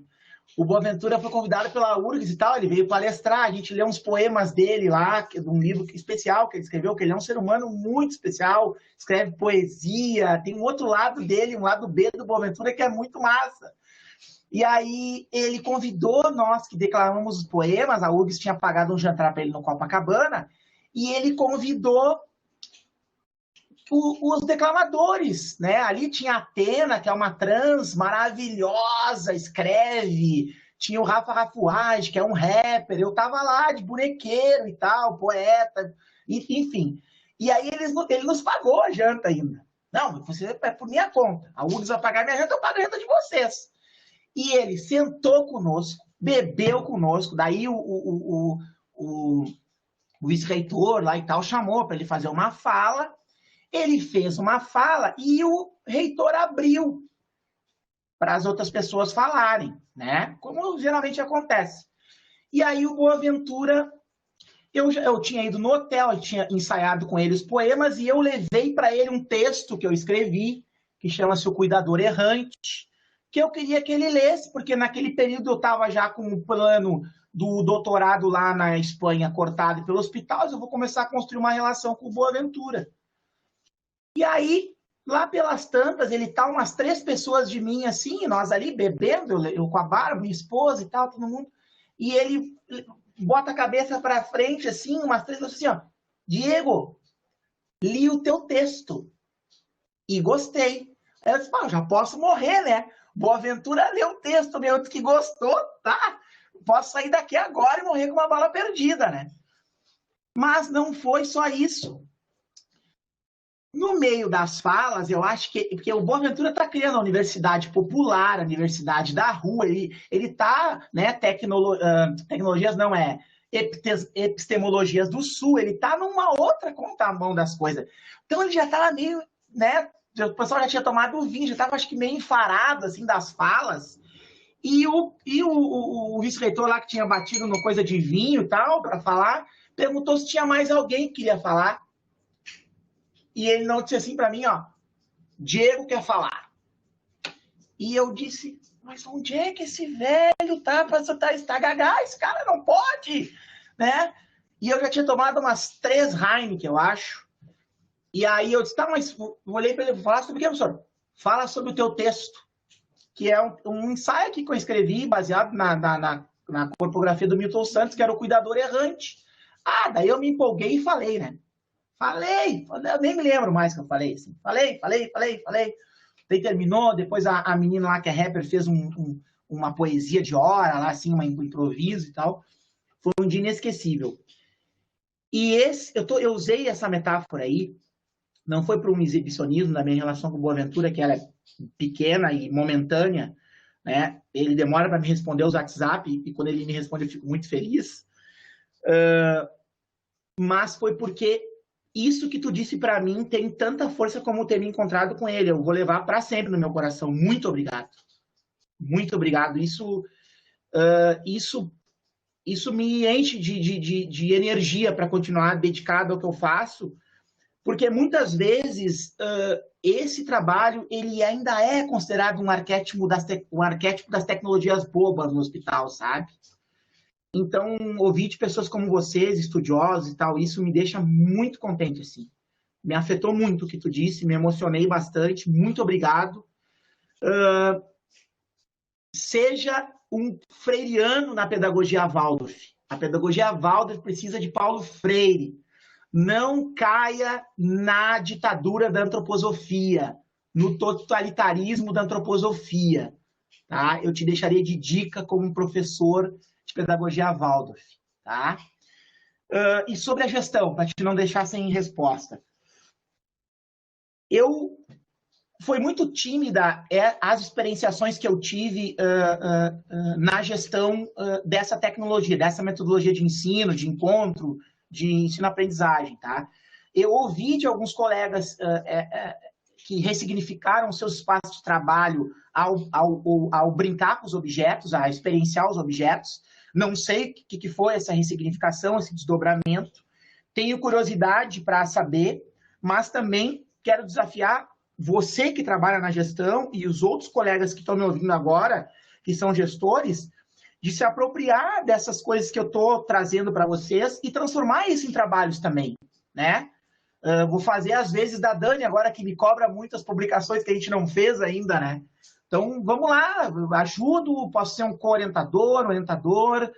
O Boaventura foi convidado pela URGS e tal. Ele veio palestrar. A gente leu uns poemas dele lá, de um livro especial que ele escreveu, que ele é um ser humano muito especial. Escreve poesia. Tem um outro lado dele, um lado B do Boaventura, que é muito massa. E aí ele convidou nós que declaramos os poemas. A URGS tinha pagado um jantar para ele no Copacabana. E ele convidou os declamadores, né? Ali tinha a Atena, que é uma trans maravilhosa, escreve. Tinha o Rafa Rafuage, que é um rapper. Eu tava lá de bonequeiro e tal, poeta, enfim. E aí ele nos pagou a janta ainda. Não, você é por minha conta. A URGS vai pagar minha janta, eu pago a janta de vocês. E ele sentou conosco, bebeu conosco. Daí o vice-reitor lá e tal chamou para ele fazer uma fala. Ele fez uma fala e o reitor abriu para as outras pessoas falarem, né? Como geralmente acontece. E aí o Boaventura, eu tinha ido no hotel, eu tinha ensaiado com ele os poemas e eu levei para ele um texto que eu escrevi, que chama-se O Cuidador Errante, que eu queria que ele lesse, porque naquele período eu estava já com o plano do doutorado lá na Espanha cortado pelo hospital, eu vou começar a construir uma relação com o Boaventura. E aí, lá pelas tantas, ele tá umas 3 pessoas de mim, assim, nós ali bebendo, eu com a Bárbara, minha esposa e tal, todo mundo, e ele bota a cabeça para frente, assim, umas 3 pessoas assim, ó, Diego, li o teu texto e gostei. Aí eu disse, já posso morrer, né? Boaventura leu o texto meu, disse que gostou, tá? Posso sair daqui agora e morrer com uma bala perdida, né? Mas não foi só isso. No meio das falas, eu acho que... Porque o Boaventura está criando a universidade popular, a universidade da rua, ele está, né, tecnologias não é, epistemologias do sul, ele está numa outra contramão das coisas. Então ele já estava meio, né, o pessoal já tinha tomado o vinho, já estava, acho que, meio enfarado, assim, das falas, e o vice-reitor lá que tinha batido no coisa de vinho e tal, para falar, perguntou se tinha mais alguém que queria falar. E ele não disse assim para mim, ó, Diego quer falar. E eu disse, mas onde é que esse velho tá para estar gagá? Esse cara não pode, né? E eu já tinha tomado umas 3 Heineken, eu acho. E aí eu disse, tá, mas eu olhei para ele e falei, sobre o que, professor? Fala sobre o teu texto, que é um ensaio aqui que eu escrevi, baseado na corpografia do Milton Santos, que era o Cuidador Errante. Ah, daí eu me empolguei e falei, né? Falei, eu nem me lembro mais que eu falei, assim. Falei. Daí terminou, depois a menina lá que é rapper fez uma poesia de hora, lá assim, um improviso e tal. Foi um dia inesquecível. E eu usei essa metáfora aí, não foi para um exibicionismo da minha relação com o Boaventura, que ela é pequena e momentânea, né? Ele demora para me responder os WhatsApp, e quando ele me responde eu fico muito feliz. Mas foi porque isso que tu disse para mim tem tanta força como ter me encontrado com ele. Eu vou levar para sempre no meu coração. Muito obrigado. Muito obrigado. Isso me enche de energia para continuar dedicado ao que eu faço, porque muitas vezes esse trabalho ele ainda é considerado um arquétipo das tecnologias bobas no hospital, sabe? Então, ouvir de pessoas como vocês, estudiosos e tal, isso me deixa muito contente, assim. Me afetou muito o que tu disse, me emocionei bastante, muito obrigado. Seja um freiriano na pedagogia Waldorf. A pedagogia Waldorf precisa de Paulo Freire. Não caia na ditadura da antroposofia, no totalitarismo da antroposofia. Tá? Eu te deixaria de dica como professor de pedagogia Waldorf, tá? E sobre a gestão, para te não deixar sem resposta. Foi muito tímida as experienciações que eu tive na gestão dessa tecnologia, dessa metodologia de ensino, de encontro, de ensino-aprendizagem, tá? Eu ouvi de alguns colegas que ressignificaram seus espaços de trabalho ao brincar com os objetos, a experienciar os objetos. Não sei o que foi essa ressignificação, esse desdobramento. Tenho curiosidade para saber, mas também quero desafiar você que trabalha na gestão e os outros colegas que estão me ouvindo agora, que são gestores, de se apropriar dessas coisas que eu estou trazendo para vocês e transformar isso em trabalhos também, né? Vou fazer às vezes da Dani, agora que me cobra muito as publicações que a gente não fez ainda, né? Então, vamos lá, ajudo, posso ser um co-orientador, orientador,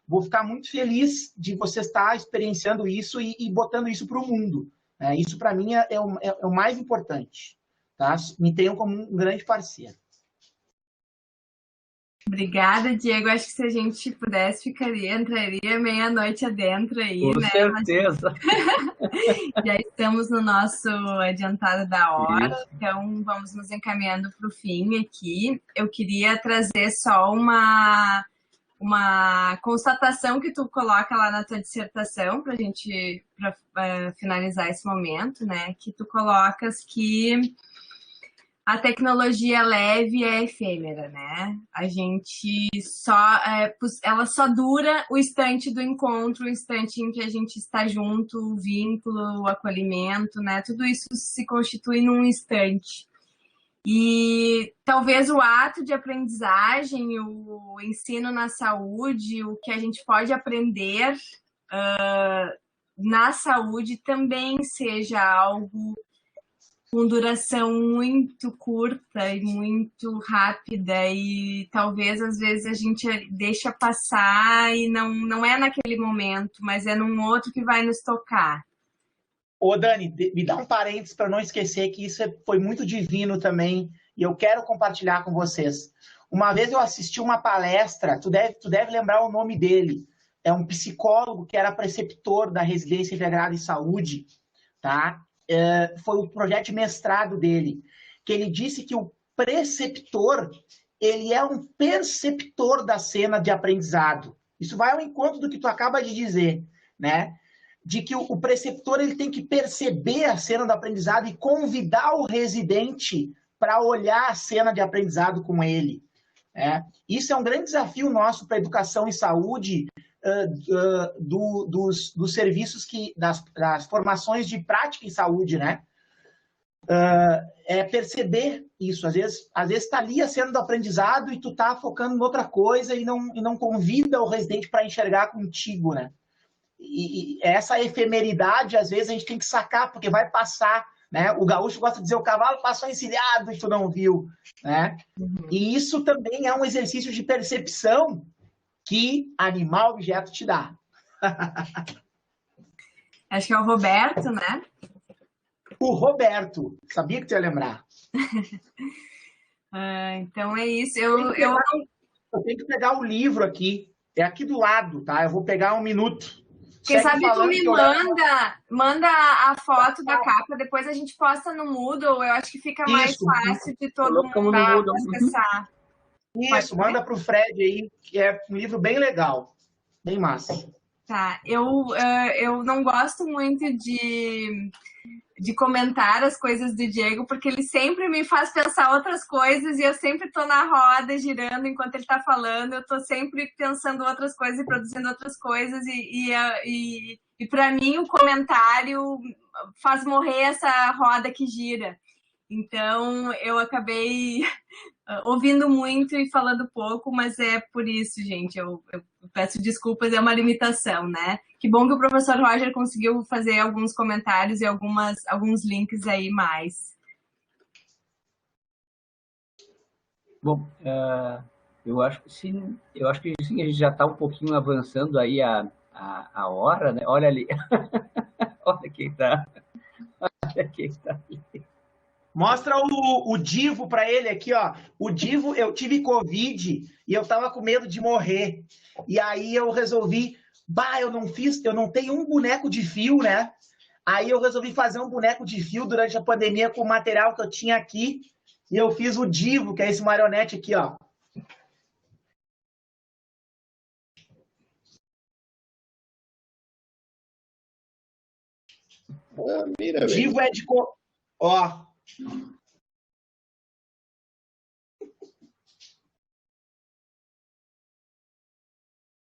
vou ficar muito feliz de você estar experienciando isso e botando isso para o mundo. Isso, para mim, é o mais importante. Tá? Me tenham como um grande parceiro. Obrigada, Diego. Acho que se a gente pudesse, entraria meia-noite adentro aí, Com né? certeza. Já estamos no nosso adiantado da hora, Isso. então vamos nos encaminhando para o fim aqui. Eu queria trazer só uma constatação que tu coloca lá na tua dissertação para a gente finalizar esse momento, né? Que tu colocas que a tecnologia leve é efêmera, né? A gente ela só dura o instante do encontro, o instante em que a gente está junto, o vínculo, o acolhimento, né? Tudo isso se constitui num instante. E talvez o ato de aprendizagem, o ensino na saúde, o que a gente pode aprender na saúde também seja algo com duração muito curta e muito rápida, e talvez às vezes a gente deixa passar e não é naquele momento, mas é num outro que vai nos tocar. Ô, Dani, me dá um parênteses para não esquecer que isso foi muito divino também, e eu quero compartilhar com vocês. Uma vez eu assisti uma palestra, tu deve lembrar o nome dele, é um psicólogo que era preceptor da Residência Integrada em Saúde, tá? Foi o projeto de mestrado dele, que ele disse que o preceptor, ele é um perceptor da cena de aprendizado. Isso vai ao encontro do que tu acaba de dizer, né? De que o preceptor ele tem que perceber a cena do aprendizado e convidar o residente para olhar a cena de aprendizado com ele. Né? Isso é um grande desafio nosso para a educação e saúde, dos serviços, das formações de prática em saúde, né? É perceber isso. Às vezes está ali a cena do aprendizado e tu está focando em outra coisa e não convida o residente para enxergar contigo, né? E essa efemeridade, às vezes, a gente tem que sacar, porque vai passar, né? O gaúcho gosta de dizer, o cavalo passou encilhado e tu não viu, né? Uhum. E isso também é um exercício de percepção que animal objeto te dá. Acho que é o Roberto, né? O Roberto. Sabia que tu ia lembrar. Então é isso. Eu tenho que pegar o livro aqui. É aqui do lado, tá? Eu vou pegar um minuto. Quem sabe tu me manda a foto da capa, depois a gente posta no Moodle, eu acho que fica mais fácil de todo mundo acessar. Isso, manda para o Fred aí, que é um livro bem legal, bem massa. Tá, eu não gosto muito de comentar as coisas do Diego, porque ele sempre me faz pensar outras coisas e eu sempre estou na roda, girando enquanto ele está falando, eu estou sempre pensando outras coisas e produzindo outras coisas e para mim o comentário faz morrer essa roda que gira. Então eu acabei ouvindo muito e falando pouco, mas é por isso, gente, eu peço desculpas, é uma limitação, né? Que bom que o professor Roger conseguiu fazer alguns comentários e alguns links aí mais. Bom, eu acho que sim, a gente já está um pouquinho avançando aí a hora, né? Olha ali, olha quem está ali. Mostra o Divo para ele aqui, ó. O Divo, eu tive Covid e eu tava com medo de morrer. E aí eu resolvi, eu não tenho um boneco de fio, né? Aí eu resolvi fazer um boneco de fio durante a pandemia com o material que eu tinha aqui. E eu fiz o Divo, que é esse marionete aqui, ó. Mira, Divo é de... Ó.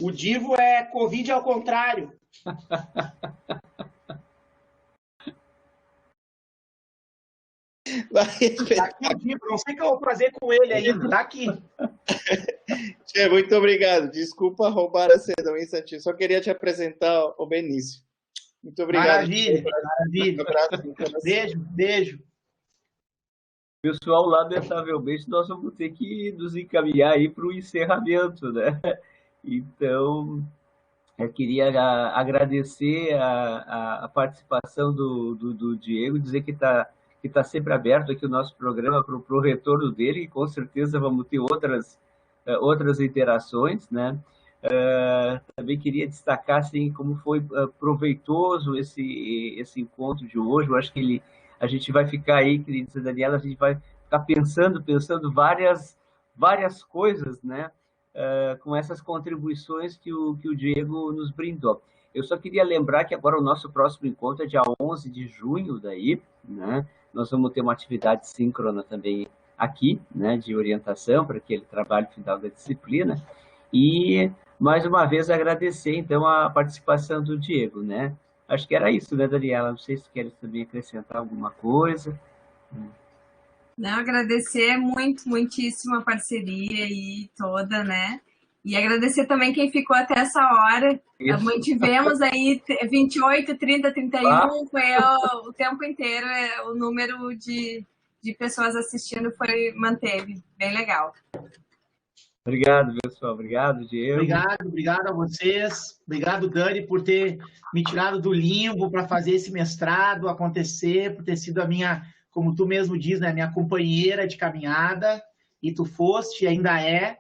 O Divo é Covid ao contrário. Tá aqui o Divo, não sei o que eu vou fazer com ele ainda, tá aqui. Tchê, muito obrigado. Desculpa roubar a cena, um instantinho. Só queria te apresentar o Benício. Muito obrigado. Maravilha, maravilha. Um abraço. Beijo. Pessoal, lamentavelmente, nós vamos ter que nos encaminhar aí para o encerramento, né? Então, eu queria agradecer a participação do Diego, dizer que está sempre aberto aqui o nosso programa para o retorno dele, e com certeza vamos ter outras interações, né? Também queria destacar assim, como foi proveitoso esse encontro de hoje. Eu acho que a gente vai ficar aí, querida Daniela, a gente vai ficar pensando várias coisas, né? Com essas contribuições que o Diego nos brindou. Eu só queria lembrar que agora o nosso próximo encontro é dia 11 de junho, daí, né? Nós vamos ter uma atividade síncrona também aqui, né? De orientação para aquele trabalho final da disciplina. E, mais uma vez, agradecer, então, a participação do Diego, né? Acho que era isso, né, Daniela? Não sei se queres também acrescentar alguma coisa. Não, agradecer muitíssimo a parceria aí toda, né? E agradecer também quem ficou até essa hora. Isso. Mantivemos aí 28, 30, 31, foi o tempo inteiro, o número de pessoas assistindo manteve. Bem legal. Obrigado, pessoal. Obrigado, Diego. Obrigado a vocês. Obrigado, Dani, por ter me tirado do limbo para fazer esse mestrado acontecer, por ter sido a minha, como tu mesmo diz, né, minha companheira de caminhada, e tu foste, e ainda é,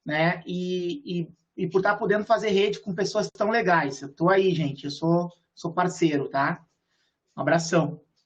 né? E por estar podendo fazer rede com pessoas tão legais. Eu tô aí, gente. Eu sou parceiro, tá? Um abração.